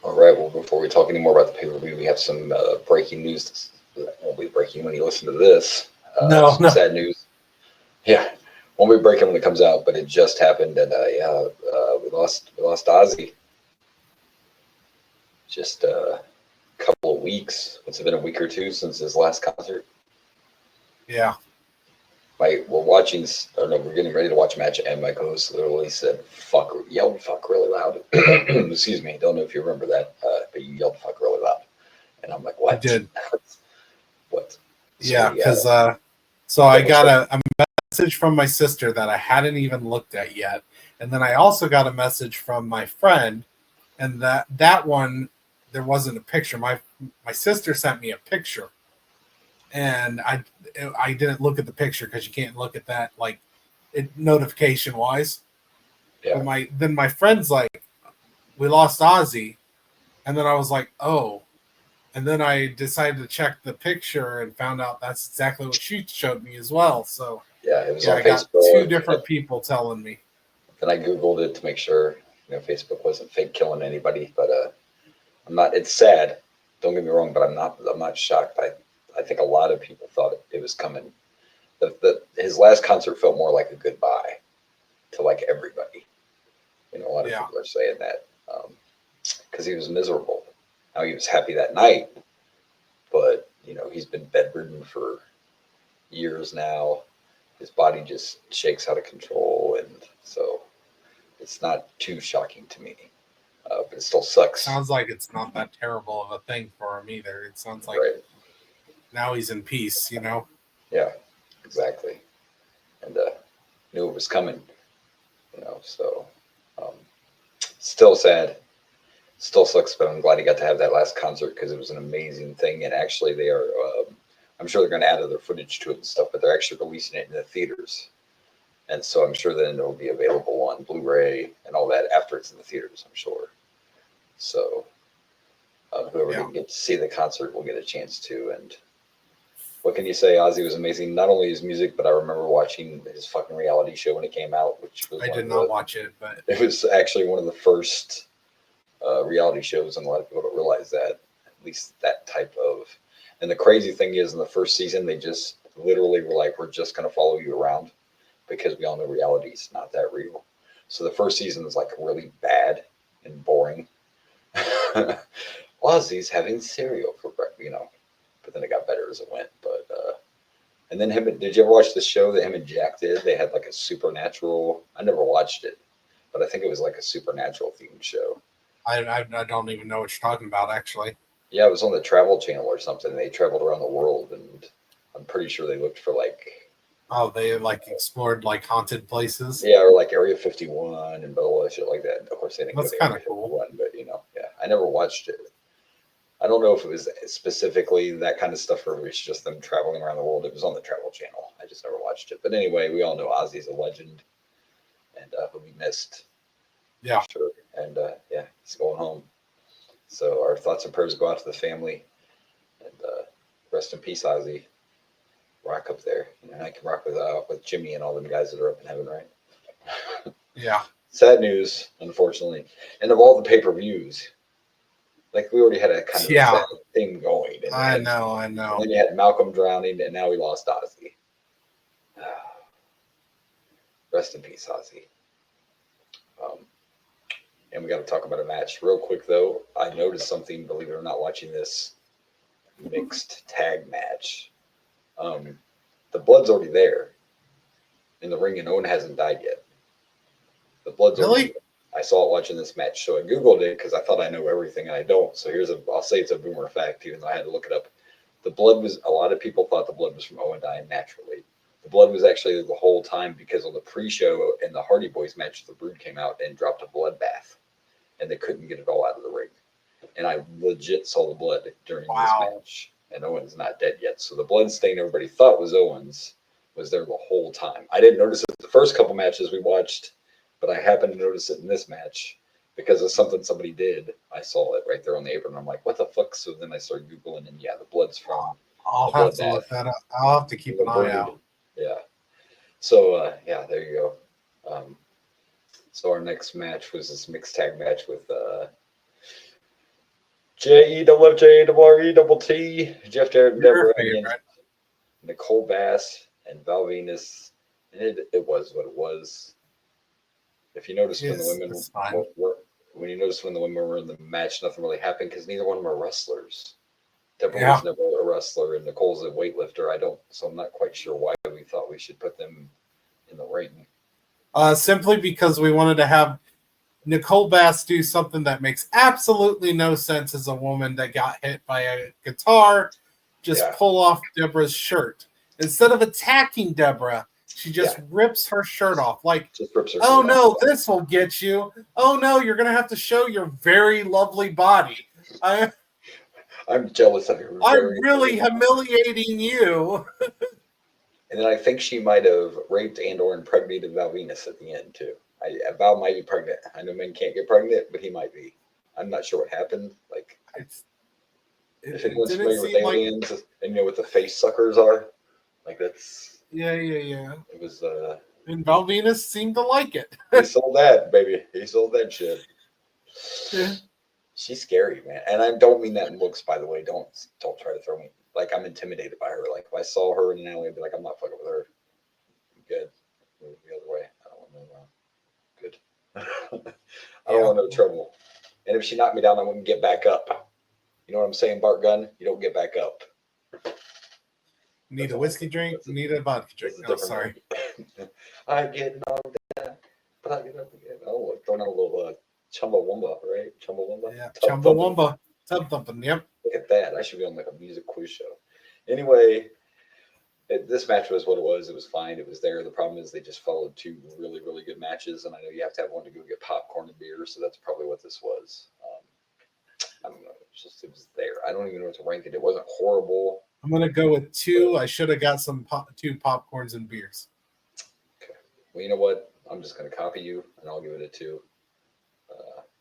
Speaker 4: All right, well, before we talk any more about the pay-per-view, we have some breaking news. It won't be breaking when you listen to this.
Speaker 3: No.
Speaker 4: Sad news. Yeah, won't be breaking when it comes out, but it just happened, and we lost Ozzy. Just a couple of weeks. It's been a week or two since his last concert.
Speaker 3: Yeah.
Speaker 4: We're getting ready to watch a match, and my co-host literally yelled "fuck" really loud. Excuse me. Don't know if you remember that, but you yelled "fuck" really loud, and I'm like, "What?"
Speaker 3: I did.
Speaker 4: What?
Speaker 3: Yeah, because I got a message from my sister that I hadn't even looked at yet, and then I also got a message from my friend, and that one there wasn't a picture. My sister sent me a picture, and I didn't look at the picture because you can't look at that notification wise.
Speaker 4: Yeah.
Speaker 3: But then my friend's like, we lost Ozzy, and then I was like, oh. And then I decided to check the picture and found out that's exactly what she showed me as well. So
Speaker 4: it was on
Speaker 3: I got
Speaker 4: Facebook.
Speaker 3: 2 different people telling me.
Speaker 4: Then I Googled it to make sure, Facebook wasn't fake killing anybody, but I'm not. It's sad. Don't get me wrong, but I'm not shocked. I think a lot of people thought it was coming. His last concert felt more like a goodbye to like everybody. A lot of people are saying that because he was miserable. Now he was happy that night, but he's been bedridden for years now. His body just shakes out of control, and so it's not too shocking to me. But it still sucks.
Speaker 3: Sounds like it's not that terrible of a thing for him either. It sounds like now he's in peace,
Speaker 4: Yeah, exactly. And knew it was coming, so still sad. Still sucks, but I'm glad he got to have that last concert because it was an amazing thing. And actually, they are, I'm sure they're going to add other footage to it and stuff, but they're actually releasing it in the theaters. And so I'm sure then it'll be available on Blu-ray and all that after it's in the theaters, I'm sure. So whoever didn't get to see the concert will get a chance to. And what can you say? Ozzy was amazing. Not only his music, but I remember watching his fucking reality show when it came out, which was
Speaker 3: I did not watch it, but
Speaker 4: it was actually one of the first reality shows, and a lot of people don't realize that. At least that type of. And the crazy thing is, in the first season, they just literally were like, "We're just going to follow you around," because we all know reality's not that real. So the first season is like really bad and boring. Ozzy's having cereal for breakfast, but then it got better as it went. But and then did you ever watch the show that him and Jack did? They had like a supernatural. I never watched it, but I think it was like a supernatural themed show.
Speaker 3: I don't even know what you're talking about, actually.
Speaker 4: Yeah, it was on the Travel Channel or something. They traveled around the world, and I'm pretty sure they looked for like.
Speaker 3: Oh, they like explored like haunted places.
Speaker 4: Yeah, or like Area 51 and blah shit like that. Of course, they didn't
Speaker 3: That's
Speaker 4: go to Area 51, but yeah, I never watched it. I don't know if it was specifically that kind of stuff or if it was just them traveling around the world. It was on the Travel Channel. I just never watched it. But anyway, we all know Ozzy's a legend, and he'll be missed.
Speaker 3: Yeah,
Speaker 4: sure. And yeah, he's going home. So our thoughts and prayers go out to the family, and rest in peace, Ozzy. Rock up there. I can rock with Jimmy and all them guys that are up in heaven, right?
Speaker 3: Yeah.
Speaker 4: Sad news, unfortunately. And of all the pay-per-views, like we already had a kind of a sad thing going. And
Speaker 3: I know.
Speaker 4: And then you had Malcolm drowning, and now we lost Ozzy. Rest in peace, Ozzy. And we got to talk about a match real quick, though. I noticed something, believe it or not, watching this mixed tag match. The blood's already there in the ring, and Owen hasn't died yet. The blood's already. I saw it watching this match, so I Googled it because I thought I know everything, and I don't. So I'll say it's a boomer fact, even though I had to look it up. The blood was, a lot of people thought the blood was from Owen dying naturally. The blood was actually the whole time because on the pre-show and the Hardy Boys match, the Brood came out and dropped a bloodbath, and they couldn't get it all out of the ring. And I legit saw the blood during this match, and Owen's not dead yet. So the blood stain everybody thought was Owen's was there the whole time. I didn't notice it the first couple matches we watched, but I happened to notice it in this match because of something somebody did. I saw it right there on the apron. I'm like, what the fuck? So then I started Googling, and yeah, the blood's from.
Speaker 3: I'll have to look that up. I'll have to keep an eye out.
Speaker 4: Yeah. So yeah, there you go. So our next match was this mixed tag match with JEWFJRETT, Jeff Jarrett and Deborah against Nicole Bass and Val Venus. And it was what it was. If you notice when the women were in the match, nothing really happened because neither one of them are wrestlers. Deborah was never a wrestler, and Nicole's a weightlifter. So I'm not quite sure why we thought we should put them in the ring.
Speaker 3: Simply because we wanted to have Nicole Bass do something that makes absolutely no sense as a woman that got hit by a guitar. Just pull off Deborah's shirt. Instead of attacking Deborah, she just rips her shirt off. Like, oh no, this will get you. Oh no, you're going to have to show your very lovely body.
Speaker 4: I'm jealous of you.
Speaker 3: I'm really humiliating you.
Speaker 4: And then I think she might have raped and/or impregnated Val Venus at the end too. Val might be pregnant. I know men can't get pregnant, but he might be. I'm not sure what happened. Like, if anyone's familiar with aliens and what the face suckers are, like that's.
Speaker 3: Yeah.
Speaker 4: It was
Speaker 3: And Val Venus seemed to like it.
Speaker 4: He sold that, baby. He sold that shit.
Speaker 3: Yeah.
Speaker 4: She's scary, man. And I don't mean that in looks, by the way. Don't try to throw me. Like, I'm intimidated by her. Like, if I saw her in an alley, I'd be like, I'm not fucking with her. I'm good. Move the other way. I don't want no good. I don't want no trouble. And if she knocked me down, I wouldn't get back up. You know what I'm saying, Bart Gunn? You don't get back up.
Speaker 3: Need a whiskey drink? Need a vodka drink? Oh, sorry.
Speaker 4: I get knocked down, but I get up again. Oh, throwing out a little Chumbawamba, right? Chumbawamba?
Speaker 3: Yeah, Chumbawamba. Tub thumping, yep.
Speaker 4: Look at that. I should be on like a music quiz show. Anyway, this match was what it was. It was fine. It was there. The problem is they just followed two really, really good matches, and I know you have to have one to go get popcorn and beer, so that's probably what this was. I don't know. It was there. I don't even know what to rank it. It wasn't horrible.
Speaker 3: I'm going to go with 2. I should have got some 2 popcorns and beers.
Speaker 4: Okay. Well, you know what? I'm just going to copy you, and I'll give it a 2.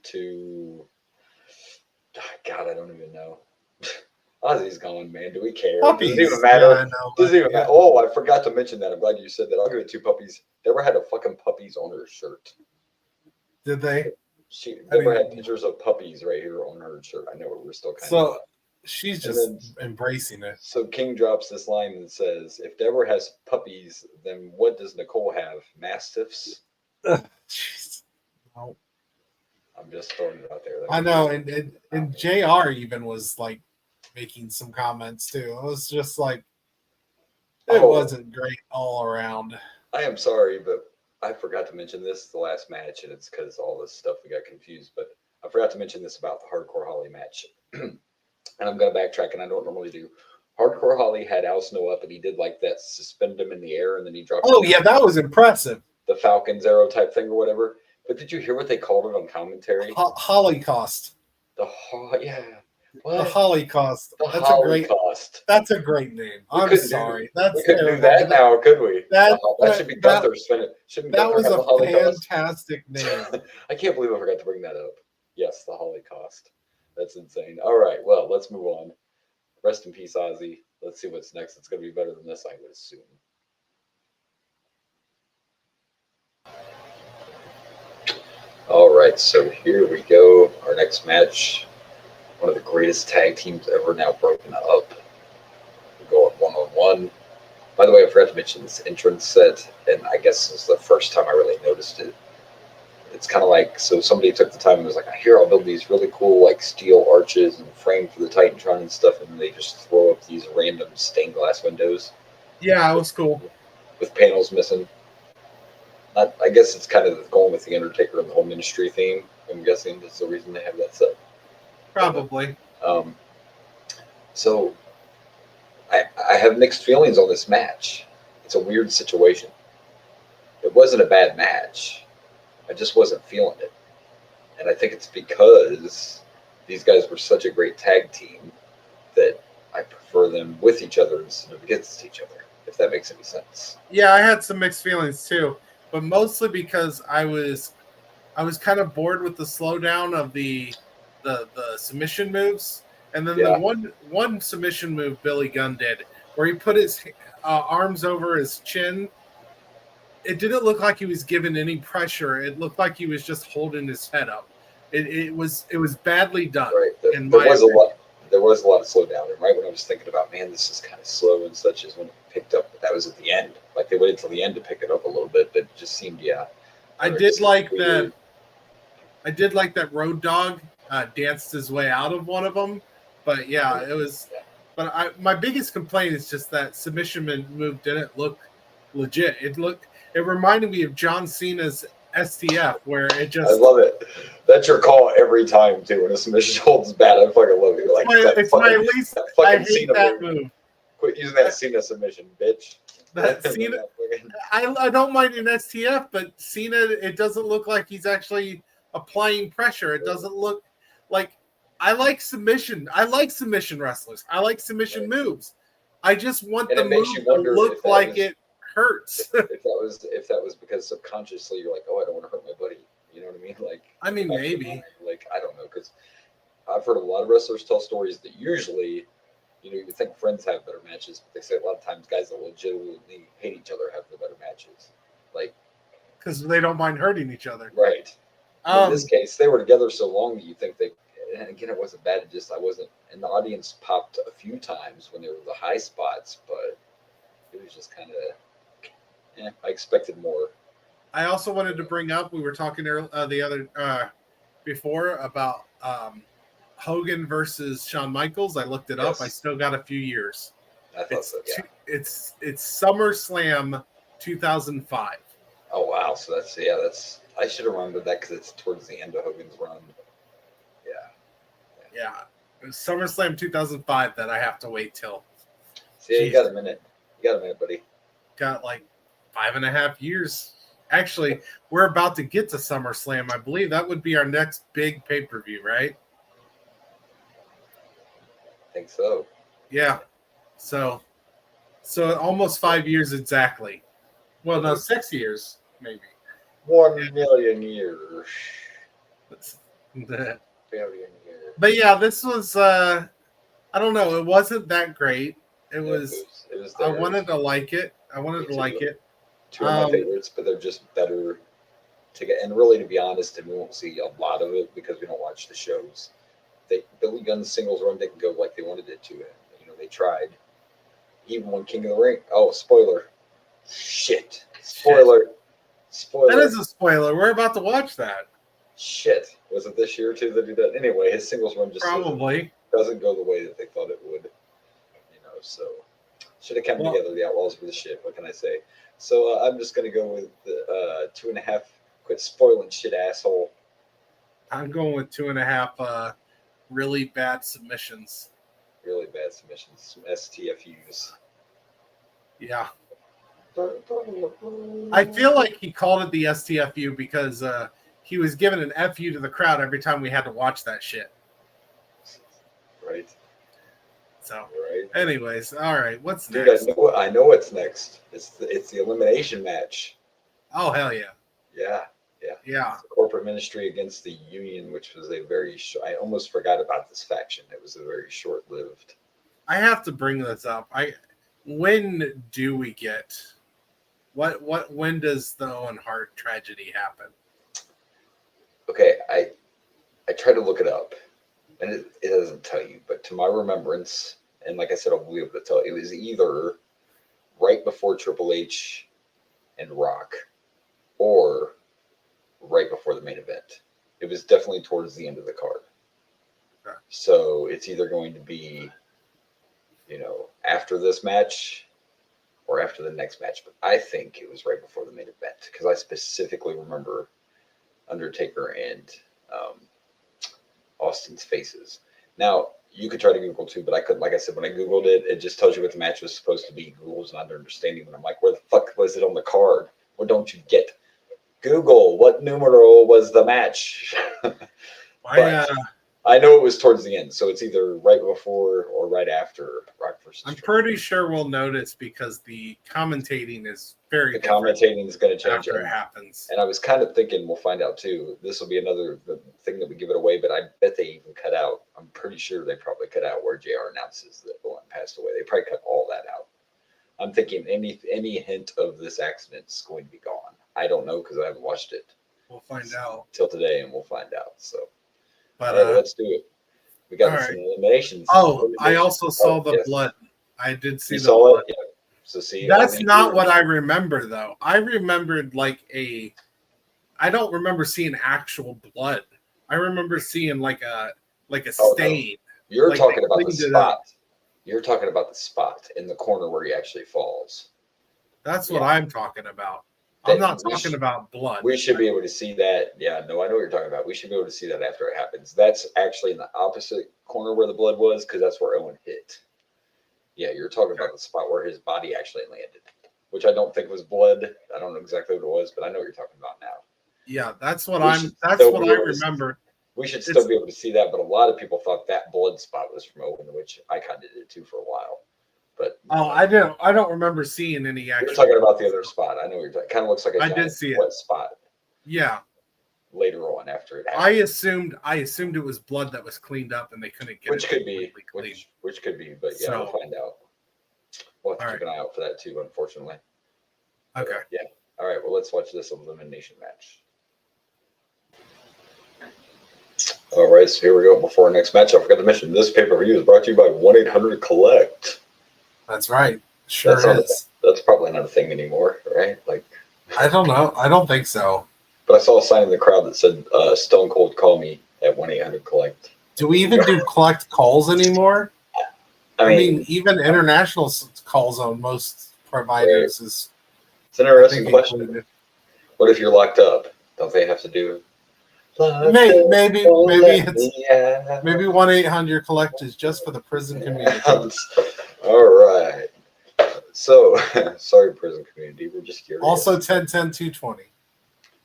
Speaker 4: 2. God, I don't even know. Ozzy's gone, man. Do we care?
Speaker 3: Puppies.
Speaker 4: Doesn't even matter.
Speaker 3: Yeah, I know,
Speaker 4: Doesn't even matter. Oh, I forgot to mention that. I'm glad you said that. I'll give it 2 puppies. Deborah had a fucking puppies on her shirt.
Speaker 3: Did they?
Speaker 4: Deborah had pictures of puppies right here on her shirt. I know we're still kind of.
Speaker 3: She's just embracing it.
Speaker 4: So King drops this line and says, if Deborah has puppies, then what does Nicole have? Mastiffs?
Speaker 3: Jeez. No.
Speaker 4: I'm just throwing it out there.
Speaker 3: I know, and JR even was like making some comments too. It was just like it wasn't great all around.
Speaker 4: I am sorry, but I forgot to mention this the last match, and it's because all this stuff we got confused. But I forgot to mention this about the Hardcore Holly match. And I'm going to backtrack, and I don't normally do. Hardcore Holly had Al Snow up, and he did like that, suspend him in the air, and then he dropped.
Speaker 3: Oh, yeah, that was impressive.
Speaker 4: The Falcon's arrow type thing or whatever. But did you hear what they called it on commentary?
Speaker 3: Holocaust.
Speaker 4: Yeah.
Speaker 3: What? The Holocaust. That's a great name. I'm sorry.
Speaker 4: We couldn't do that now, could we? That should be Gunther's.
Speaker 3: That was a fantastic name.
Speaker 4: I can't believe I forgot to bring that up. Yes, the Holocaust. That's insane. All right, well, let's move on. Rest in peace, Ozzy. Let's see what's next. It's going to be better than this, I would assume. All right, so here we go. Our next match. One of the greatest tag teams ever, now broken up. We go at 1-on-1. By the way, I forgot to mention this entrance set, and I guess this is the first time I really noticed it. It's kind of like, so somebody took the time and was like, here, I'll build these really cool like steel arches and frame for the Titantron and stuff, and they just throw up these random stained glass windows.
Speaker 3: Yeah, it was cool.
Speaker 4: With panels missing. I guess it's kind of going with the Undertaker and the whole Ministry theme. I'm guessing that's the reason they have that set.
Speaker 3: Probably.
Speaker 4: So I have mixed feelings on this match. It's a weird situation. It wasn't a bad match. I just wasn't feeling it. And I think it's because these guys were such a great tag team that I prefer them with each other instead of against each other, if that makes any sense.
Speaker 3: Yeah, I had some mixed feelings too, but mostly because I was kind of bored with the slowdown of the submission moves. And then the one submission move Billy Gunn did, where he put his arms over his chin. It didn't look like he was given any pressure. It looked like he was just holding his head up. It was badly done.
Speaker 4: Right. There was a lot of slowdown. And right when I was thinking about, man, this is kind of slow and such, is when it picked up. But that was at the end. Like they waited till the end to pick it up a little bit, but it just seemed,
Speaker 3: I did like that. I did like that Road Dogg danced his way out of one of them. But yeah, it was. Yeah. But my biggest complaint is just that submission move didn't look legit. It reminded me of John Cena's STF, where it just.
Speaker 4: I love it. That's your call every time too. When a submission holds bad, I fucking love it. Like
Speaker 3: it's my least. I hate Cena that move.
Speaker 4: Quit using that Cena submission, bitch.
Speaker 3: That Cena. I don't mind an STF, but Cena, it doesn't look like he's actually applying pressure. It doesn't look like. I like submission. I like submission wrestlers. I like submission moves. I just want the move to look like it hurts.
Speaker 4: if that was because subconsciously you're like, oh, I don't want to hurt my buddy. You know what I mean? Like,
Speaker 3: I mean, maybe.
Speaker 4: Like, I don't know, because I've heard a lot of wrestlers tell stories that usually, you think friends have better matches, but they say a lot of times guys that legitimately hate each other have the better matches. Like,
Speaker 3: because they don't mind hurting each other.
Speaker 4: right. In this case, they were together so long that you think they. And again, it wasn't bad. It just I wasn't, and the audience popped a few times when there were the high spots, but it was just kind of. I expected more.
Speaker 3: I also wanted to bring up. We were talking the other before about Hogan versus Shawn Michaels. I looked it up. I still got a few years.
Speaker 4: I thought so. Yeah.
Speaker 3: It's SummerSlam 2005.
Speaker 4: Oh wow! So that's I should have remembered that because it's towards the end of Hogan's run.
Speaker 3: Yeah, it was SummerSlam 2005 that I have to wait till.
Speaker 4: See, you got a minute. You got a minute, buddy.
Speaker 3: Got like 5.5 years. Actually, we're about to get to SummerSlam. I believe that would be our next big pay-per-view, right?
Speaker 4: I think so.
Speaker 3: Yeah. So almost 5 years exactly. Well, no, 6 years maybe.
Speaker 4: 1 million years. Billion years.
Speaker 3: But yeah, this was I don't know, it wasn't that great. It was I wanted to like it.
Speaker 4: Two of my favorites, but they're just better to get. And really, to be honest, and we won't see a lot of it because we don't watch the shows. Billy Gunn's singles run didn't go like they wanted it to. They tried. Even when King of the Ring. Oh, spoiler! Shit! Spoiler!
Speaker 3: That is a spoiler. We're about to watch that.
Speaker 4: Shit! Was it this year too that he did? Anyway, his singles run just
Speaker 3: probably
Speaker 4: doesn't go the way that they thought it would. So should have come together. The Outlaws were the shit. What can I say? So I'm just gonna go with the 2.5. Quit spoiling shit, asshole.
Speaker 3: I'm going with 2.5. Really bad submissions.
Speaker 4: Really bad submissions. Some STFUs.
Speaker 3: Yeah. I feel like he called it the STFU because he was giving an FU to the crowd every time we had to watch that shit.
Speaker 4: Right.
Speaker 3: So, anyways, all right. What's
Speaker 4: Dude,
Speaker 3: next?
Speaker 4: I know what's next. It's the elimination match.
Speaker 3: Oh hell yeah!
Speaker 4: Yeah. The corporate ministry against the Union, which was a very. I almost forgot about this faction. It was a very short-lived.
Speaker 3: I have to bring this up. When do we get? When does the Owen Hart tragedy happen?
Speaker 4: Okay, I tried to look it up, and it doesn't tell you. But to my remembrance, and like I said, I'll be able to tell. It was either right before Triple H and Rock, or right before the main event. It was definitely towards the end of the card.
Speaker 3: Okay.
Speaker 4: So it's either going to be, after this match or after the next match. But I think it was right before the main event because I specifically remember Undertaker and Austin's faces. Now, you could try to Google too, but I couldn't. Like I said, when I Googled it, it just tells you what the match was supposed to be. Google's not understanding. And I'm like, where the fuck was it on the card? What don't you get? Google, what numeral was the match? I know it was towards the end, so it's either right before or right after Rock versus.
Speaker 3: I'm pretty sure we'll notice because the commentating is very.
Speaker 4: The commentating is going to change
Speaker 3: after it happens.
Speaker 4: And I was kind of thinking we'll find out too. This will be another thing that we give it away, but I bet they even cut out. I'm pretty sure they probably cut out where JR announces that Owen passed away. They probably cut all that out. I'm thinking any hint of this accident is going to be gone. I don't know because I haven't watched it.
Speaker 3: We'll find out
Speaker 4: till today, and we'll find out. So,
Speaker 3: but
Speaker 4: let's do it. We got some eliminations.
Speaker 3: Oh, I also saw the blood. I did see
Speaker 4: you
Speaker 3: the
Speaker 4: saw
Speaker 3: blood.
Speaker 4: It? Yeah. So see,
Speaker 3: that's not what I remember though. I remembered I don't remember seeing actual blood. I remember seeing like a stain.
Speaker 4: No. You're talking about the spot. You're talking about the spot in the corner where he actually falls.
Speaker 3: That's what I'm talking about. I'm not talking about blood.
Speaker 4: We should be able to see that. Yeah, no, I know what you're talking about. We should be able to see that after it happens. That's actually in the opposite corner where the blood was because that's where Owen hit. Yeah, you're talking about the spot where his body actually landed, which I don't think was blood. I don't know exactly what it was, but I know what you're talking about now.
Speaker 3: Yeah, that's what I remember.
Speaker 4: We should still be able to see that, but a lot of people thought that blood spot was from Owen, which I kind of did too for a while. But
Speaker 3: I don't remember seeing any actual.
Speaker 4: You're talking about the other spot. I know you're talking. Kind of looks like a giant wet spot.
Speaker 3: Yeah.
Speaker 4: Later on, after it happened.
Speaker 3: I assumed it was blood that was cleaned up, and they couldn't get
Speaker 4: which could be, which could be, but we'll find out. We'll have to keep an eye out for that too. Unfortunately.
Speaker 3: Okay.
Speaker 4: Yeah. All right, well, let's watch this elimination match. All right, so here we go. Before our next match, I forgot to mention this pay-per-view is brought to you by 1-800-COLLECT.
Speaker 3: That's right. Sure is.
Speaker 4: That's probably not a thing anymore, right? Like,
Speaker 3: I don't know. I don't think so.
Speaker 4: But I saw a sign in the crowd that said, Stone Cold call me at 1-800-COLLECT.
Speaker 3: Do we even do collect calls anymore? I mean, even international calls on most providers is.
Speaker 4: It's an interesting question. What if you're locked up? Don't they have to do?
Speaker 3: Maybe 1-800-COLLECT is just for the prison community.
Speaker 4: All right. So, sorry, prison community. We're just curious.
Speaker 3: Also, 10-10-220.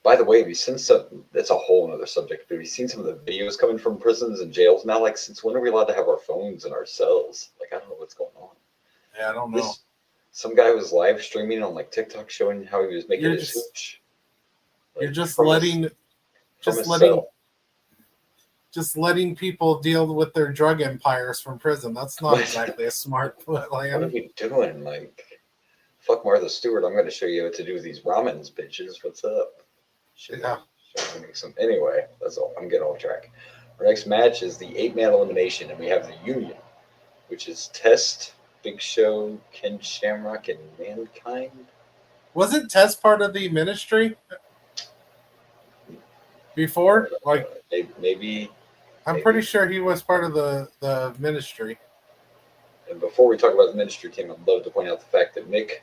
Speaker 4: By the way, have you seen some? That's a whole other subject. But have you seen some of the videos coming from prisons and jails now? Like, since when are we allowed to have our phones in our cells? Like, I don't know what's going on.
Speaker 3: Yeah, I don't know.
Speaker 4: Some guy was live streaming on like TikTok showing how he was making his hooch.
Speaker 3: You're just letting people deal with their drug empires from prison. That's not exactly a smart plan.
Speaker 4: What are we doing? Like, fuck Martha Stewart. I'm going to show you what to do with these ramens, bitches. What's up? Anyway, that's all. I'm getting off track. Our next match is the 8-man elimination, and we have the Union, which is Test, Big Show, Ken Shamrock, and Mankind.
Speaker 3: Wasn't Test part of the Ministry before? Like,
Speaker 4: maybe.
Speaker 3: I'm pretty sure he was part of the Ministry.
Speaker 4: And before we talk about the Ministry team, I'd love to point out the fact that Mick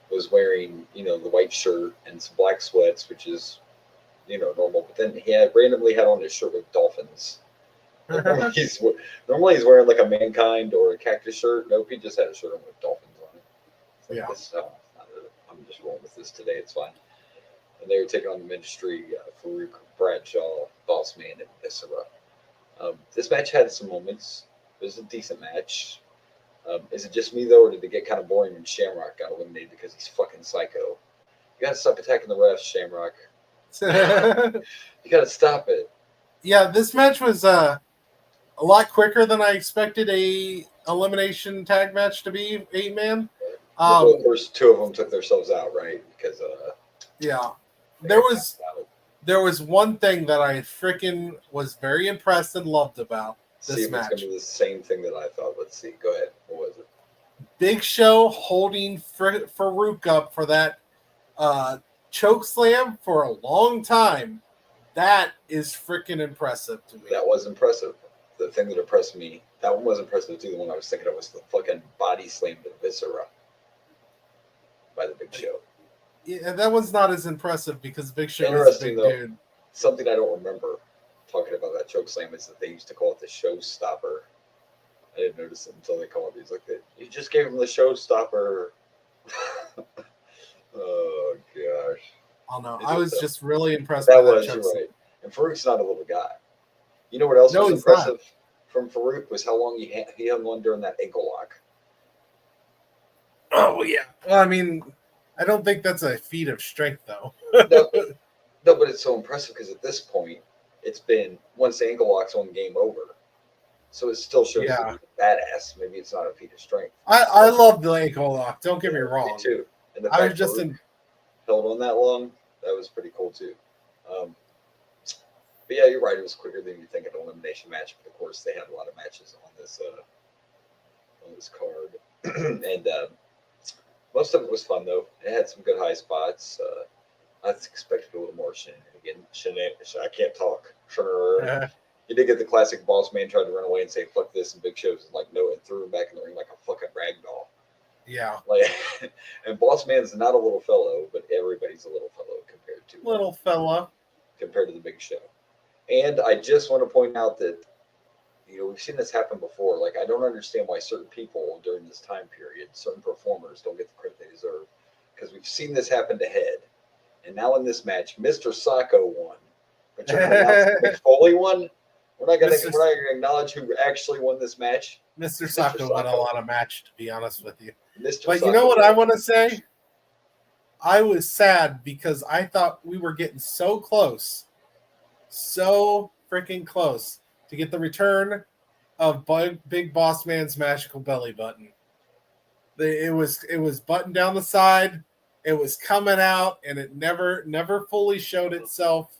Speaker 4: was wearing, the white shirt and some black sweats, which is, normal. But then he randomly had on his shirt with dolphins. Normally he's wearing like a Mankind or a Cactus shirt. Nope, he just had a shirt on with dolphins on it.
Speaker 3: Yeah.
Speaker 4: I'm just rolling with this today. It's fine. And they were taking on the Ministry, Farouk, Bradshaw, Boss Man, and Viscera. This match had some moments. It was a decent match. Is it just me, though, or did it get kind of boring when Shamrock got eliminated because he's fucking psycho? You got to stop attacking the refs, Shamrock. You got to stop it.
Speaker 3: Yeah, this match was a lot quicker than I expected a elimination tag match to be, 8-man.
Speaker 4: Well, of course, 2 of them took themselves out, right? Because
Speaker 3: yeah, there was one thing that I freaking was very impressed and loved about this match.
Speaker 4: It's going to be the same thing that I thought. Let's see. Go ahead. What was it?
Speaker 3: Big Show holding Farouk up for that choke slam for a long time. That is freaking impressive to me.
Speaker 4: That was impressive. The thing that impressed me, that one was impressive too. The one I was thinking of was the fucking body slam to Viscera by the Big Show.
Speaker 3: Yeah, that one's not as impressive because Big Show is a big dude.
Speaker 4: Something I don't remember talking about that choke slam is that they used to call it the showstopper. I didn't notice it until they called it. He's like, you just gave him the showstopper. Oh, gosh.
Speaker 3: Oh, no. I was just really impressed
Speaker 4: by
Speaker 3: that
Speaker 4: choke slam. Right. And Farouk's not a little guy. You know what else was impressive from Farouk was how long he hung on during that ankle lock.
Speaker 3: Oh, yeah. Well, I mean, I don't think that's a feat of strength, though.
Speaker 4: No, but it's so impressive because at this point, it's been, once the ankle lock's on, game over. So it still shows that he's a badass. Maybe it's not a feat of strength.
Speaker 3: I love the ankle lock. Don't get me wrong.
Speaker 4: Me too. And the
Speaker 3: I
Speaker 4: fact
Speaker 3: was just
Speaker 4: held on that long, that was pretty cool too. But yeah, you're right. It was quicker than you think an elimination match. But of course, they had a lot of matches on this card, and most of it was fun though. It had some good high spots. I expected a little more shenanigans. I can't talk. You did get the classic Boss Man tried to run away and say "fuck this" and Big Show's like no, and threw him back in the ring like a fucking rag doll.
Speaker 3: Yeah.
Speaker 4: Like, and Boss Man's not a little fellow, but everybody's a little fellow compared to the Big Show. And I just want to point out that, we've seen this happen before. Like, I don't understand why certain people during this time period, certain performers don't get the credit they deserve. Because we've seen this happen to Head. And now in this match, Mr. Sacco won. But you're going to announce Mick Foley won? We're not going to acknowledge who actually won this match.
Speaker 3: Mr. Sacco won a lot of match, to be honest with you. But
Speaker 4: Sacco,
Speaker 3: you know what I want to say? I was sad because I thought we were getting so close. So freaking close to get the return of Big Boss Man's magical belly button. It was buttoned down the side. It was coming out, and it never fully showed itself.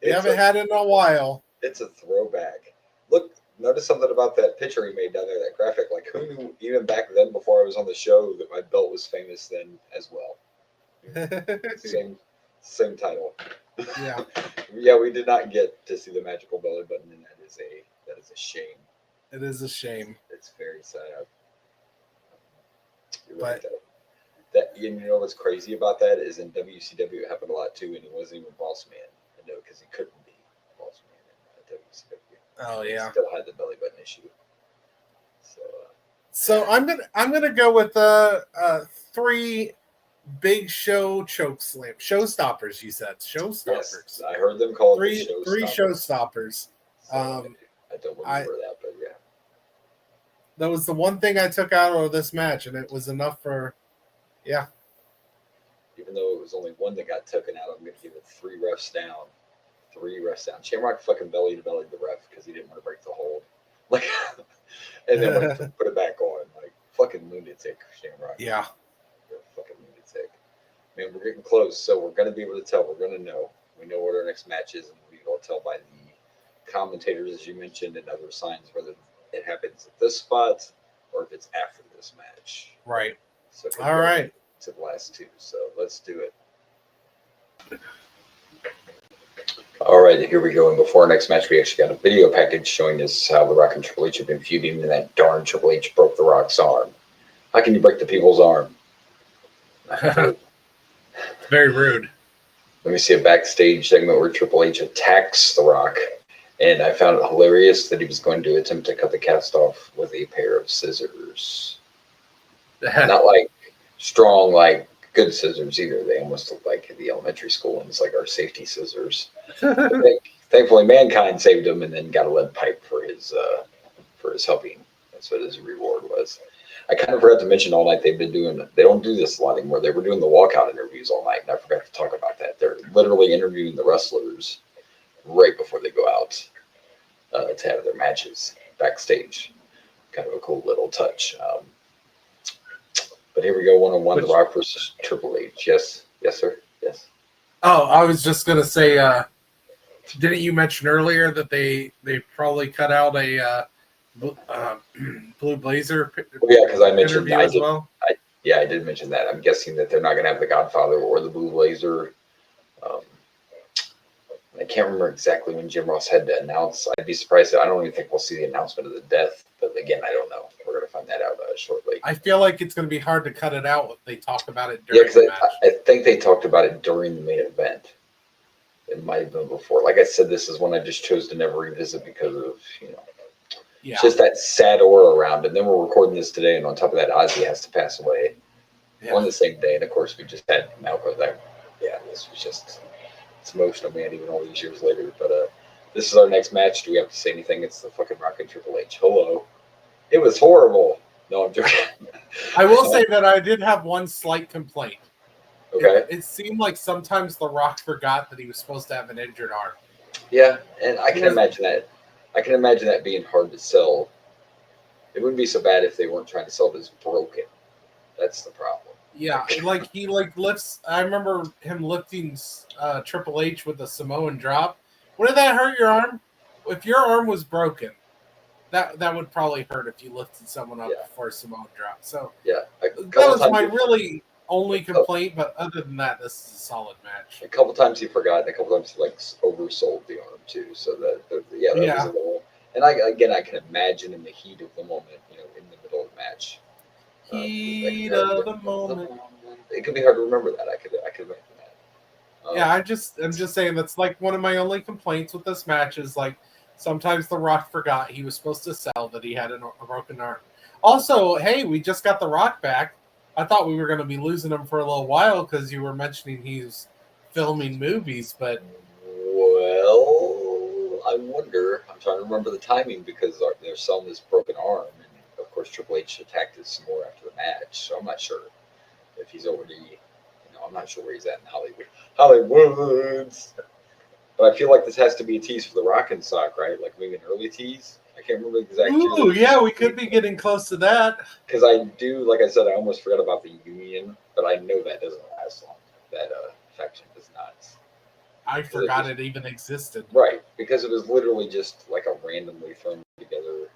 Speaker 3: We haven't had it in a while.
Speaker 4: It's a throwback. Look, notice something about that picture he made down there, that graphic. Like, who knew even back then, before I was on the show, that my belt was famous then as well? Same title.
Speaker 3: Yeah.
Speaker 4: Yeah, we did not get to see the magical belly button, and that is a shame.
Speaker 3: It is a shame.
Speaker 4: It's very sad. You're
Speaker 3: But
Speaker 4: right, that you know what's crazy about that is in WCW it happened a lot too, and he wasn't even boss man. I know, because he couldn't be boss man in WCW.
Speaker 3: Oh yeah.
Speaker 4: He still had the belly button issue.
Speaker 3: So I'm gonna go with 3 big show choke slam showstoppers. You said showstoppers.
Speaker 4: Yes, I heard them call
Speaker 3: three
Speaker 4: it
Speaker 3: three showstoppers.
Speaker 4: So I don't remember that, but yeah.
Speaker 3: That was the one thing I took out of this match, and it was enough for, yeah.
Speaker 4: Even though it was only one that got taken out, I'm going to give it 3 refs down. 3 refs down. Shamrock fucking belly to belly the ref because he didn't want to break the hold. Like, and then went to put it back on. Like, fucking lunatic, Shamrock.
Speaker 3: Yeah.
Speaker 4: You're a fucking lunatic. Man, we're getting close, so we're going to be able to tell. We're going to know. We know what our next match is, and we'll be able to tell by the commentators, as you mentioned, and other signs, whether it happens at this spot or if it's after this match.
Speaker 3: Right.
Speaker 4: So
Speaker 3: all right.
Speaker 4: To the last 2. So let's do it. All right, here we go. And before our next match, we actually got a video package showing us how The Rock and Triple H have been feuding, and that darn Triple H broke The Rock's arm. How can you break the people's arm?
Speaker 3: Very rude.
Speaker 4: Let me see a backstage segment where Triple H attacks The Rock. And I found it hilarious that he was going to attempt to cut the cast off with a pair of scissors. Not like strong, like good scissors either. They almost look like the elementary school ones, like our safety scissors. Thankfully, Mankind saved him and then got a lead pipe for his helping. That's what his reward was. I kind of forgot to mention all night they don't do this a lot anymore. They were doing the walkout interviews all night, and I forgot to talk about that. They're literally interviewing the wrestlers right before they go out to have their matches backstage. Kind of a cool little touch. But here we go, 1-on-1, The Rock versus Triple H. Yes, sir. Yes.
Speaker 3: Oh, I was just gonna say, didn't you mention earlier that they probably cut out a Blue Blazer?
Speaker 4: Yeah, because I mentioned
Speaker 3: interview as well.
Speaker 4: I did mention that. I'm guessing that they're not going to have the Godfather or the Blue Blazer. I can't remember exactly when Jim Ross had to announce. I'd be surprised. I don't even think we'll see the announcement of the death. But again, I don't know. We're going to find that out shortly.
Speaker 3: I feel like it's going to be hard to cut it out if they talk about it during the match.
Speaker 4: I think they talked about it during the main event. It might have been before. Like I said, this is one I just chose to never revisit because of,
Speaker 3: yeah.
Speaker 4: Just that sad aura around. And then we're recording this today, and on top of that, Ozzy has to pass away on the same day. And of course, we just had Malcolm. This was just. It's emotional, man, even all these years later. But this is our next match. Do we have to say anything? It's the fucking Rock and Triple H. Hello. It was horrible. No, I'm joking.
Speaker 3: I will say that I did have one slight complaint.
Speaker 4: Okay.
Speaker 3: It seemed like sometimes The Rock forgot that he was supposed to have an injured arm.
Speaker 4: Yeah, and I can imagine that. I can imagine that being hard to sell. It wouldn't be so bad if they weren't trying to sell it as broken. That's the problem.
Speaker 3: Yeah, like he lifts. I remember him lifting Triple H with a Samoan drop. Wouldn't that hurt your arm? If your arm was broken, that would probably hurt if you lifted someone up for a Samoan drop. So that was my really only complaint. But other than that, this is a solid match.
Speaker 4: A couple times he forgot, and a couple times he oversold the arm too. So that was a little. And I can imagine in the heat of the moment, in the middle of the match.
Speaker 3: Heat of the moment.
Speaker 4: It could be hard to remember that. I could imagine that.
Speaker 3: I'm just saying that's like one of my only complaints with this match is like sometimes The Rock forgot he was supposed to sell that he had a broken arm. Also, hey, we just got The Rock back. I thought we were going to be losing him for a little while because you were mentioning he's filming movies, but
Speaker 4: well, I wonder. I'm trying to remember the timing because they're selling this broken arm. Of course, Triple H attacked us some more after the match, so I'm not sure if he's already, I'm not sure where he's at in Hollywood. But I feel like this has to be a tease for the Rock and Sock, right? Like maybe an early tease. I can't remember the exact year.
Speaker 3: Ooh, yeah, we could be getting close to that.
Speaker 4: Because I do, like I said, I almost forgot about the Union, but I know that doesn't last long. That faction does not.
Speaker 3: I forgot it even existed.
Speaker 4: Right, because it was literally just like a randomly thrown together.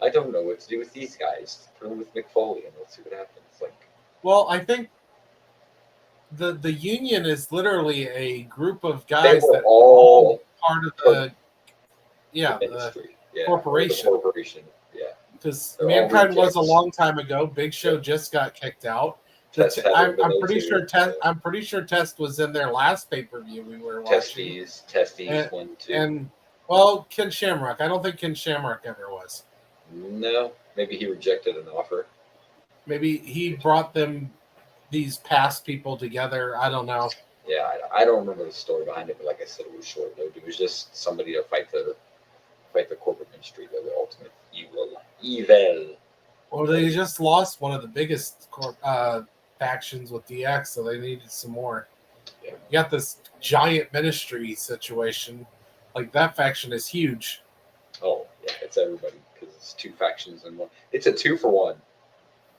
Speaker 4: I don't know what to do with these guys. Put them with McFoley and let's see what happens. Like,
Speaker 3: well, I think the Union is literally a group of
Speaker 4: they
Speaker 3: guys
Speaker 4: were
Speaker 3: that
Speaker 4: all
Speaker 3: part of the
Speaker 4: ministry.
Speaker 3: The corporation.
Speaker 4: The corporation. Yeah.
Speaker 3: Because
Speaker 4: They're all
Speaker 3: Mankind was a
Speaker 4: rejects.
Speaker 3: long time ago. Big Show just got kicked out. I'm pretty sure I'm pretty sure Test was in their last pay-per-view we were watching.
Speaker 4: Testes 1, 2.
Speaker 3: And well, Ken Shamrock. I don't think Ken Shamrock ever was.
Speaker 4: No, maybe he rejected an offer.
Speaker 3: Maybe he brought them these past people together. I don't know.
Speaker 4: Yeah, I don't remember the story behind it, but like I said, it was short lived. It was just somebody to fight the corporate ministry, the ultimate evil.
Speaker 3: Well, they just lost one of the biggest factions with DX, so they needed some more.
Speaker 4: Yeah.
Speaker 3: You got this giant ministry situation. Like, that faction is huge.
Speaker 4: Oh, yeah, it's everybody because it's two factions in one. It's a 2-for-1.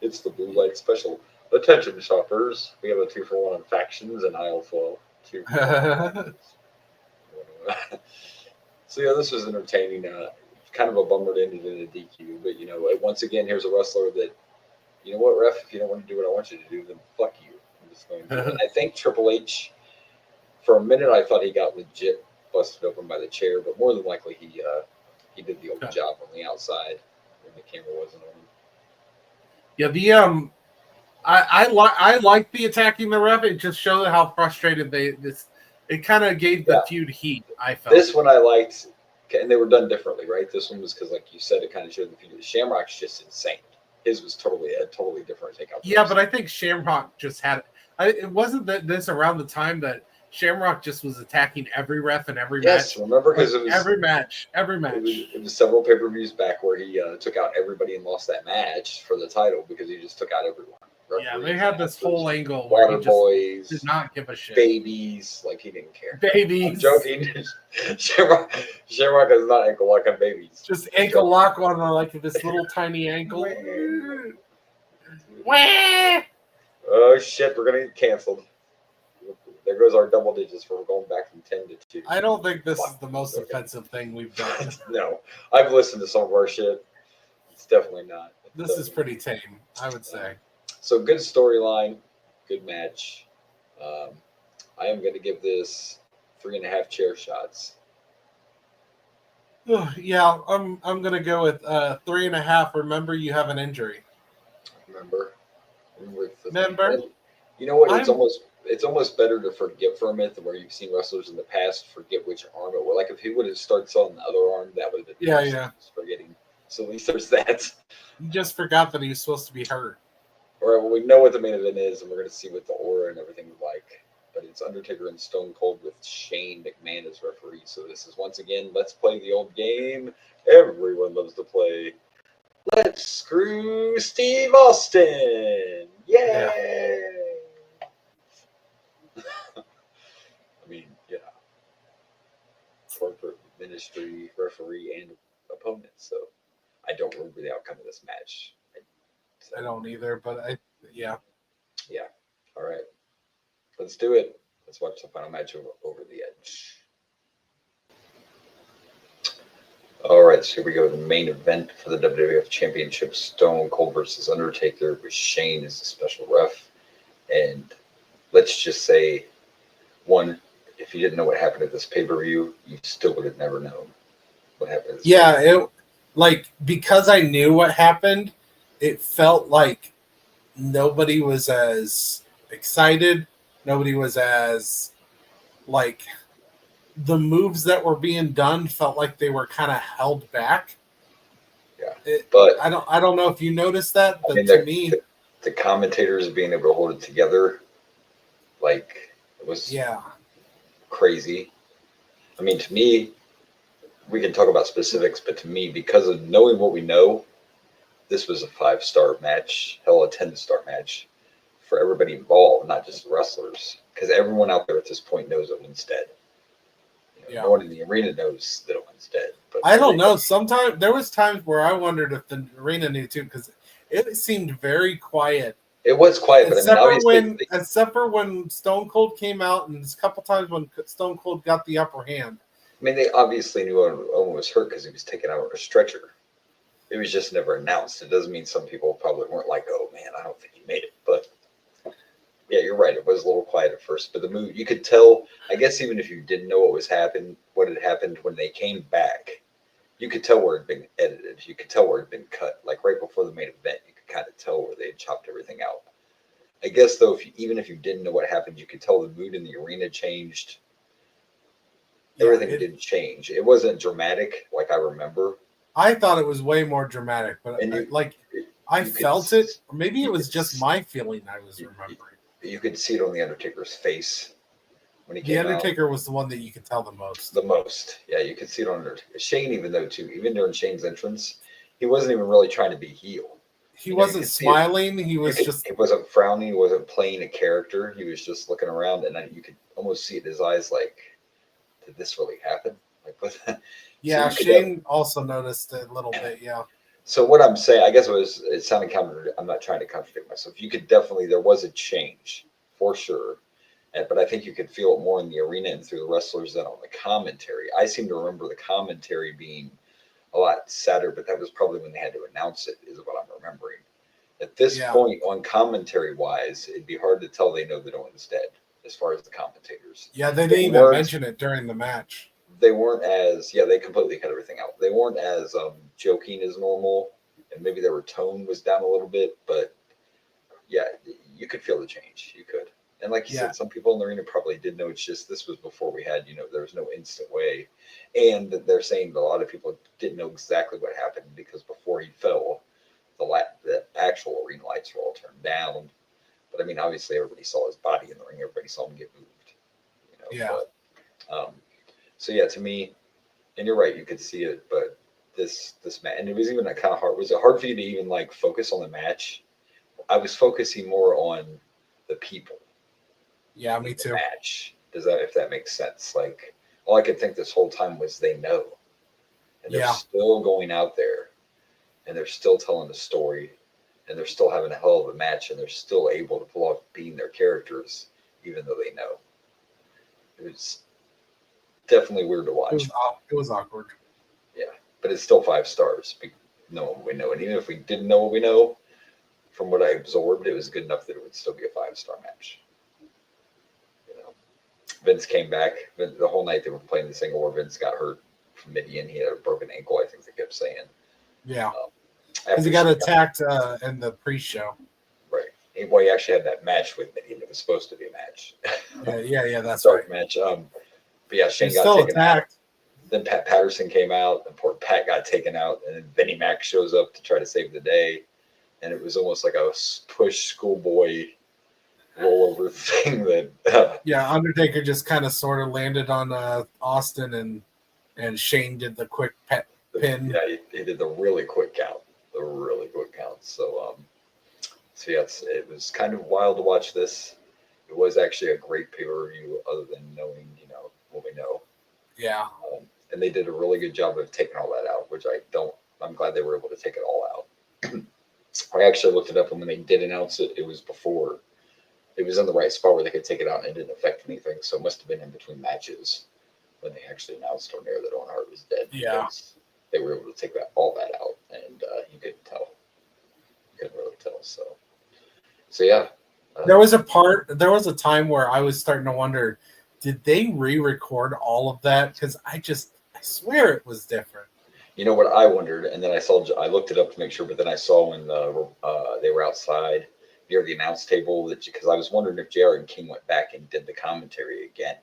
Speaker 4: It's the blue light special. Attention, shoppers. We have a 2-for-1 on factions and aisle 12. 2 So, yeah, this was entertaining. Kind of a bummer it ended in a DQ, but, once again, here's a wrestler that, you know what, ref, if you don't want to do what I want you to do, then fuck you. I'm just going to do it. I think Triple H, for a minute, I thought he got legit busted open by the chair, but more than likely he did the old job on the outside when the camera wasn't on.
Speaker 3: Yeah, I like the attacking the ref. It just showed how frustrated it kind of gave the feud heat. I felt
Speaker 4: this one I liked, and they were done differently, right? This one was because, like you said, it kind of showed the feud. Shamrock's just insane. His was a totally different takeout.
Speaker 3: Yeah, but I think Shamrock just had it wasn't that this around the time that Shamrock just was attacking every ref and every match.
Speaker 4: Yes, remember, because it was
Speaker 3: every match.
Speaker 4: It was several pay-per-views back where he took out everybody and lost that match for the title because he just took out everyone.
Speaker 3: Yeah, they had this whole angle
Speaker 4: where
Speaker 3: he
Speaker 4: just boys,
Speaker 3: did not give a shit.
Speaker 4: Babies, like he didn't care.
Speaker 3: Babies.
Speaker 4: I'm joking. Shamrock is not ankle lock on babies.
Speaker 3: Just ankle lock on like this little tiny ankle.
Speaker 4: Oh shit, we're gonna get canceled. There goes our double digits for going back from 10 to 2.
Speaker 3: I don't think this is the most offensive thing we've done.
Speaker 4: No, I've listened to some of our shit. It's definitely not.
Speaker 3: This is pretty tame, I would say.
Speaker 4: So good storyline, good match. I am going to give this 3.5 chair shots.
Speaker 3: Yeah, I'm going to go with 3.5. Remember, you have an injury.
Speaker 4: Remember. You know what? It's almost better to forget for a minute than where you've seen wrestlers in the past forget which arm it was. Like if he would have started selling the other arm, that would have been forgetting. So at least there's that.
Speaker 3: You just forgot that he was supposed to be hurt.
Speaker 4: All right, well, we know what the main event is, and we're going to see what the aura and everything is like. But it's Undertaker and Stone Cold with Shane McMahon as referee. So this is, once again, let's play the old game everyone loves to play. Let's screw Steve Austin. Yay! I mean, corporate ministry, referee, and opponent. So I don't remember the outcome of this match.
Speaker 3: I don't either, but yeah.
Speaker 4: All right, let's do it. Let's watch the final match over the edge. All right, so here we go. The main event for the WWF Championship: Stone Cold versus Undertaker, with Shane as a special ref. And let's just say, if you didn't know what happened at this pay-per-view, you still would have never known what happened.
Speaker 3: Yeah, because I knew what happened, it felt like nobody was as excited. Nobody was as, the moves that were being done felt like they were kind of held back.
Speaker 4: Yeah,
Speaker 3: but I don't know if you noticed that, but to me,
Speaker 4: the commentators being able to hold it together, it was crazy. I mean, to me, we can talk about specifics, but to me, because of knowing what we know, this was a 5-star match, hell, a 10-star match for everybody involved, not just the wrestlers, because everyone out there at this point knows that one's dead. No one in the arena knows that one's dead. But
Speaker 3: I don't know. Sometimes there was times where I wondered if the arena knew too, because it seemed very quiet.
Speaker 4: It was quiet, but I mean, obviously,
Speaker 3: except for when Stone Cold came out, and a couple times when Stone Cold got the upper hand.
Speaker 4: I mean, they obviously knew Owen was hurt because he was taken out on a stretcher. It was just never announced. It doesn't mean some people probably weren't like, "Oh man, I don't think he made it." But yeah, you're right. It was a little quiet at first, but the move you could tell. I guess even if you didn't know what had happened when they came back, you could tell where it had been edited. You could tell where it had been cut. Like right before the main event, you could kind of tell where they had chopped everything out. I guess though, even if you didn't know what happened, you could tell the mood in the arena changed. Everything did change. It wasn't dramatic like I remember.
Speaker 3: I thought it was way more dramatic, but I felt it. Or maybe it was just my feeling I was remembering.
Speaker 4: You could see it on the Undertaker's face when he came out.
Speaker 3: The Undertaker was the one that you could tell the most.
Speaker 4: The most, yeah, you could see it on Undertaker. Shane, even during Shane's entrance, he wasn't even really trying to be heel.
Speaker 3: He wasn't smiling. He
Speaker 4: wasn't frowning. He wasn't playing a character. He was just looking around, and you could almost see it in his eyes, like, did this really happen? Like, what?
Speaker 3: Yeah, so Shane also noticed it a little bit. Yeah.
Speaker 4: So what I'm saying, I guess it sounded counter. I'm not trying to contradict myself. You could definitely, there was a change for sure, but I think you could feel it more in the arena and through the wrestlers than on the commentary. I seem to remember the commentary being a lot sadder, but that was probably when they had to announce it, is what I'm remembering. At this point, on commentary wise, it'd be hard to tell they know that Owen's dead as far as the commentators.
Speaker 3: Yeah, they didn't even mention it during the match.
Speaker 4: They weren't they completely cut everything out. They weren't as joking as normal, and maybe their tone was down a little bit, but yeah, you could feel the change. You could. And like you said, some people in the arena probably did know. It's just this was before we had, there was no instant way. And they're saying a lot of people didn't know exactly what happened because before he fell, the actual arena lights were all turned down. But I mean, obviously, everybody saw his body in the ring. Everybody saw him get moved. But, so yeah, to me, and you're right, you could see it. But this match, and it was even kind of hard. Was it hard for you to even like focus on the match? I was focusing more on the people.
Speaker 3: Yeah, me too.
Speaker 4: Match. If that makes sense? Like all I could think this whole time was they know, and they're still going out there, and they're still telling the story, and they're still having a hell of a match, and they're still able to pull off being their characters, even though they know. It was definitely weird to watch.
Speaker 3: It was awkward.
Speaker 4: Yeah, but it's still 5 stars. Knowing what we know, and even if we didn't know what we know, from what I absorbed, it was good enough that it would still be a 5-star match. Vince came back. The whole night they were playing the single where Vince got hurt from Midian. He had a broken ankle, I think they kept saying.
Speaker 3: Yeah. Because he got attacked in the pre-show.
Speaker 4: Right. He actually had that match with Midian. It was supposed to be a match.
Speaker 3: Yeah, that's right.
Speaker 4: Match. But yeah, Shane got taken
Speaker 3: attacked.
Speaker 4: Out. Then Pat Patterson came out, and poor Pat got taken out, and then Vinnie Mac shows up to try to save the day. And it was almost like a push schoolboy rollover thing that
Speaker 3: Undertaker just kind of sort of landed on Austin, and Shane did the quick pin.
Speaker 4: Yeah, he did the really quick count. So it was kind of wild to watch this. It was actually a great pay-per-view, other than knowing what we know.
Speaker 3: Yeah.
Speaker 4: And they did a really good job of taking all that out, which I'm glad they were able to take it all out. I actually looked it up, and when they did announce it, it was before. It was in the right spot where they could take it out, and it didn't affect anything. So it must have been in between matches when they actually announced on air that Owen Hart was dead.
Speaker 3: Yeah.
Speaker 4: They were able to take all that out, and you couldn't tell. You couldn't really tell. So yeah. There was
Speaker 3: a time where I was starting to wonder, did they re-record all of that? Because I swear it was different.
Speaker 4: You know what I wondered, and then I looked it up to make sure, but then I saw when they were outside near the announce table, because I was wondering if JR and King went back and did the commentary again.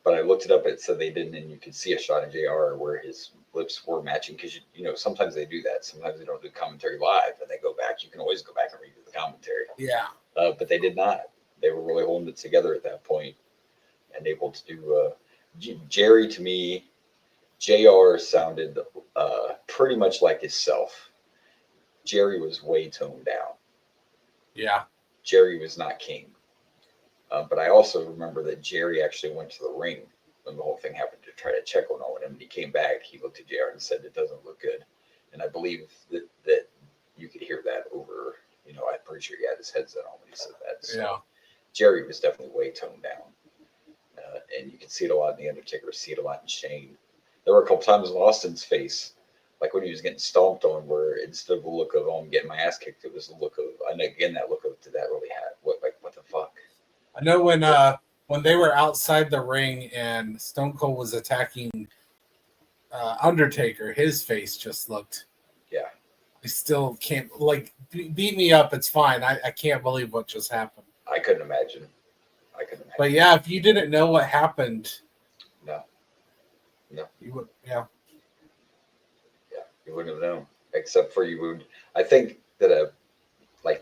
Speaker 4: But I looked it up, it said they didn't, and you could see a shot of JR where his lips were matching, because sometimes they do that. Sometimes they don't do commentary live, and they go back. You can always go back and redo the commentary.
Speaker 3: Yeah.
Speaker 4: But they did not. They were really holding it together at that point and able to do. Jerry, to me, JR sounded pretty much like himself. Jerry was way toned down.
Speaker 3: Yeah.
Speaker 4: Jerry was not King. But I also remember that Jerry actually went to the ring when the whole thing happened to try to check on Owen. And when he came back, he looked at JR and said, "It doesn't look good." And I believe that you could hear that over. I'm pretty sure he had his headset on when he said that. So
Speaker 3: Yeah.
Speaker 4: Jerry was definitely way toned down, and you can see it a lot in the Undertaker. See it a lot in Shane. There were a couple times in Austin's face, like when he was getting stomped on, where instead of a look of "oh, I'm getting my ass kicked," it was a look of, and again that look of, did that really happen? What the fuck?
Speaker 3: I know when they were outside the ring and Stone Cold was attacking Undertaker, his face just looked.
Speaker 4: Yeah.
Speaker 3: I still can't beat me up. It's fine. I can't believe what just happened.
Speaker 4: I couldn't imagine.
Speaker 3: But yeah, if you didn't know what happened,
Speaker 4: No.
Speaker 3: you would. Yeah.
Speaker 4: Yeah, you wouldn't have known. Except for you would. I think that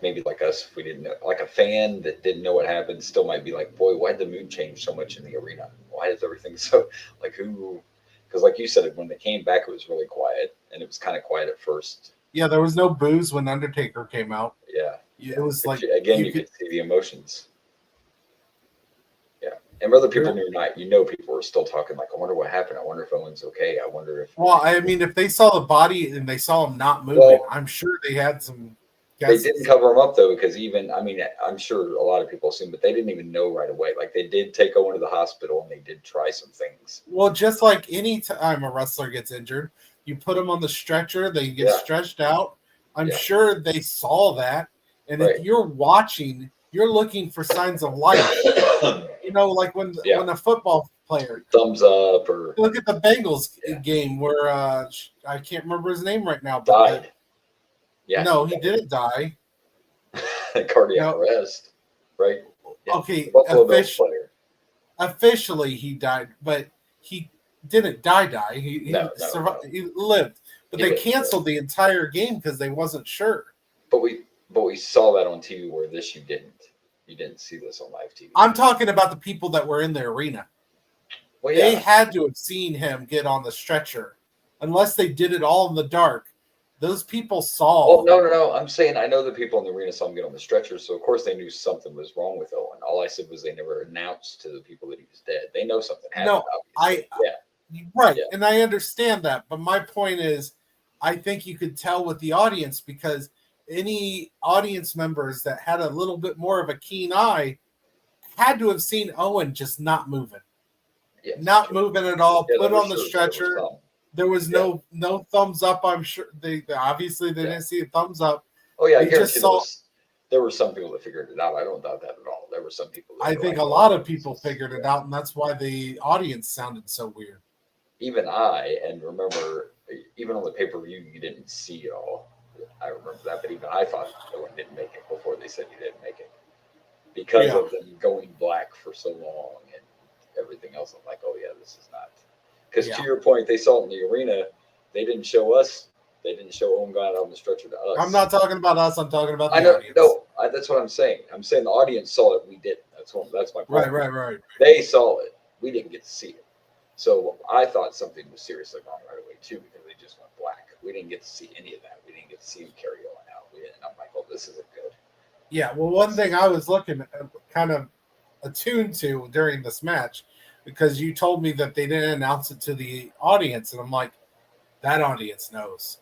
Speaker 4: maybe like us, if we didn't know, like a fan that didn't know what happened, still might be like, boy, why did the mood change so much in the arena? Why is everything so who? Because like you said, when they came back, it was really quiet, and it was kind of quiet at first.
Speaker 3: Yeah, there was no booze when Undertaker came out.
Speaker 4: Yeah.
Speaker 3: It was
Speaker 4: but
Speaker 3: like
Speaker 4: you could see the emotions. Yeah, and whether people knew or not, people were still talking like, I wonder what happened. I wonder if Owen's okay. I wonder if.
Speaker 3: Well, I mean, if they saw the body and they saw him not moving, I'm sure they had some.
Speaker 4: They didn't cover him up though, because I'm sure a lot of people assume, but they didn't even know right away. Like they did take Owen to the hospital and they did try some things.
Speaker 3: Well, just like any time a wrestler gets injured, you put them on the stretcher, they get stretched out. I'm sure they saw that. And if you're watching, you're looking for signs of life. Like when a football player
Speaker 4: thumbs up, or
Speaker 3: look at the Bengals game where I can't remember his name right now.
Speaker 4: But died.
Speaker 3: No, he didn't die.
Speaker 4: Cardiac arrest, right?
Speaker 3: Yeah. Okay, officially he died, but he didn't die. He survived. No. He lived, but they canceled the entire game because they wasn't sure.
Speaker 4: But we saw that on TV, where you didn't. You didn't see this on live TV.
Speaker 3: I'm talking about the people that were in the arena. Well, they had to have seen him get on the stretcher, unless they did it all in the dark. Those people saw.
Speaker 4: Oh, no. I'm saying I know the people in the arena saw him get on the stretcher, so of course they knew something was wrong with Owen. All I said was they never announced to the people that he was dead. They know something happened.
Speaker 3: Right, and I understand that, but my point is, I think you could tell with the audience, because any audience members that had a little bit more of a keen eye had to have seen Owen just not moving. Yes, not moving at all, put on the stretcher. There was no thumbs up. I'm sure they obviously didn't see a thumbs up.
Speaker 4: Oh yeah, I guarantee there were some people that figured it out. I don't doubt that at all. There were some people.
Speaker 3: I think a lot of people figured it out, and that's why the audience sounded so weird.
Speaker 4: Even remember, even on the pay-per-view, you didn't see it all. I remember that, but even I thought Owen didn't make it before they said he didn't make it, because of them going black for so long and everything else. I'm like, oh yeah, this is not. Because to your point, they saw it in the arena. They didn't show us. They didn't show Owen going out on the stretcher to us.
Speaker 3: I'm not talking about us. I'm talking about the audience.
Speaker 4: No, that's what I'm saying. I'm saying the audience saw it. We didn't. That's my point.
Speaker 3: Right.
Speaker 4: They saw it. We didn't get to see it. So I thought something was seriously wrong right away too, because they just went black. We didn't get to see any of that. We didn't get to see him carry Owen out. I'm like, oh, this isn't good.
Speaker 3: Yeah. Well, one thing I was looking at, kind of attuned to during this match, because you told me that they didn't announce it to the audience, and I'm like, that audience knows.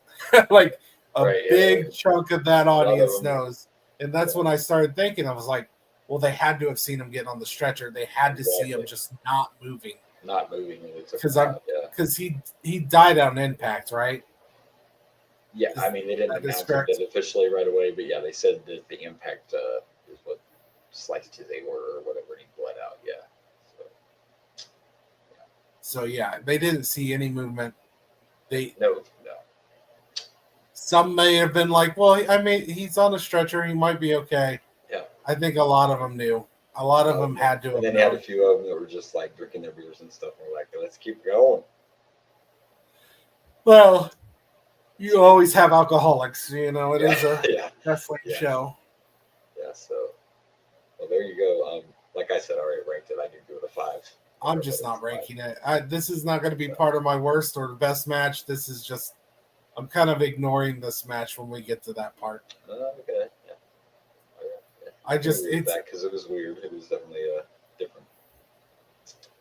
Speaker 3: Like a big chunk of that audience knows. And that's when I started thinking, I was like, well, they had to have seen him getting on the stretcher. They had to see him just not moving. Because he died on impact, right?
Speaker 4: Yeah, I mean, they didn't announce it officially right away, but yeah, they said that the impact is what sliced his aorta or whatever, and he bled out. Yeah.
Speaker 3: So yeah, they didn't see any movement.
Speaker 4: No.
Speaker 3: Some may have been like, well, I mean, he's on a stretcher. He might be okay.
Speaker 4: Yeah.
Speaker 3: I think a lot of them knew. A lot of them had to have known.
Speaker 4: And then you had a few of them that were just like drinking their beers and stuff. And we're like, let's keep going.
Speaker 3: Well, you always have alcoholics. It is a wrestling show.
Speaker 4: Yeah, so, well, there you go. Like I said, I already ranked it. I did give it a 5.
Speaker 3: I'm just not ranking it. This is not going to be part of my worst or best match. This is just, I'm kind of ignoring this match when we get to that part.
Speaker 4: Okay. Yeah.
Speaker 3: I just,
Speaker 4: because it was weird. It was definitely different.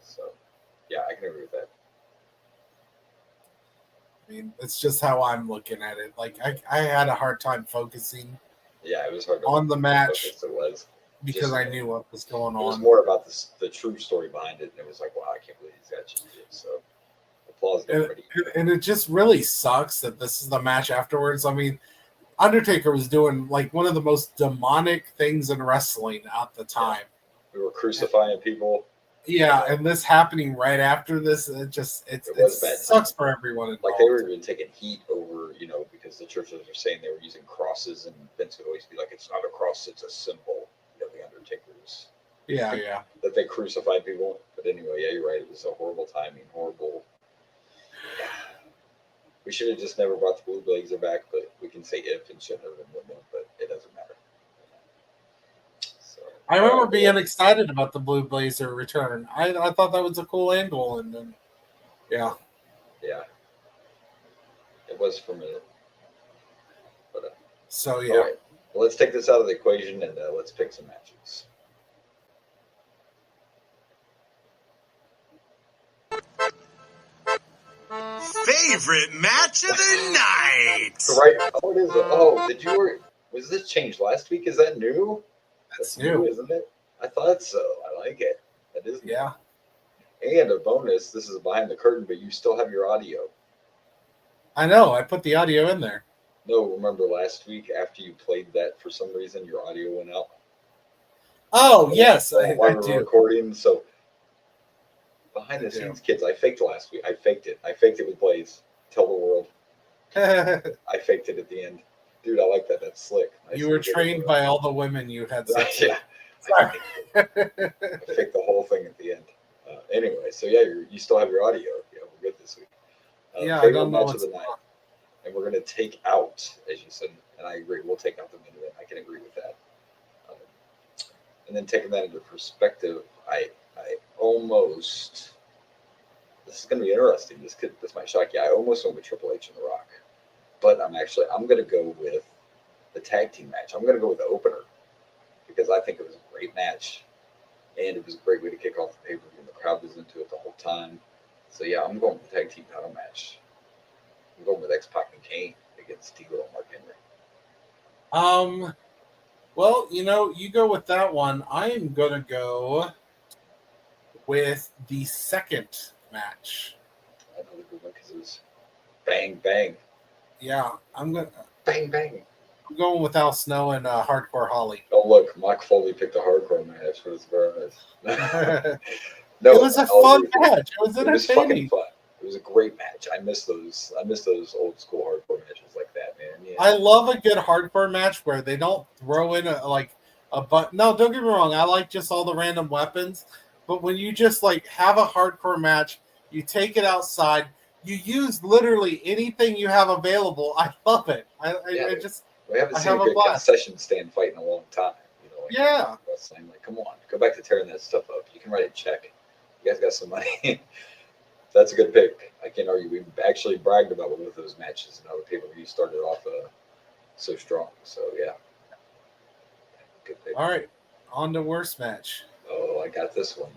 Speaker 4: So, yeah, I can agree with that.
Speaker 3: mean, it's just how I'm looking at it. Like I had a hard time focusing
Speaker 4: Yeah, it was hard
Speaker 3: on the match
Speaker 4: focus. It was
Speaker 3: because
Speaker 4: just,
Speaker 3: I knew what was going
Speaker 4: it was
Speaker 3: on.
Speaker 4: more about the true story behind it, and it was like, wow, I can't believe he's got cheated. So applause to everybody.
Speaker 3: And it just really sucks that this is the match afterwards. I mean, Undertaker was doing like one of the most demonic things in wrestling at the time.
Speaker 4: We were crucifying people.
Speaker 3: Yeah, and this happening right after this, it sucks for everyone involved.
Speaker 4: Like they were even taking heat over, because the churches were saying they were using crosses, and Vince would always be like, "It's not a cross; it's a symbol." The Undertaker's.
Speaker 3: Yeah.
Speaker 4: That they crucified people. But anyway, yeah, you're right. It was a horrible timing, horrible. Yeah. We should have just never brought the Blue Blazer back, but we can say if and shouldn't have and wouldn't have, but it doesn't matter. So,
Speaker 3: I remember being excited about the Blue Blazer return. I thought that was a cool angle, and then yeah,
Speaker 4: it was for a minute. But
Speaker 3: so yeah.
Speaker 4: All right. Well, let's take this out of the equation and let's pick some matches.
Speaker 1: Favorite match of the night.
Speaker 4: Right. Oh, it is. Oh, was this changed last week? Is that new?
Speaker 3: That's new,
Speaker 4: isn't it? I thought so. I like it. That is new.
Speaker 3: Yeah.
Speaker 4: And a bonus, this is behind the curtain, but you still have your audio.
Speaker 3: I know. I put the audio in there.
Speaker 4: No, remember last week after you played that, for some reason your audio went out.
Speaker 3: Oh, yes, I
Speaker 4: do. Recording, so behind the
Speaker 3: do.
Speaker 4: scenes, kids, I faked last week. I faked it. I faked it with Blaze. Tell the world. I faked it at the end. Dude, I like that. That's slick.
Speaker 3: You were trained by all the women you had sex
Speaker 4: with.
Speaker 3: Sorry.
Speaker 4: I faked the whole thing at the end. Anyway, so yeah, you still have your audio. Yeah, we're good this week.
Speaker 3: Yeah, I don't know
Speaker 4: match of the night. And we're going to take out, as you said, and I agree, we'll take out the main event. I can agree with that. And then taking that into perspective, I almost, this is going to be interesting. This might shock you. I almost went with Triple H and The Rock. But I'm going to go with the tag team match. I'm going to go with the opener because I think it was a great match. And it was a great way to kick off the pay-per-view. And the crowd was into it the whole time. So yeah, I'm going with the tag team title match. I'm going with X-Pac and Kane against Steel and Mark Henry.
Speaker 3: Well, you go with that one. I am going to go with the second match.
Speaker 4: Another good one because it was bang, bang.
Speaker 3: Yeah, I'm going to...
Speaker 4: Bang, bang.
Speaker 3: I'm going with Al Snow and Hardcore Holly.
Speaker 4: Oh, look, Mike Foley picked a hardcore match for his surprise.
Speaker 3: No, it was a fun match. It was entertaining.
Speaker 4: It was fucking fun. It was a great match. I miss those old school hardcore matches like that, man. Yeah.
Speaker 3: I love a good hardcore match where they don't throw in a button. No, don't get me wrong. I like just all the random weapons. But when you just have a hardcore match, you take it outside, you use literally anything you have available. I love it.
Speaker 4: We haven't seen a good concession stand fight in a long time.
Speaker 3: Yeah.
Speaker 4: Wrestling. Come on, go back to tearing that stuff up. You can write a check. You guys got some money. That's a good pick. I can't argue. We've actually bragged about one of those matches and how the pay-per-view started off so strong. So yeah, good pick.
Speaker 3: All right, on to worst match.
Speaker 4: Oh, I got this one.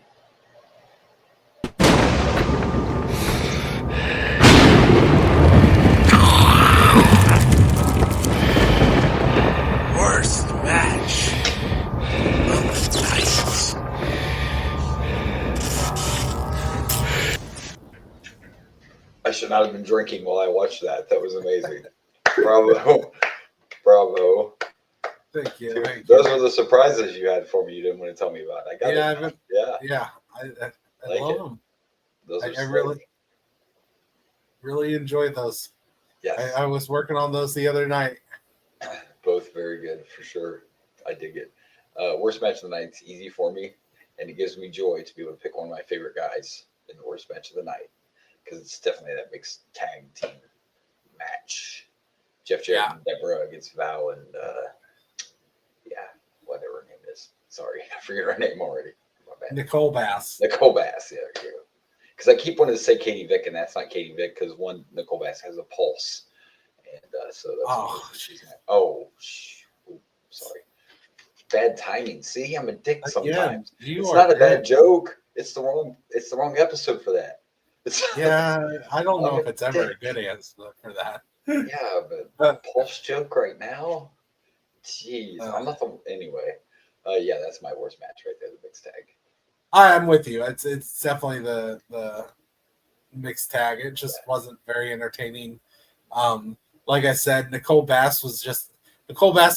Speaker 1: Worst match of the night.
Speaker 4: I should not have been drinking while I watched that. That was amazing. Bravo. Bravo.
Speaker 3: Thank you.
Speaker 4: Those were the surprises you had for me you didn't want to tell me about. I got it.
Speaker 3: Yeah. I love them.
Speaker 4: Those are
Speaker 3: I really enjoyed those.
Speaker 4: Yes.
Speaker 3: I was working on those the other night.
Speaker 4: Both very good, for sure. I dig it. Worst match of the night is easy for me, and it gives me joy to be able to pick one of my favorite guys in the worst match of the night, because it's definitely that mixed tag team match. Jeff Jarrett and Deborah against Val and, whatever her name is. Sorry, I forget her name already. My bad.
Speaker 3: Nicole Bass.
Speaker 4: Nicole Bass, yeah, there you go. Because I keep wanting to say Katie Vick, and that's not Katie Vick, because one, Nicole Bass has a pulse. And so that's she's not. Oh, sorry. Bad timing. See, I'm a dick sometimes. It's not a bad joke. It's the wrong episode for that.
Speaker 3: Yeah, I don't know if it's ever a good answer for that.
Speaker 4: Yeah, but Pulse joke right now? Jeez, I'm not the anyway. Yeah, that's my worst match right there, the mixed tag.
Speaker 3: I'm with you. It's definitely the mixed tag. It just wasn't very entertaining. Like I said, Nicole Bass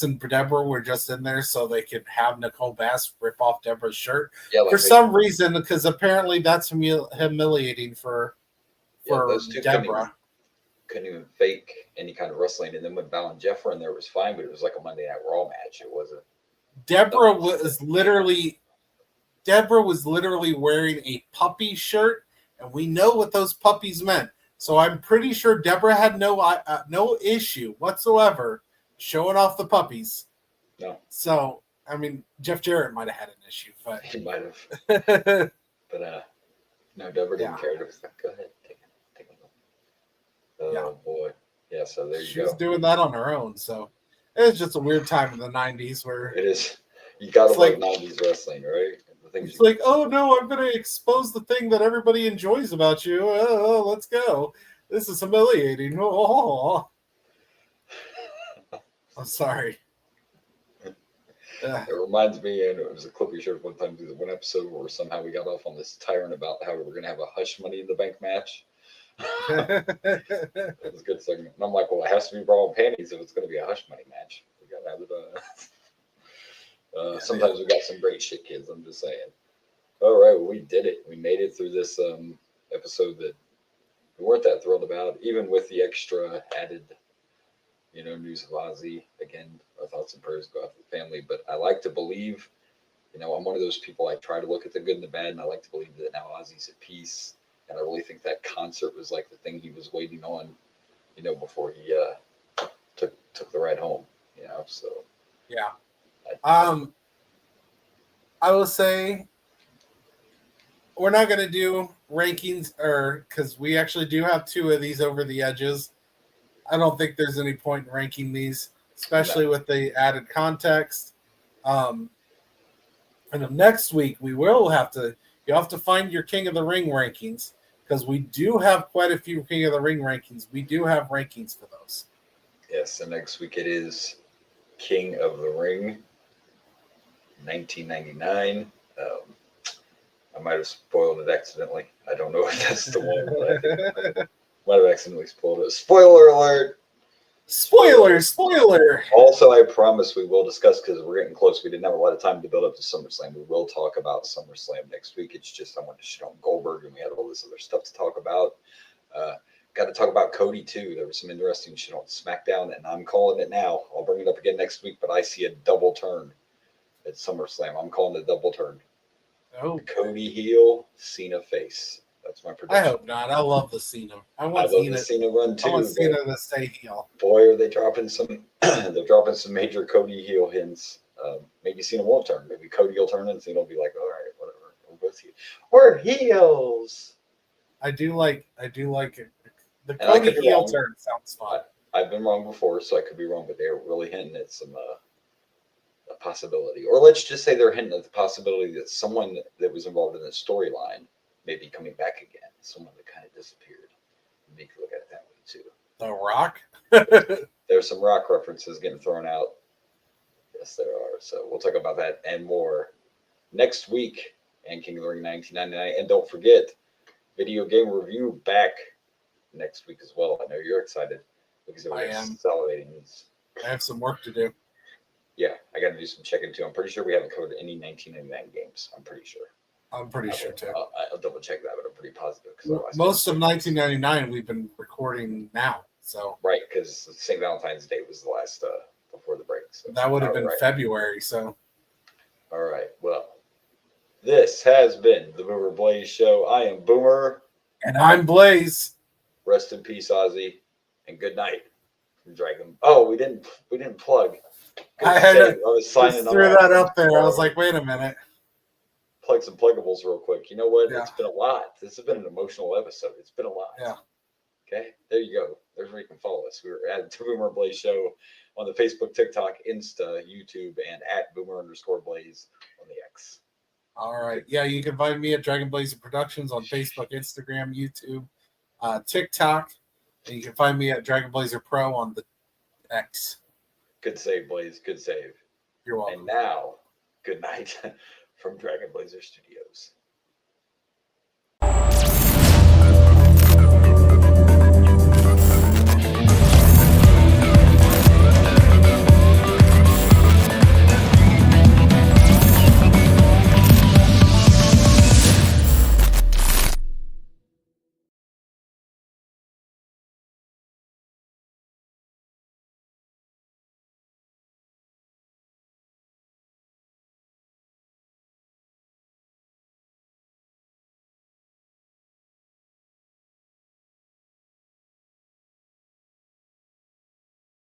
Speaker 3: and Deborah were just in there so they could have Nicole Bass rip off Deborah's shirt for some reason, because apparently that's humiliating for
Speaker 4: those two
Speaker 3: Deborah.
Speaker 4: Couldn't even fake any kind of wrestling. And then when Val and Jeff were in there, it was fine, but it was like a Monday Night Raw match. It wasn't.
Speaker 3: Deborah was literally wearing a puppy shirt, and we know what those puppies meant. So I'm pretty sure Deborah had no issue whatsoever showing off the puppies.
Speaker 4: No.
Speaker 3: So I mean, Jeff Jarrett might have had an issue, but
Speaker 4: he might have. But no, Deborah didn't care. It was like, go ahead, take it. Oh boy, yeah. So there you go.
Speaker 3: She was doing that on her own. So it was just a weird time in the '90s where
Speaker 4: it is. You gotta love '90s wrestling, right?
Speaker 3: It's like, oh no, I'm going to expose the thing that everybody enjoys about you. Oh, let's go. This is humiliating. Oh. I'm sorry.
Speaker 4: It reminds me, and it was a clip we shared one time, one episode where somehow we got off on this tyrant about how we were going to have a Hush Money in the Bank match. That was a good segment. And I'm like, well, it has to be bra and panties if it's going to be a Hush Money match. We got to have it. Sometimes we got some great shit, kids. I'm just saying. All right, well, we did it. We made it through this episode that we weren't that thrilled about, even with the extra added, news of Ozzy. Again, our thoughts and prayers go out to the family. But I like to believe, I'm one of those people. I try to look at the good and the bad, and I like to believe that now Ozzy's at peace. And I really think that concert was like the thing he was waiting on, before he took the ride home. So
Speaker 3: yeah. I will say, we're not going to do rankings, because we actually do have two of these over the edges. I don't think there's any point in ranking these, especially with the added context. And then next week you'll have to find your King of the Ring rankings, because we do have quite a few King of the Ring rankings. We do have rankings for those.
Speaker 4: Yes, and next week it is King of the Ring, 1999. I might have spoiled it accidentally. I don't know if that's the one, but I think I might have accidentally spoiled it. Spoiler alert!
Speaker 3: Spoiler!
Speaker 4: Also, I promise we will discuss, because we're getting close. We didn't have a lot of time to build up to SummerSlam. We will talk about SummerSlam next week. It's just I wanted to shit on Goldberg, and we had all this other stuff to talk about. Got to talk about Cody, too. There was some interesting shit on SmackDown, and I'm calling it now. I'll bring it up again next week, but I see a double turn at SummerSlam. I'm calling it a double turn.
Speaker 3: Oh,
Speaker 4: Cody heel, Cena face. That's my prediction.
Speaker 3: I hope not. I love the Cena. I
Speaker 4: love the Cena run too.
Speaker 3: I want Cena to stay heel.
Speaker 4: Boy, are they dropping some? They're dropping some major Cody heel hints. Maybe Cena won't turn. Maybe Cody will turn, and Cena will be like, "All right, whatever. We're heels."
Speaker 3: I do like it. The Cody heel turn sounds fun.
Speaker 4: I've been wrong before, so I could be wrong, but they're really hinting at some a possibility, or let's just say they're hinting at the possibility that someone that was involved in the storyline may be coming back again. Someone that kind of disappeared. You can look at it that way too.
Speaker 3: The Rock?
Speaker 4: There's some Rock references getting thrown out. Yes, there are. So we'll talk about that and more next week and King of the Ring 1999. And don't forget, video game review back next week as well. I know you're excited because we're consolidating these.
Speaker 3: I have some work to do.
Speaker 4: Yeah, I got to do some checking too. I'm pretty sure we haven't covered any 1999 games. I'm pretty sure.
Speaker 3: I'm pretty sure too.
Speaker 4: I'll double check that, but I'm pretty positive.
Speaker 3: Most of 1999 we've been recording now. So
Speaker 4: right, because St. Valentine's Day was the last before the break. So
Speaker 3: that would have been February. So
Speaker 4: all right. Well, this has been the Boomer Blaze Show. I am Boomer,
Speaker 3: and I'm Blaze.
Speaker 4: Rest in peace, Ozzy, and good night from Dragon. Oh, we didn't plug.
Speaker 3: I was signing just threw that up there. I was like, wait a minute.
Speaker 4: Plug some pluggables real quick. You know what? Yeah. It's been a lot. This has been an emotional episode. It's been a lot.
Speaker 3: Yeah.
Speaker 4: Okay. There you go. There's where you can follow us. We're at the Boomer Blaze Show on the Facebook, TikTok, Insta, YouTube, and at Boomer_Blaze on the X.
Speaker 3: All right. Yeah, you can find me at Dragon Blazer Productions on Facebook, Instagram, YouTube, TikTok. And you can find me at Dragon Blazer Pro on the X.
Speaker 4: Good save, Blaze. Good save.
Speaker 3: You're welcome.
Speaker 4: And now, good night from Dragon Blazer Studios.